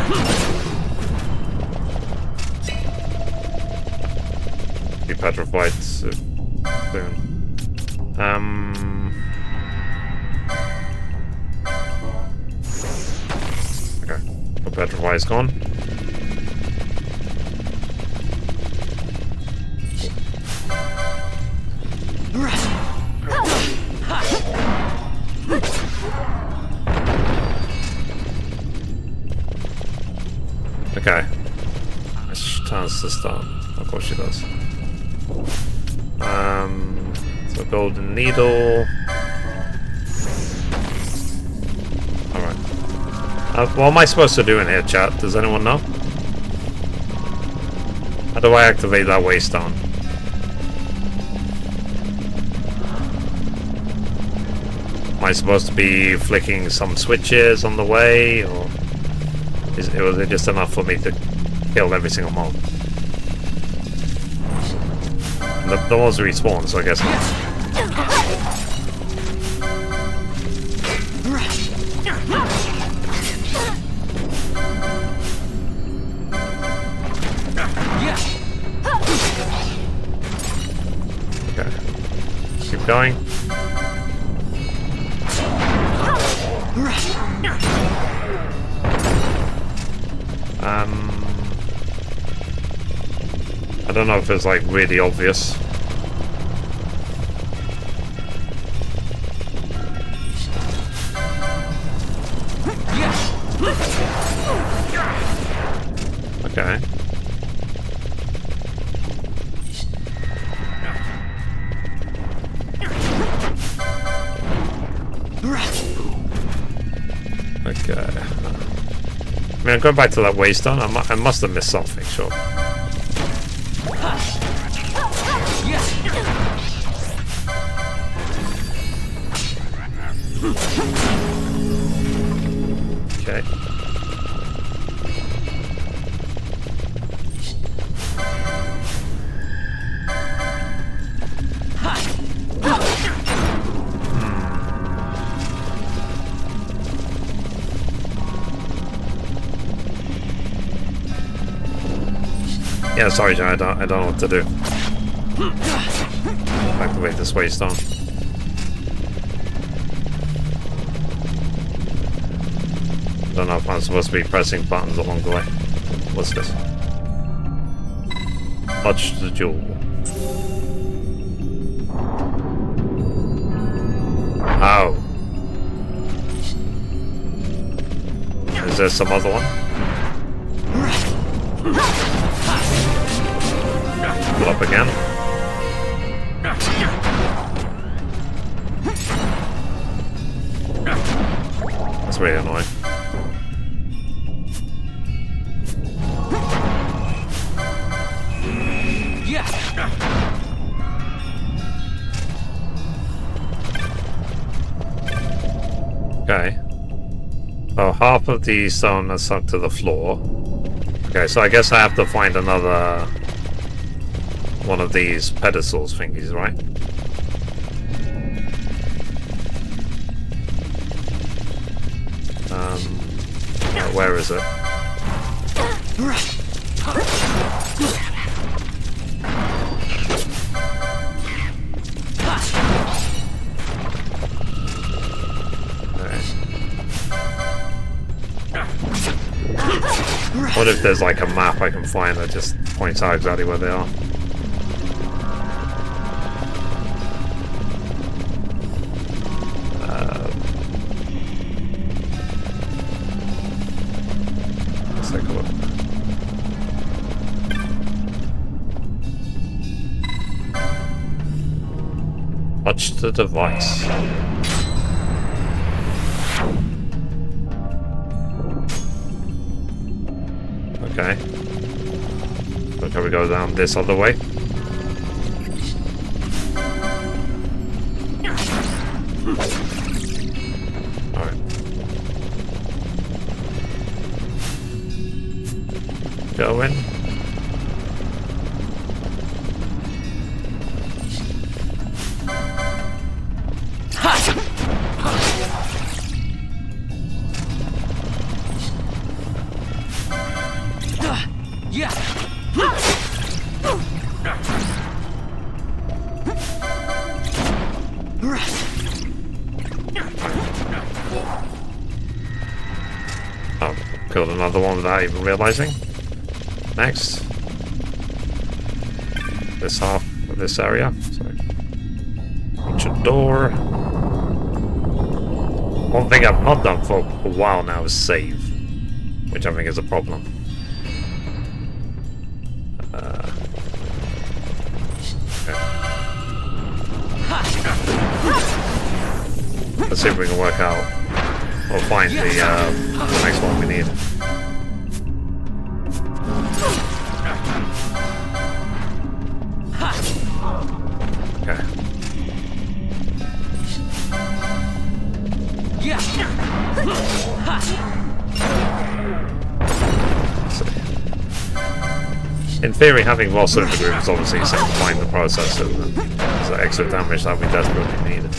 Be petrified soon. Okay, the petrify is gone. Okay. She turns to stone. Of course she does. So golden needle. Alright. What am I supposed to do in here, chat? Does anyone know? How do I activate that waystone? Am I supposed to be flicking some switches on the way, or was it just enough for me to kill every single mob? The mobs respawn, so I guess not. Okay. Keep going. I don't know if it's like really obvious. Okay. Okay. I mean, I'm going back to that waystone. I must have missed something, sure. Okay. Yeah, sorry, John, I don't know what to do. Activate this waystone. Don't know if I'm supposed to be pressing buttons along the way. What's this? Touch the jewel. Oh. Is there some other one? Pull up again. That's really annoying. Okay. Oh, half of the stone has sunk to the floor. Okay, so I guess I have to find another one of these pedestals thingies, right? Where is it? What if there's like a map I can find that just points out exactly where they are? Let's take a look. Touch the device. Okay. So can we go down this other way? Alright. Go in. Oh, killed another one without even realizing. Next. This half of this area. Sorry. Ancient door. One thing I've not done for a while now is save, which I think is a problem. Let's see if we can work out or find the next one we need. Okay. In theory, having lost certain groups obviously simplifying the process of the extra damage that we desperately needed.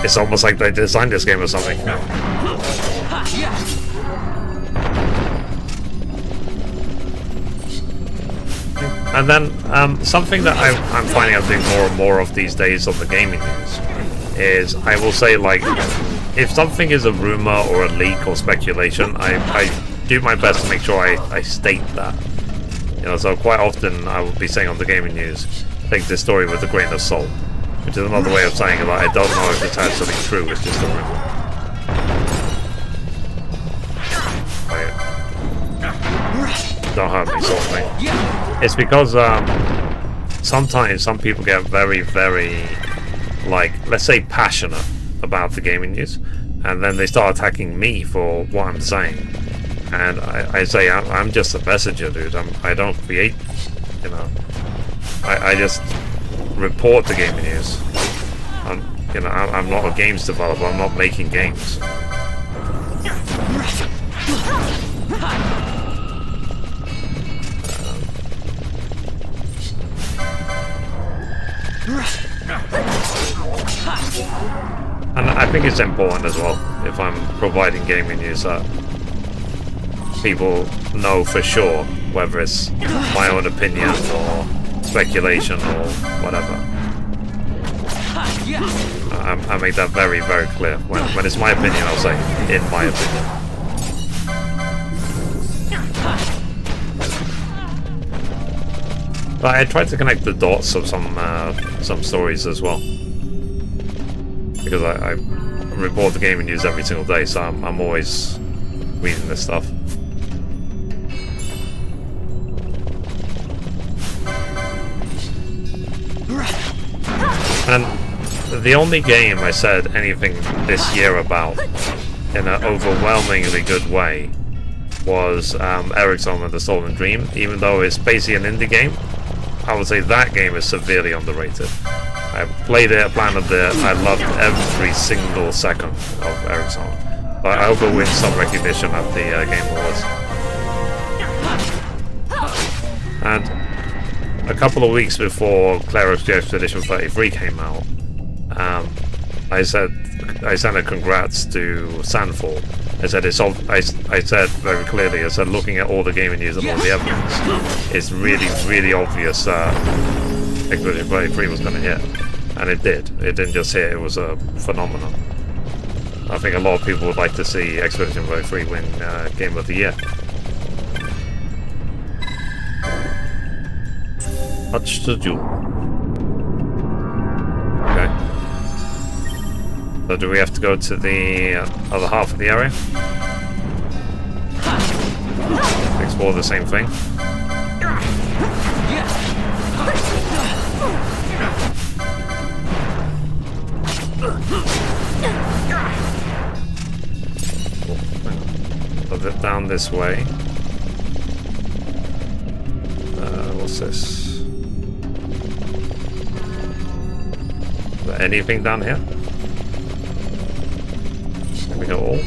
It's almost like they designed this game or something. And then something that I'm finding I'm doing more and more of these days on the gaming news is I will say, like, if something is a rumor or a leak or speculation, I do my best to make sure I state that. You know, so quite often I will be saying on the gaming news, take this story with a grain of salt. Which is another way of saying that I don't know if it's actually true, it's just a rumor. Don't hurt me, sort of thing. It's because sometimes some people get very, very, like, let's say passionate about the gaming news, and then they start attacking me for what I'm saying. And I say, I'm just a messenger, dude. I don't create, you know. I just report the gaming news. I'm not a games developer. I'm not making games. And I think it's important as well, if I'm providing gaming news, that people know for sure whether it's my own opinion or speculation or whatever. I make that very, very clear. When it's my opinion, I'll say, in my opinion. But I tried to connect the dots of some stories as well. Because I report the gaming news every single day, so I'm always reading this stuff. And the only game I said anything this year about in an overwhelmingly good way was XII and the Stolen Dream. Even though it's basically an indie game, I would say that game is severely underrated. I played it, I planned it, I loved every single second of XII. But I hope it wins some recognition at the Game Awards. And a couple of weeks before Clerics Expedition 33 came out, I sent a congrats to Sandfall. I said I said very clearly, I said looking at all the gaming news and all the evidence, it's really, really obvious that Expedition 33 was going to hit. And it did. It didn't just hit, it was a phenomenon. I think a lot of people would like to see Expedition 33 win Game of the Year. Much to do. Okay. So do we have to go to the other half of the area? Explore the same thing? Down this way. What's this? Is there anything down here? Can we go all?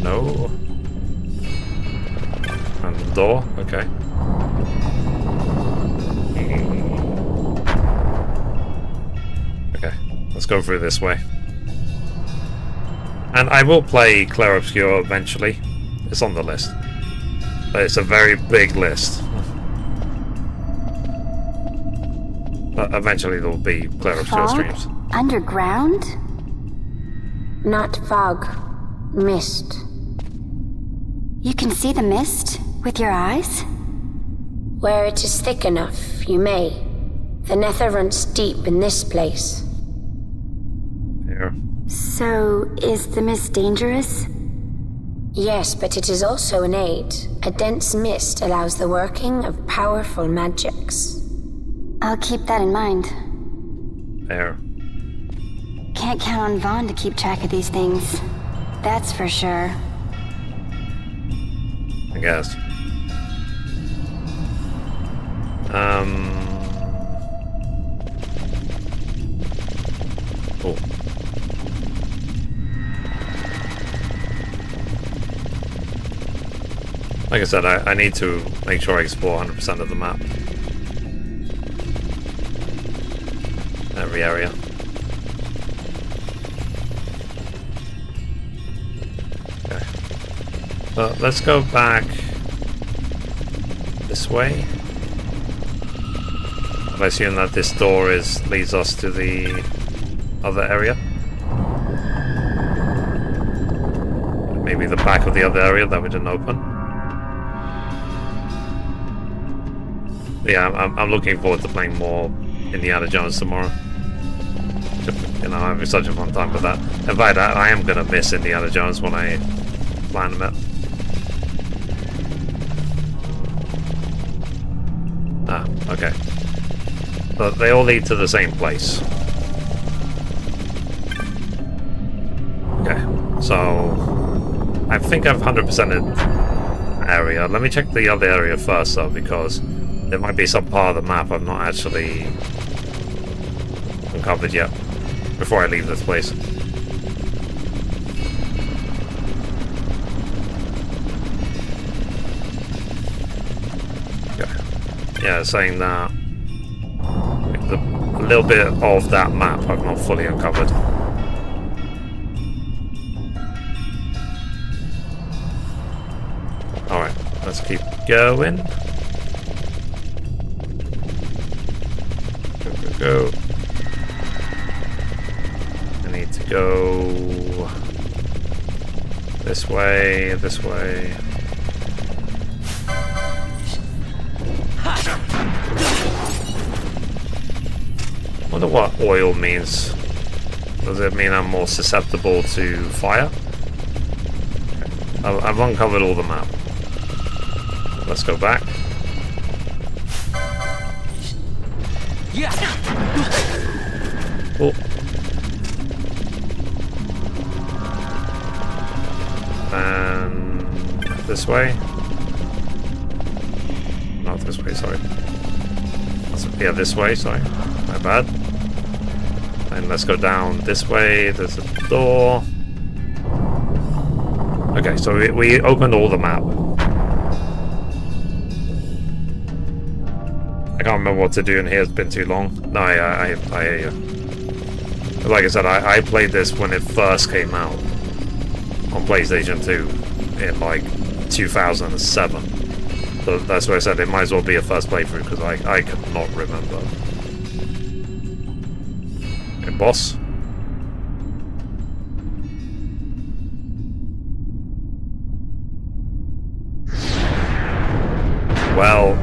No. And the door? Okay. Okay, let's go through this way. And I will play Clair Obscur eventually. It's on the list. But it's a very big list. But eventually there will be Clair Obscur streams.
Underground? Not fog. Mist. You can see the mist with your eyes? Where it is thick enough, you may. The nether runs deep in this place.
Here.
So, is the mist dangerous? Yes, but it is also an aid. A dense mist allows the working of powerful magics. I'll keep that in mind.
There.
Can't count on Vaughn to keep track of these things. That's for sure.
I guess. Cool. Like I said, I need to make sure I explore 100% of the map. Every area. Okay. So let's go back this way. I assume that this door leads us to the other area. Maybe the back of the other area that we didn't open. Yeah, I'm looking forward to playing more Indiana Jones tomorrow. You know, I'm having such a fun time with that. In fact, I am gonna miss Indiana Jones when I plan them out. Ah, okay. But they all lead to the same place. Okay, so I think I've 100%ed area. Let me check the other area first, though, because there might be some part of the map I've not actually uncovered yet before I leave this place. Okay. Yeah, saying that a little bit of that map I've not fully uncovered. Alright, let's keep going. Go. I need to go this way, this way. Wonder what oil means. Does it mean I'm more susceptible to fire? Okay. I've uncovered all the map. Let's go back.
Yeah.
Oh. And this way. Not this way, sorry. Yeah, this way, sorry. My bad. And let's go down this way. There's a door. Okay, so we opened all the map. I can't remember what to do in here. It's been too long. No, I like I said, I played this when it first came out on PlayStation 2 in like 2007. So that's why I said it might as well be a first playthrough because I could not remember. Okay, boss. Well.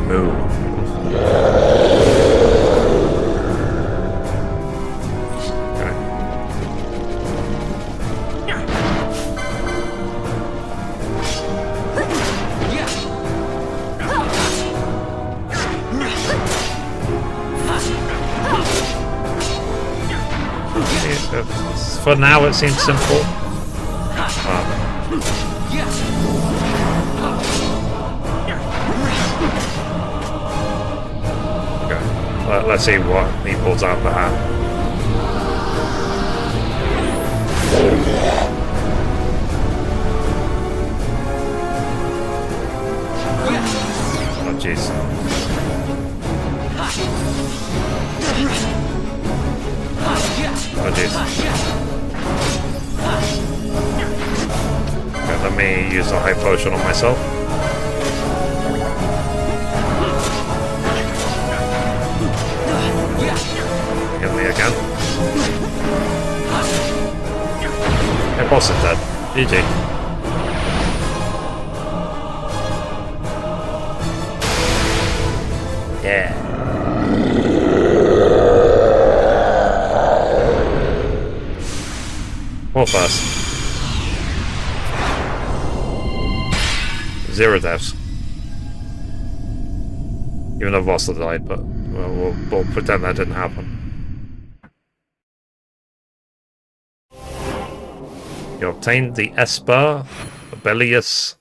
Move. for now it seems simple. Okay, let's see what he pulls out of the hat. Oh jeez. Oh jeez. Okay, let me use a high potion on myself. Hit me again. My boss is dead. GG. Yeah. More fast. 0 deaths. Even though Vossel died, but we'll pretend that didn't happen. You obtained the Esper Ivalice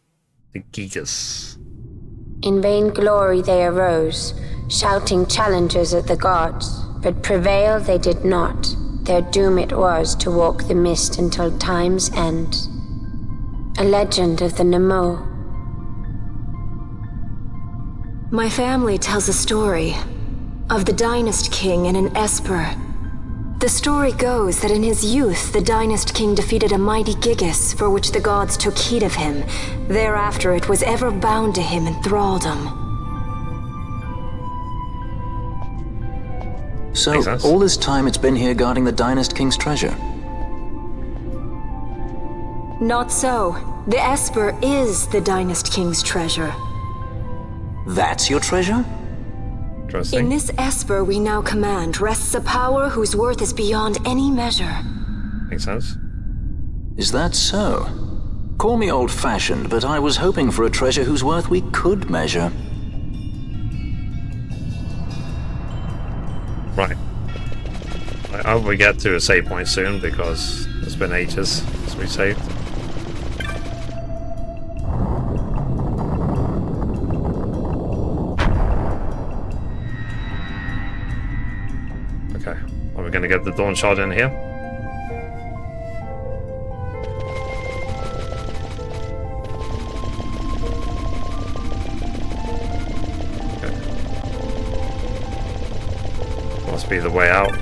the Gigas.
In vain glory they arose, shouting challenges at the gods, but prevail they did not. Their doom it was to walk the mist until time's end. A legend of the Nemo.
My family tells a story of the Dynast King and an Esper. The story goes that in his youth, the Dynast King defeated a mighty Gigas, for which the gods took heed of him. Thereafter, it was ever bound to him in thraldom.
So, all this time it's been here guarding the Dynast King's treasure?
Not so. The Esper is the Dynast King's treasure.
That's your treasure?
Interesting.
In this Esper we now command rests a power whose worth is beyond any measure.
Makes sense.
Is that so? Call me old-fashioned, but I was hoping for a treasure whose worth we could measure.
Right. I hope we get to a save point soon, because it's been ages since we saved. Okay, are we going to get the Dawn Shard in here? Okay. Must be the way out.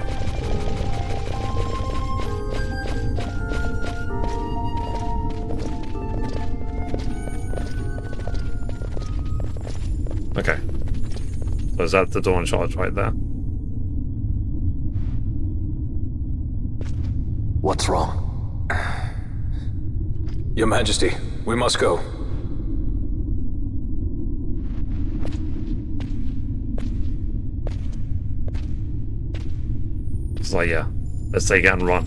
Okay. So is that the Dawn Shard right there?
What's wrong?
Your Majesty, we must go.
It's like, yeah, let's take it and run.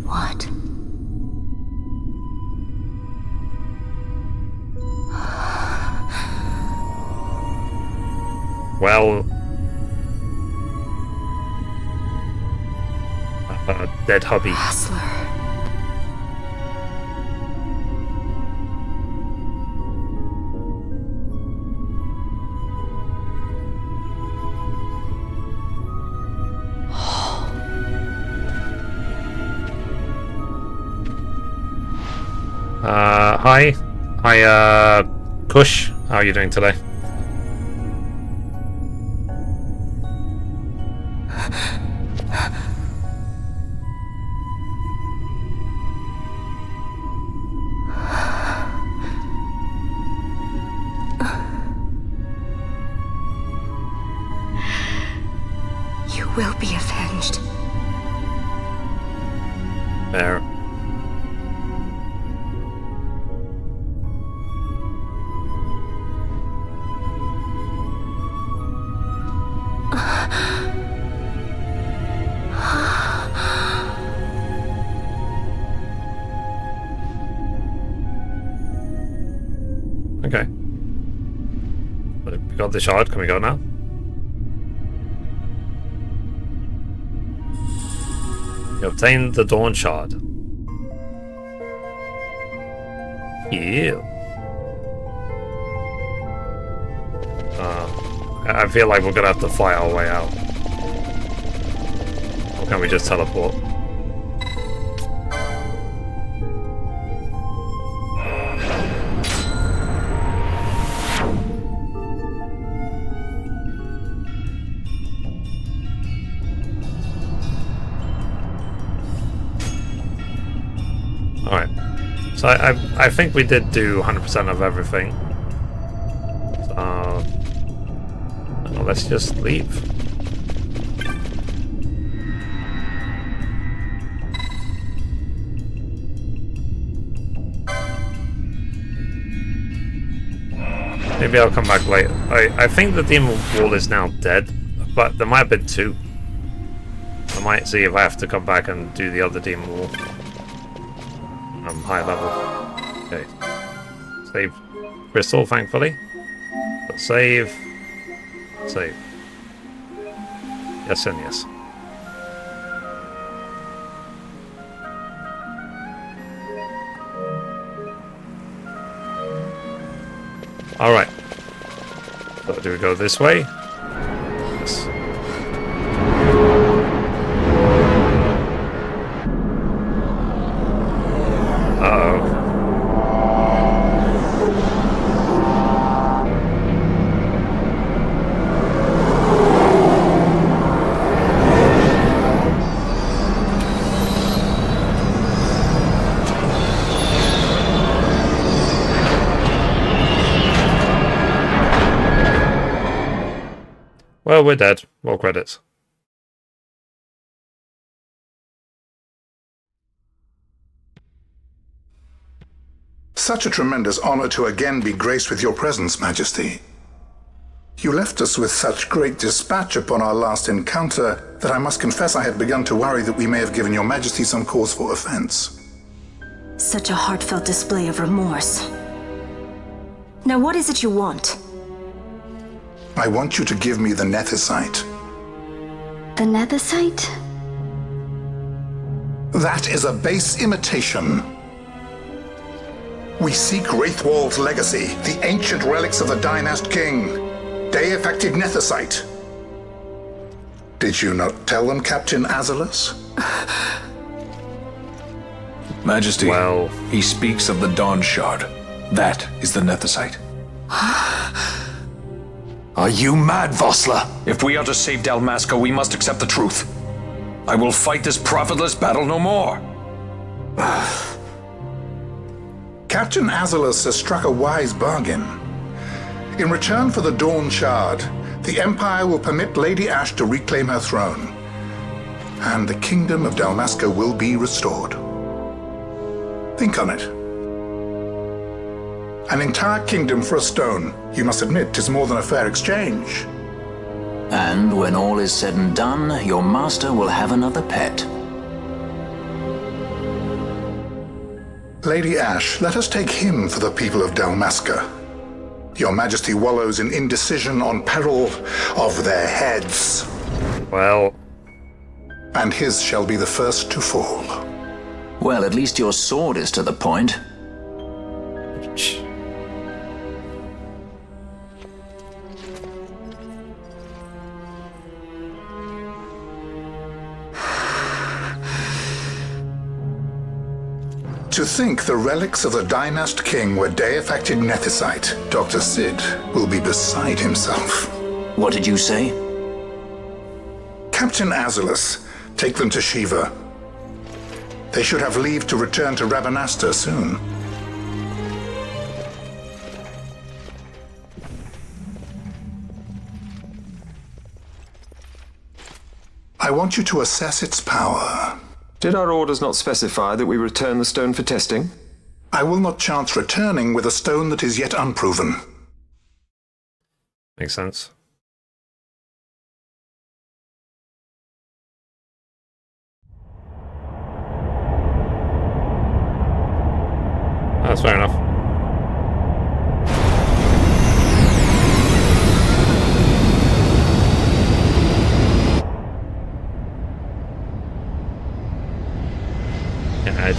What?
Well, dead hubby.
Hassler.
Hi, Kush. How are you doing today?
You will be avenged.
There. Okay. But we got the shard. Can we go now? You obtained the Dawn Shard. Yeah. I feel like we're gonna have to fight our way out. Or can we just teleport? Alright. So I think we did do 100% of everything. So let's just leave. Maybe I'll come back later. I think the demon wall is now dead, but there might have been two. I might see if I have to come back and do the other demon wall. High level. Okay. Save crystal, thankfully. But save. Save. Yes and yes. Alright. So do we go this way? Yes. Well, we're dead. More credits.
Such a tremendous honor to again be graced with your presence, Majesty. You left us with such great dispatch upon our last encounter that I must confess I had begun to worry that we may have given your Majesty some cause for offense.
Such a heartfelt display of remorse. Now what is it you want?
I want you to give me the Nethicite.
The Nethicite?
That is a base imitation. We seek Wraithwall's legacy, the ancient relics of the Dynast King. Day-affected Nethicite. Did you not tell them, Captain Ivalice?
Majesty,
well,
he speaks of the Dawn Shard. That is the Nethicite.
Are you mad, Vossler?
If we are to save Dalmasca, we must accept the truth. I will fight this profitless battle no more.
Captain Ivalice has struck a wise bargain. In return for the Dawn Shard, the Empire will permit Lady Ashe to reclaim her throne, and the Kingdom of Dalmasca will be restored. Think on it. An entire kingdom for a stone. You must admit, 'tis more than a fair exchange.
And when all is said and done, your master will have another pet.
Lady Ashe, let us take him for the people of Dalmasca. Your Majesty wallows in indecision on peril of their heads.
well,
And his shall be the first to fall.
Well, at least your sword is to the point.
To think the relics of the Dynast King were day-affected Nethicite, Dr. Sid will be beside himself.
What did you say?
Captain Ivalice, take them to Shiva. They should have leave to return to Rabanastre soon. I want you to assess its power.
Did our orders not specify that we return the stone for testing?
I will not chance returning with a stone that is yet unproven.
Makes sense. That's fair enough.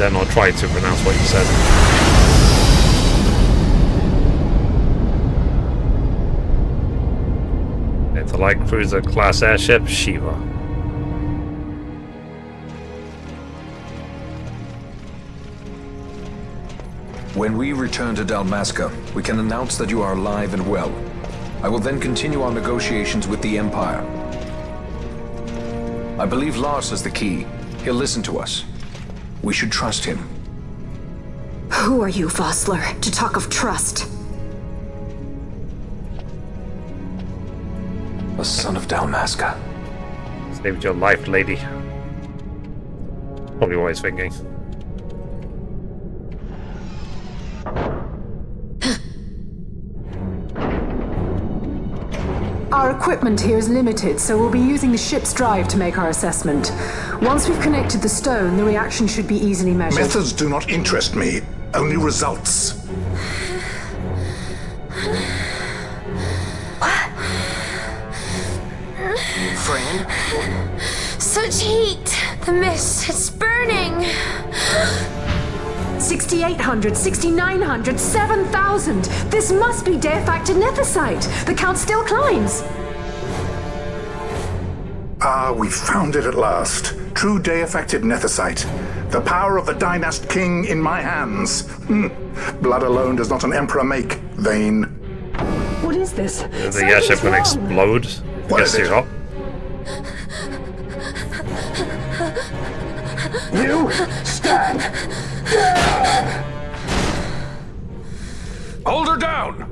dare not try to pronounce what you said. It's a light cruiser class airship, Shiva.
When we return to Dalmasca, we can announce that you are alive and well. I will then continue our negotiations with the Empire. I believe Lars has the key. He'll listen to us. We should trust him.
Who are you, Vossler, to talk of trust?
A son of Dalmasca.
Saved your life, lady. Probably what he's thinking.
Our equipment here is limited, so we'll be using the ship's drive to make our assessment. Once we've connected the stone, the reaction should be easily measured.
Methods do not interest me, only results.
Friend? Such heat! The mist, it's burning!
6,800, 6,900, 7,000! This must be deified nethicite! The count still climbs!
Ah, we found it at last. True day-affected nethicite. The power of the Dynast King in my hands. Blood alone does not an emperor make, vain.
What is this?
The airship can explode.
What
Gets
is
too
it?
hot.
You stand!
Hold her down!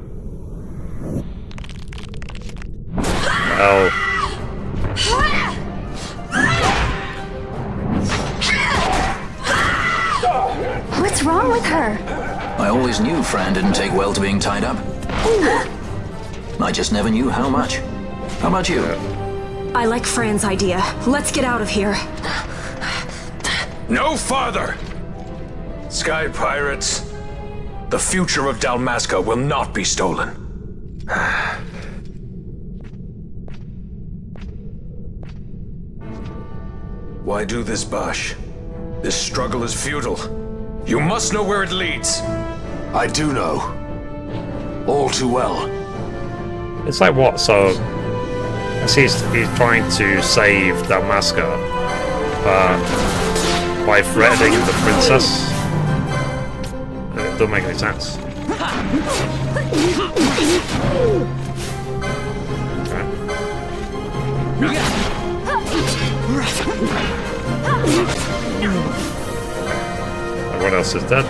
Oh.
What's wrong with her?
I always knew Fran didn't take well to being tied up. I just never knew how much. How about you?
I like Fran's idea. Let's get out of here.
No farther! Sky Pirates, the future of Dalmasca will not be stolen. Why do this, Bash? This struggle is futile. You must know where it leads.
I do know. All too well.
It's like what? So, as he's trying to save Dalmasca by threatening the princess. It doesn't make any sense. Everyone else is dead.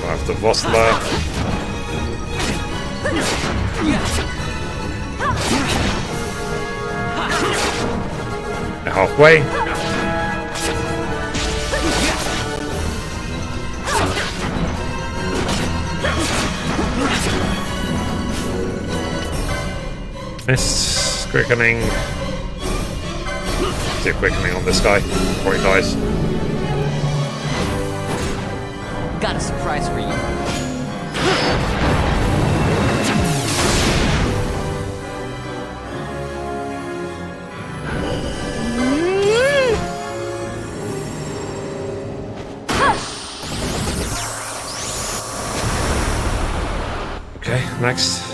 After Vossler. Halfway. Mist quickening. See a quickening on this guy before he dies.
Got a surprise for you.
Okay, next.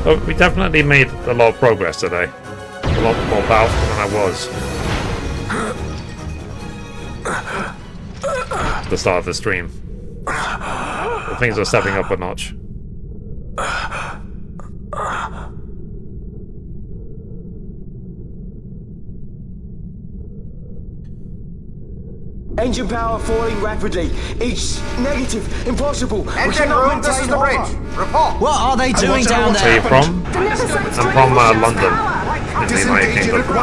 So we definitely made a lot of progress today. A lot more powerful than I was at the start of the stream. The things are stepping up a notch.
Engine power falling rapidly. Each negative, impossible.
Engine room, this is the bridge. Report.
What are they doing down
Where are you
there?
from? I'm from London, in the United Kingdom.
I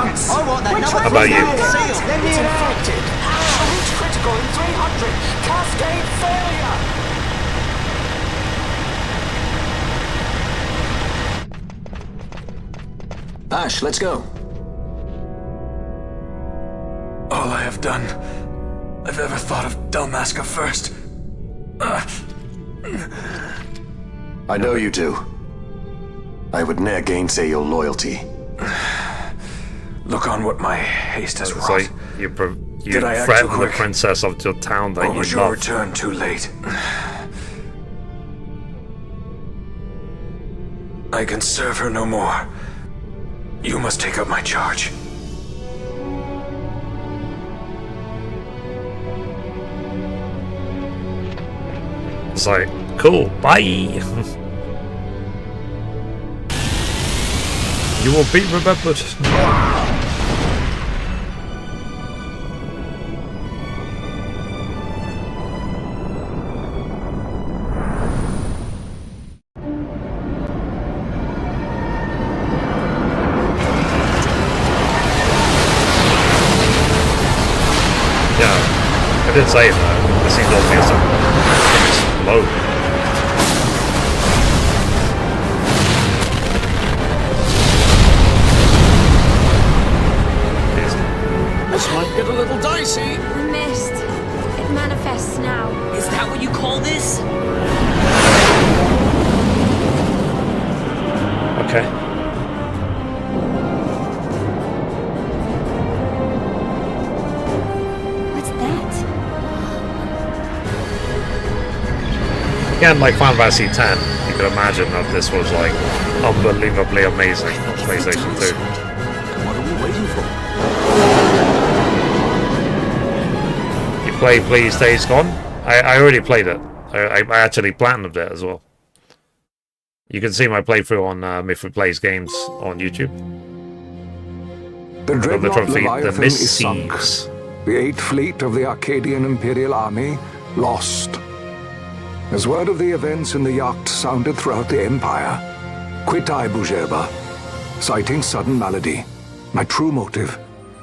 want that number.
How about you?
Let me infected.
Reach critical in 300. Cascade failure.
Ash, let's go.
All I have done, I've ever thought of Dalmasca first.
I know you do. I would ne'er gainsay your loyalty.
Look on what my haste has
It's
wrought.
like you
Did I act too
threaten the
quick?
princess of your town that
Or
you
was your
love.
return too late? I can serve her no more. You must take up my charge.
It's like, cool, bye. You will be remembered. Yeah, I did say that. This seems obvious to explode.
This might get a little dicey.
The mist. It manifests now.
Is that what you call this?
Okay.
What's that?
Again, like Final Fantasy X, you could imagine that this was like unbelievably amazing on PlayStation 2.
What are we waiting for?
You play Please Days Gone? I already played it. I actually platinumed it as well. You can see my playthrough on Mifid Plays Games on YouTube.
The
I got the
dreadnought
trophy, the
Leviathan
Mist
is sunk.
Seas.
The 8th Fleet of the Arcadian Imperial Army lost. As word of the events in the yacht sounded throughout the Empire, quit I Bujeba, citing sudden malady. My true motive,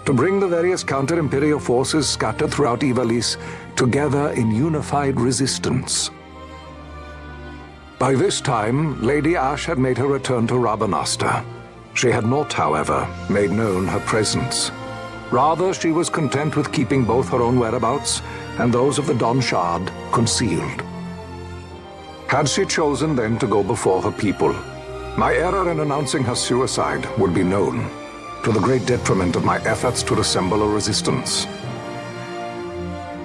to bring the various counter-imperial forces scattered throughout Ivalice together in unified resistance. By this time, Lady Ash had made her return to Rabanastre. She had not, however, made known her presence. Rather, she was content with keeping both her own whereabouts and those of the Don Shard concealed. Had she chosen then to go before her people, my error in announcing her suicide would be known, to the great detriment of my efforts to assemble a resistance.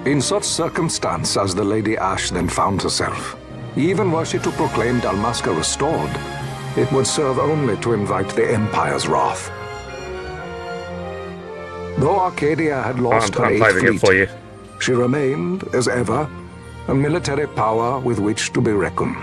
In such circumstance as the Lady Ash then found herself, even were she to proclaim Dalmasca restored, it would serve only to invite the Empire's wrath. Though Arcadia had lost her 8th fleet, she remained, as ever, a military power with which to be reckoned.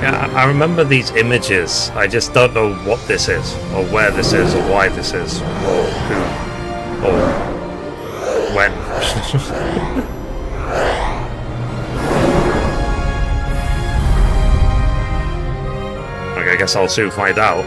Yeah, I remember these images. I just don't know what this is, or where this is, or why this is, or who, or when. Okay, I guess I'll soon find out.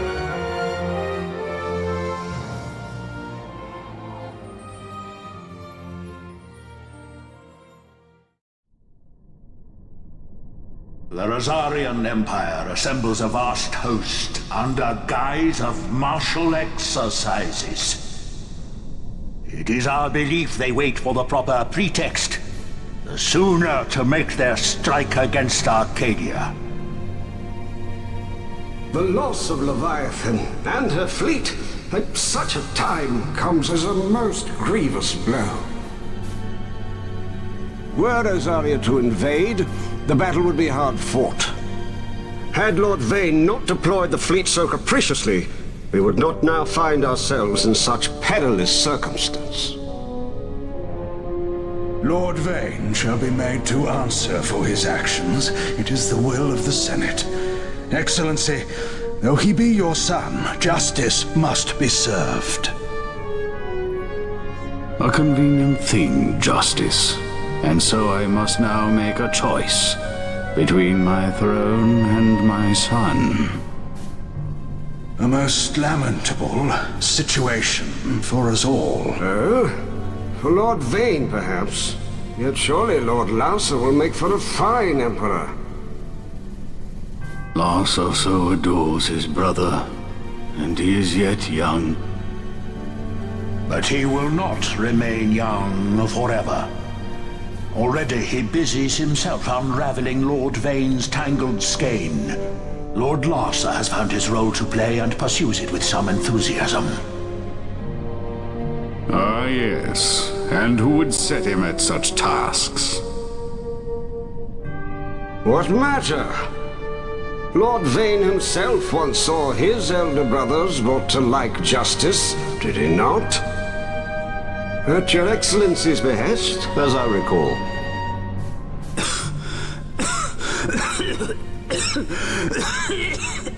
The Rosarian Empire assembles a vast host under guise of martial exercises. It is our belief they wait for the proper pretext, the sooner to make their strike against Arcadia.
The loss of Leviathan and her fleet at such a time comes as a most grievous blow. Were Rosaria to invade, the battle would be hard fought. Had Lord Vane not deployed the fleet so capriciously, we would not now find ourselves in such perilous circumstance.
Lord Vane shall be made to answer for his actions. It is the will of the Senate. Excellency, though he be your son, justice must be served.
A convenient thing, justice. And so I must now make a choice.
between my throne and my son. A most lamentable situation for us all.
Oh? For Lord Vane, perhaps. Yet surely Lord Lauser will make for a fine emperor.
Lauser so adores his brother, and he is yet young.
But he will not remain young forever. Already he busies himself unraveling Lord Vane's tangled skein. Lord Larsa has found his role to play and pursues it with some enthusiasm.
Ah, yes. And who would set him at such tasks?
What matter? Lord Vane himself once saw his elder brothers brought to like justice, did he not? At your Excellency's behest, as I recall.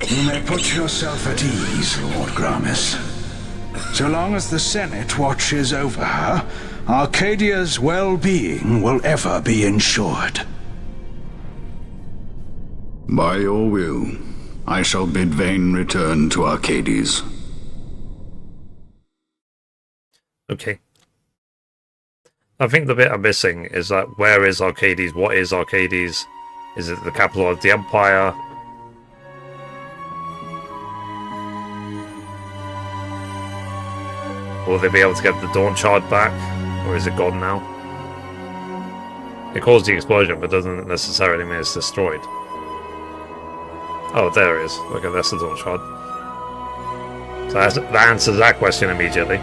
You may put yourself at ease, Lord Gramis. So long as the Senate watches over her, Arcadia's well-being will ever be ensured. By your will, I shall bid Vane return to Arcades.
Okay. I think the bit I'm missing is that where is Arcades? What is Arcades? Is it the capital of the Empire? Will they be able to get the Dawn Shard back? Or is it gone now? It caused the explosion, but doesn't necessarily mean it's destroyed. Oh, there it is. Okay, that's the Dawn Shard. So that answers that question immediately.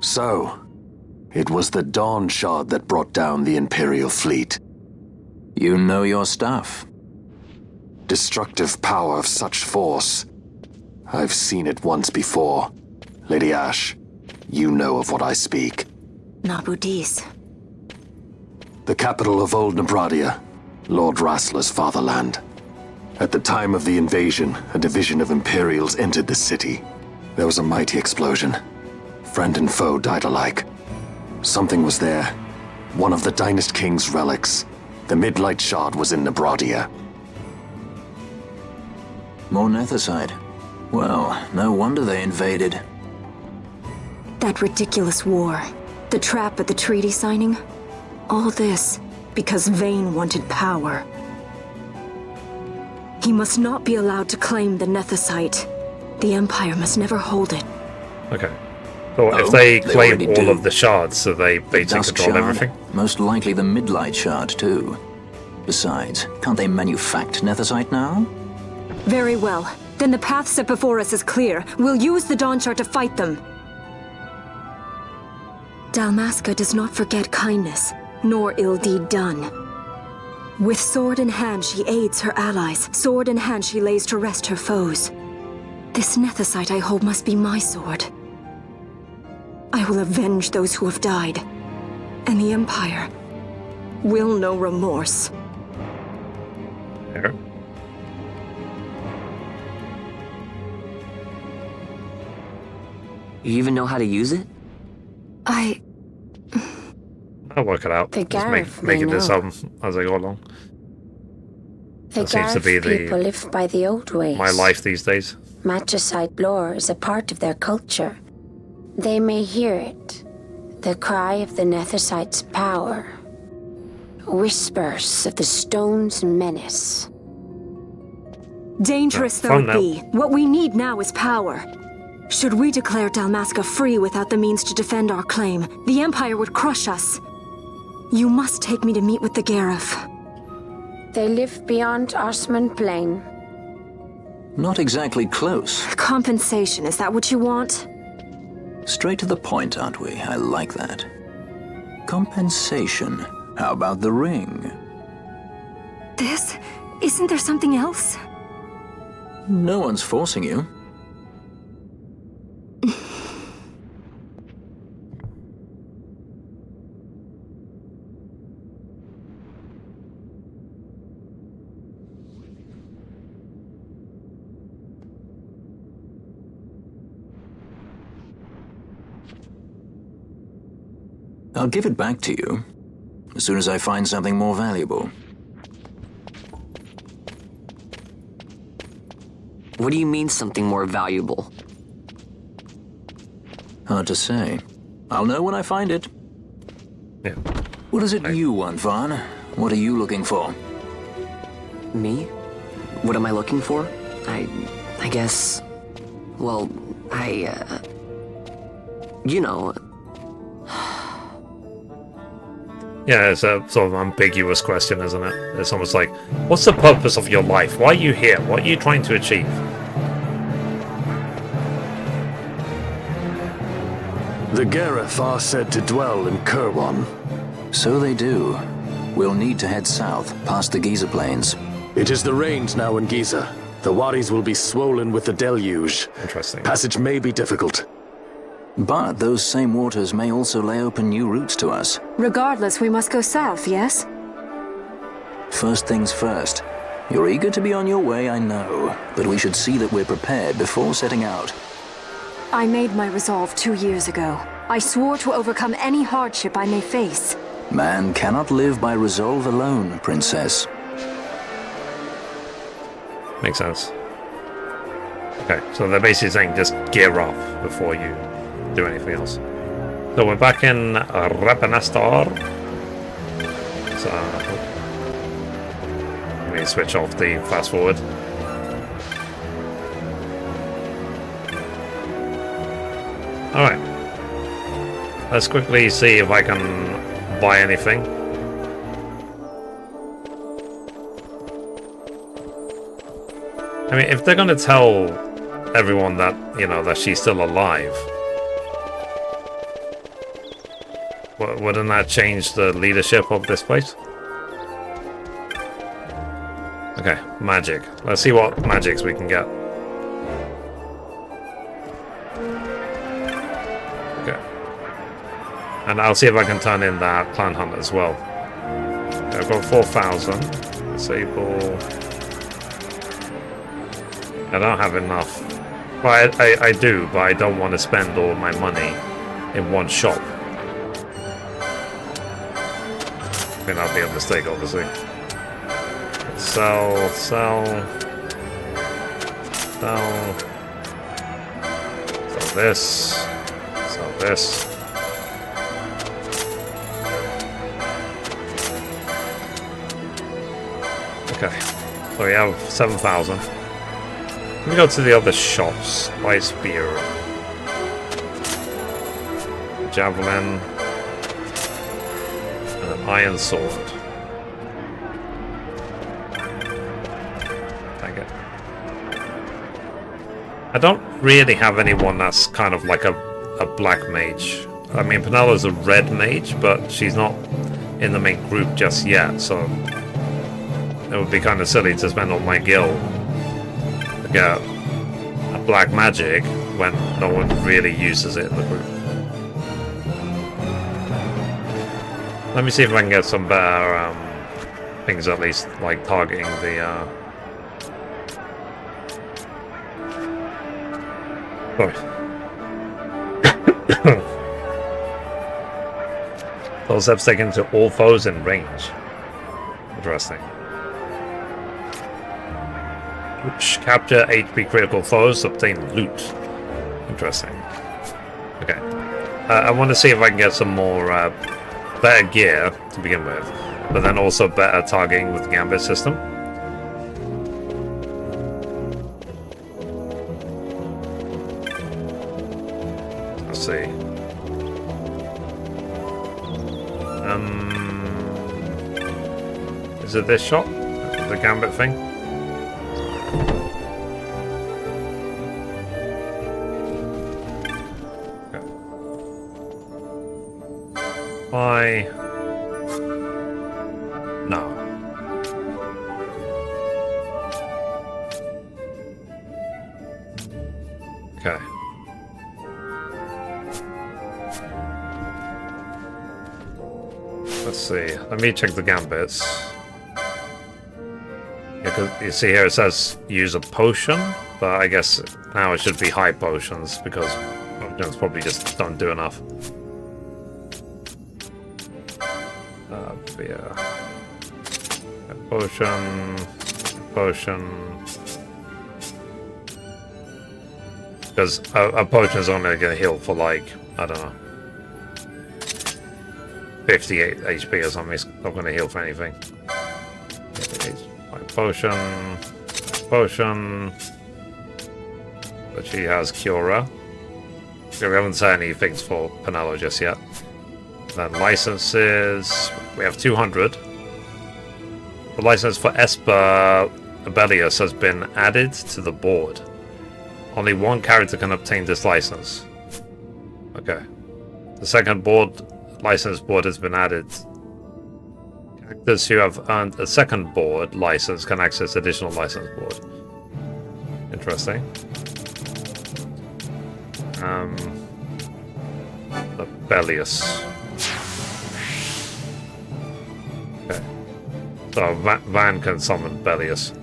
So, it was the Dawn Shard that brought down the Imperial fleet.
You know your stuff.
Destructive power of such force. I've seen it once before. Lady Ash, you know of what I speak.
Nabudis.
The capital of Old Nebradia, Lord Rassler's fatherland. At the time of the invasion, a division of Imperials entered the city. There was a mighty explosion. Friend and foe died alike. Something was there. One of the Dynast King's relics. The Midlight Shard was in Nebradia.
More Nethicite. Well, no wonder they invaded.
That ridiculous war. The trap at the treaty signing. All this because Vane wanted power. He must not be allowed to claim the Nethicite. The Empire must never hold it.
Okay. So if they claim all of the shards, so they take control of everything?
Most likely the Midlight Shard, too. Besides, can't they manufact Nethicite now?
Very well. Then the path set before us is clear. We'll use the Dawn Shard to fight them. Dalmasca does not forget kindness, nor ill deed done. With sword in hand, she aids her allies. Sword in hand, she lays to rest her foes. This Nethicite I hold must be my sword. I will avenge those who have died, and the Empire will know remorse.
There.
You even know how to use it?
I'll work it out.
The
Just
Gareth
making
may
this
know.
up as I go along.
The
That seems to
Gareth
be
people live by the old ways.
my life these days.
Matricide lore is a part of their culture. They may hear it, the cry of the Nethicite's power. Whispers of the stone's menace.
Dangerous though it be, what we need now is power. Should we declare Dalmasca free without the means to defend our claim, the Empire would crush us. You must take me to meet with the Gareth.
They live beyond Osman Plain.
Not exactly close.
Compensation, is that what you want?
Straight to the point, aren't we? I like that. Compensation. How about the ring?
This? Isn't there something else?
No one's forcing you. I'll give it back to you as soon as I find something more valuable.
What do you mean something more valuable?
Hard to say. I'll know when I find it.
Yeah.
What is it you want, Vaughn? What are you looking for?
Me? What am I looking for? I guess... Well, you know...
Yeah, it's a sort of ambiguous question, isn't it? It's almost like, what's the purpose of your life? Why are you here? What are you trying to achieve?
The Gareth are said to dwell in Kirwan.
So they do. We'll need to head south, past the Giza Plains.
It is the rains now in Giza. The wadis will be swollen with the deluge.
Interesting.
Passage may be difficult.
But those same waters may also lay open new routes to us.
Regardless, we must go south, yes?
First things first. You're eager to be on your way, I know. But we should see that we're prepared before setting out.
I made my resolve 2 years ago. I swore to overcome any hardship I may face.
Man cannot live by resolve alone, Princess.
Makes sense. Okay, so they're basically saying just gear up before you do anything else. So we're back in Rapanastar. So let me switch off the fast forward. Alright. Let's quickly see if I can buy anything. I mean, if they're gonna tell everyone that, you know, that she's still alive, wouldn't that change the leadership of this place? Okay, magic. Let's see what magics we can get. Okay. And I'll see if I can turn in that clan hunt as well. Okay, I've got 4,000. Disable. I don't have enough. Well, I do, but I don't want to spend all my money in one shop. I mean, that'd be a mistake, obviously. Sell, sell. Sell. Sell this. Sell this. Okay. So we have 7,000. Let me go to the other shops. Buy spear. Javelin. And an iron sword. Thank you. I don't really have anyone that's kind of like a black mage. I mean, Penelo's a red mage, but she's not in the main group just yet, so it would be kind of silly to spend all my gil to get a black magic when no one really uses it in the group. Let me see if I can get some better things, at least, like targeting the... Sorry. Those steps taken to all foes in range. Interesting. Which capture HP critical foes, obtain loot. Interesting. Okay. I want to see if I can get some more better gear to begin with, but then also better targeting with the gambit system. Let's see. Is it this shop? The gambit thing? Okay. Buy. No. see. Let me check the gambits. Because you see here it says use a potion, but I guess now it should be high potions because potions probably just don't do enough. Yeah. Potion. Because a potion is only going to heal for like, I don't know, 58 HP or something. It's not going to heal for anything. Potion. But she has Cura. Okay, we haven't said any things for Penelo just yet. Then licenses. We have 200. The license for Esper Ivalice has been added to the board. Only one character can obtain this license. Okay. The second license board has been added. Characters who have earned a second board license can access additional license board. Interesting. Ivalice. Okay. So Van can summon Ivalice.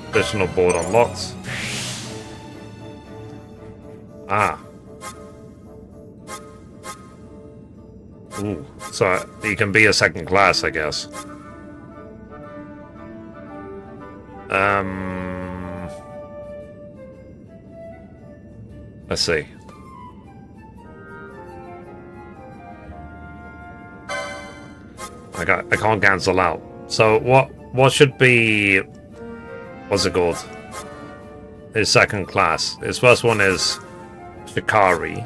Additional board unlocked. Ah. Ooh. So you can be a second class, I guess. Let's see. I can't cancel out. So what should be, what's it called? His second class. His first one is Shikari.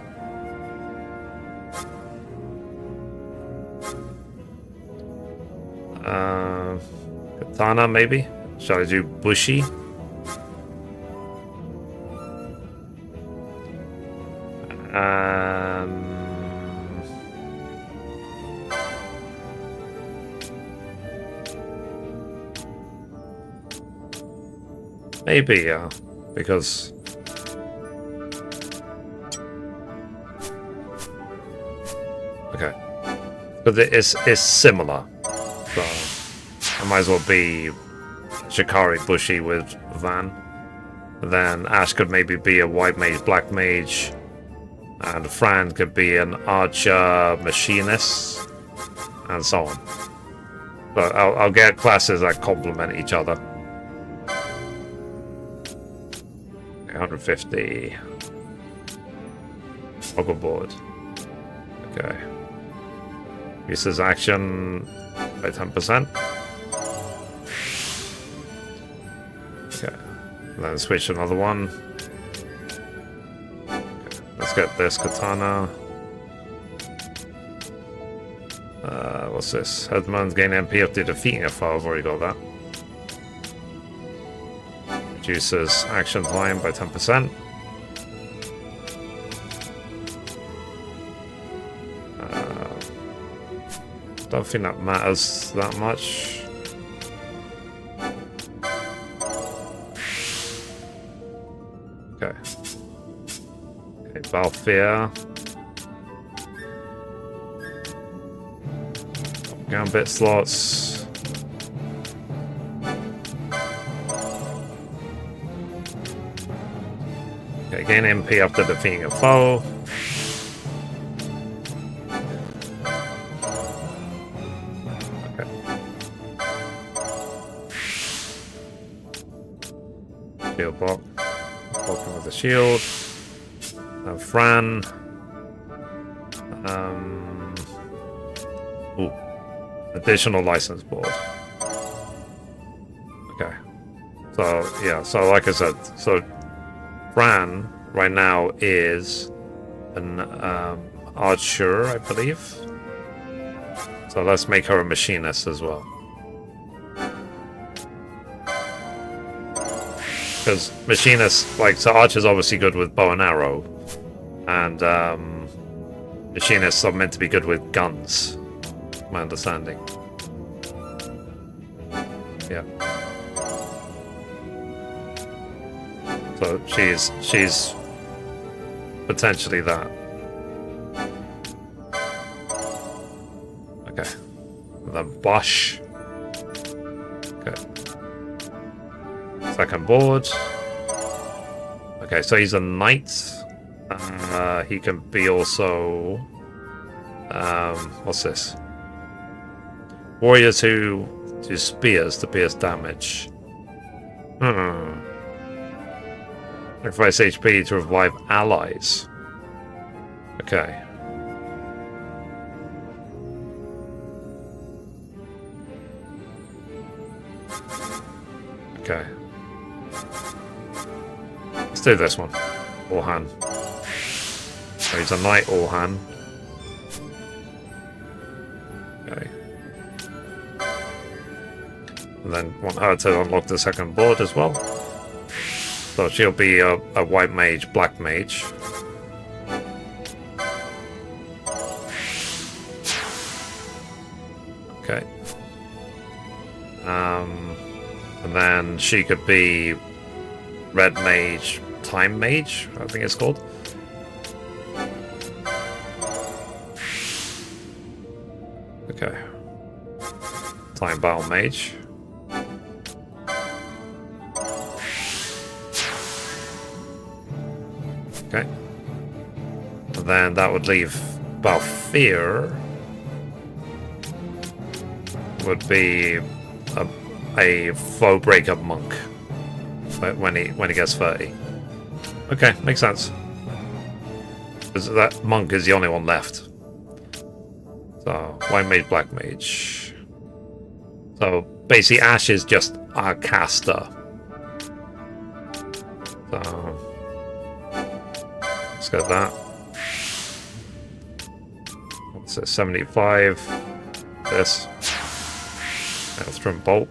Katana, maybe? Shall I do Bushi? Maybe, yeah. Because... Okay. But it's similar. So... I might as well be Shikari Bushi with Van. Then Ash could maybe be a white mage, black mage. And Fran could be an archer machinist. And so on. But I'll get classes that complement each other. 150. Toggle board. Okay. Uses action by 10%. Okay. And then switch another one. Okay. Let's get this katana. What's this? Headman's gain MP after defeating a foe. I've already got that. Reduces action time by 10%. Don't think that matters that much. Okay. Okay, Balfear. Gambit slots. Okay, gain MP after defeating a foe. Shield block. Blocking with the shield. And Fran. Ooh. Additional license board. Okay. So, yeah, so like I said, so Fran right now is an archer, I believe. So let's make her a machinist as well. Because machinists, like, so archer's obviously good with bow and arrow. And machinists are meant to be good with guns. My understanding. Yeah. So she's potentially that. Okay. And then Bosch. Okay. Second board. Okay, so he's a knight. He can be also... what's this? Warrior to spears to pierce damage. Sacrifice HP to revive allies. Okay. Okay. Let's do this one. Orhan. So he's a knight Orhan. Okay. And then want her to unlock the second board as well. So she'll be a white mage, black mage. Okay. And then she could be red mage, time mage, I think it's called. Okay. Time battle mage. Okay. And then that would leave Balfir. Would be a foe breakup monk when he gets 30. Okay, makes sense. Because that monk is the only one left. So white mage, black mage. So basically, Ash is just our caster. So let's get that. What's it? 75. This. Maelstrom bolt.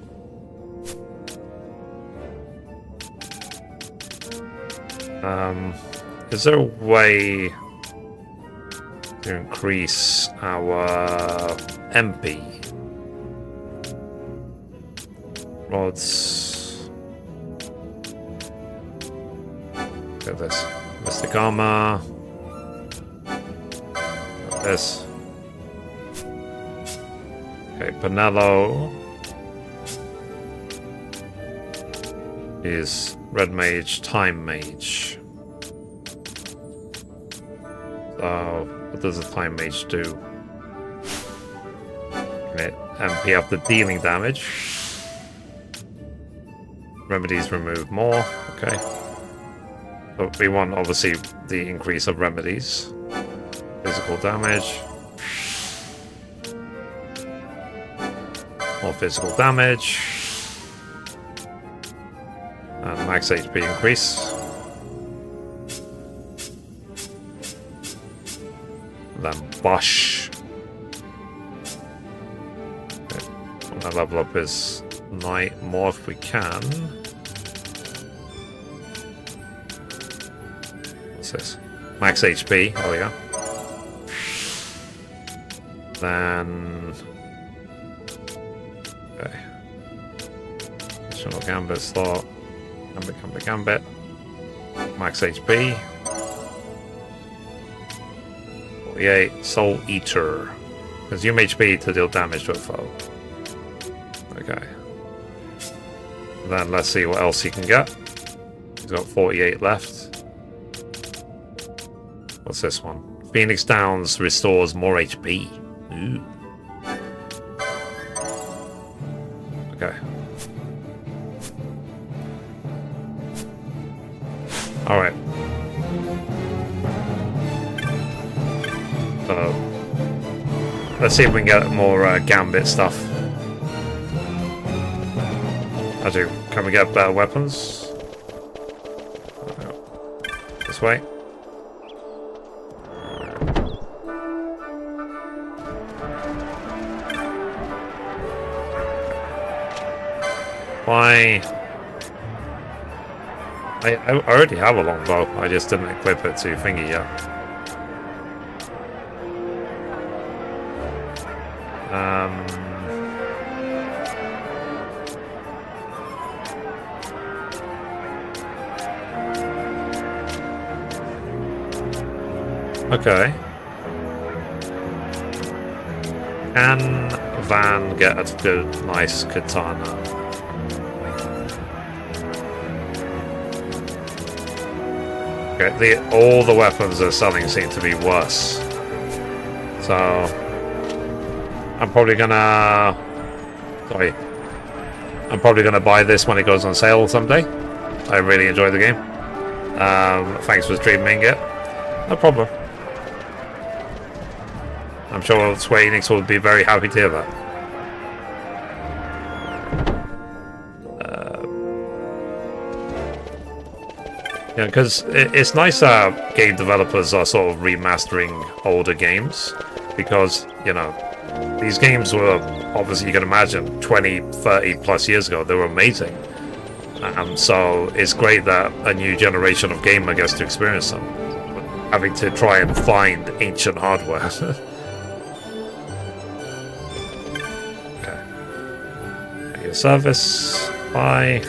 Is there a way to increase our MP? Rods. Look at this. Mystic armor. This. Okay, Pinello is red mage, time mage. So, what does a time mage do? Can it MP up the dealing damage? Remedies remove more, okay. But we want obviously the increase of remedies. Physical damage. More physical damage. And max HP increase. Then Bosch. Okay. I'm gonna level up his knight more if we can. What's this? Max HP, there we go. Then... okay. Additional gambit slot. Gambit. Max HP. 48. Soul Eater. Consume HP to deal damage to a foe. Okay. Then let's see what else he can get. He's got 48 left. What's this one? Phoenix Downs restores more HP. Ooh. Okay. Alright. Let's see if we can get more Gambit stuff. Actually, can we get better weapons? This way. Why? I already have a longbow. I just didn't equip it to thingy yet. Okay. Can van, get a good, nice katana. Okay, all the weapons they're selling seem to be worse. So I'm probably gonna buy this when it goes on sale someday. I really enjoy the game. Thanks for streaming it. No problem. I'm sure Square Enix will be very happy to hear that. Yeah, because it's nice that game developers are sort of remastering older games, because, you know, these games were, obviously you can imagine, 20, 30 plus years ago, they were amazing. So it's great that a new generation of gamer gets to experience them, having to try and find ancient hardware. Okay. Your service, buy.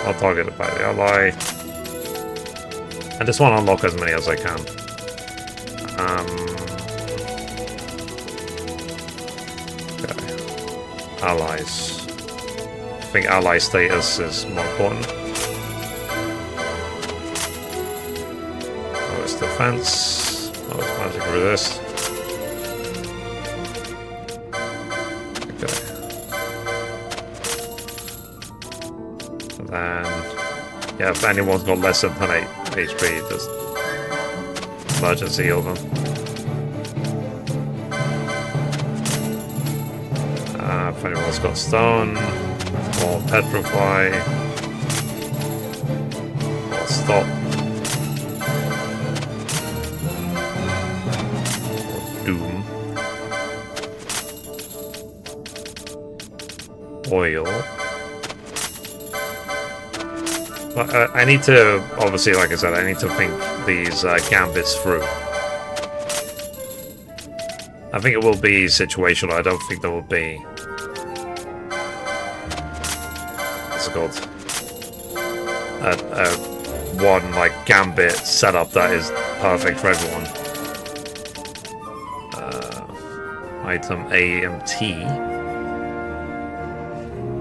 I'll target it by the ally. I just want to unlock as many as I can. Okay. Allies. I think ally status is more important. Oh, it's defense. Oh, it's magic resist. Okay. And then, yeah, if anyone's got less than 10 HP, just emergency heal them. If anyone's got stone, or petrify, or stop, or doom, oil. But I need to, obviously, like I said, I need to think these gambits through. I think it will be situational. I don't think there will be... what's it called? One, like, gambit setup that is perfect for everyone. Item A and T.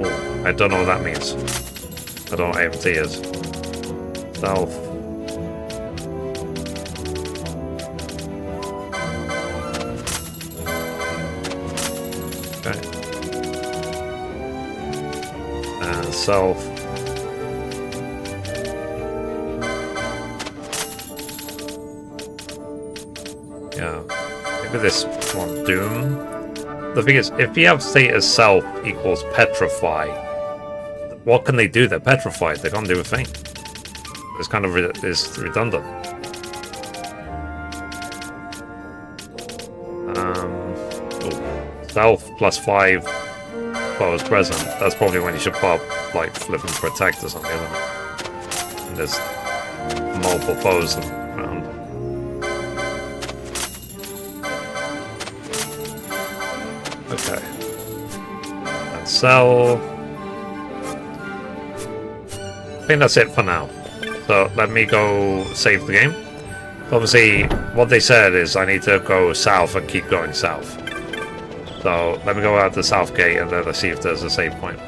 Oh, I don't know what that means. I don't know what AMT is. Stealth. Okay. And self. Yeah. Maybe this one, Doom. The thing is, if you have status self equals petrify, what can they do? They're petrified. They can't do a thing. It's kind of it's redundant. Stealth plus 5 foes present. That's probably when you should pop like flip and protect or something. Isn't it? And there's multiple foes around. Okay. And sell. I think that's it for now. So let me go save the game. Obviously, what they said is I need to go south and keep going south. So let me go out the south gate and then let's see if there's a save point.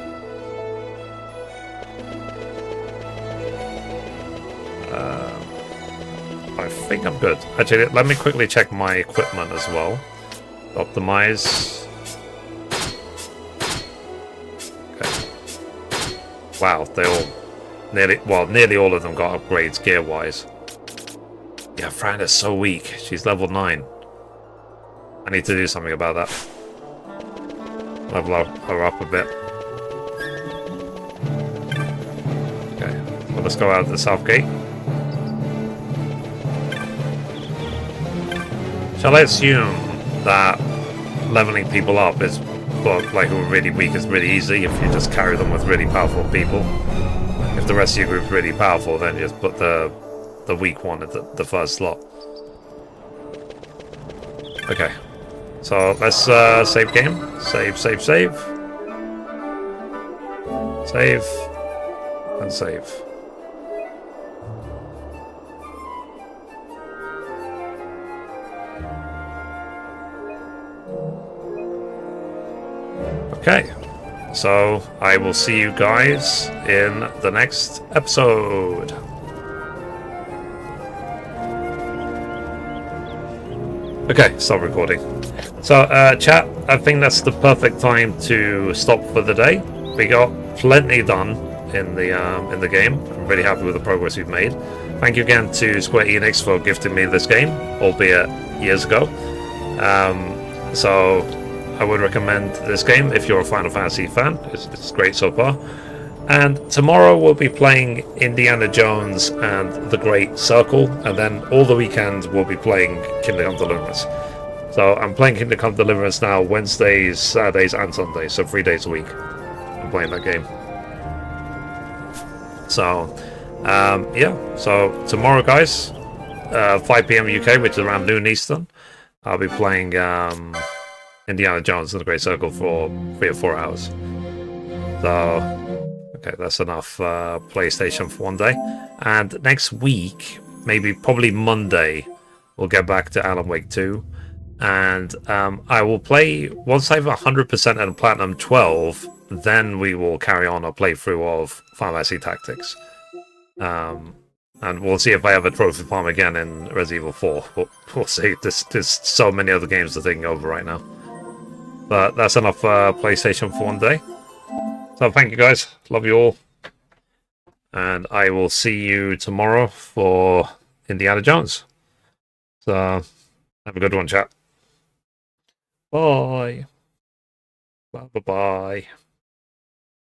I think I'm good. Actually, let me quickly check my equipment as well. Optimize. Okay. Wow, they all... nearly all of them got upgrades gear-wise. Yeah, Fran is so weak. She's level 9. I need to do something about that. Level her up a bit. Okay, well, let's go out the south gate. Shall I assume that leveling people up is, well, like who are really weak, is really easy if you just carry them with really powerful people? If the rest of your group's really powerful, then just put the weak one at the first slot. Okay. So let's save game. Save. Save. And save. Okay, so I will see you guys in the next episode. Okay, stop recording. So, chat, I think that's the perfect time to stop for the day. We got plenty done in the game. I'm really happy with the progress we've made. Thank you again to Square Enix for gifting me this game, albeit years ago. So I would recommend this game if you're a Final Fantasy fan. It's great so far. And tomorrow we'll be playing Indiana Jones and the Great Circle, and then all the weekend we'll be playing Kingdom Come Deliverance. So I'm playing Kingdom Come Deliverance now Wednesdays, Saturdays, and Sundays, so 3 days a week I'm playing that game. So yeah, so tomorrow, guys, 5 p.m. UK, which is around noon Eastern, I'll be playing Indiana Jones and the Great Circle for 3 or 4 hours. So, okay, that's enough PlayStation for one day. And next week, probably Monday, we'll get back to Alan Wake 2. And I will play, once I've 100% and Platinum 12, then we will carry on our playthrough of Final Fantasy Tactics. And we'll see if I have a trophy farm again in Resident Evil 4. We'll see. There's so many other games that are taking over right now. But that's enough PlayStation for one day. So thank you guys. Love you all. And I will see you tomorrow for Indiana Jones. So have a good one, chat. Bye. Bye-bye.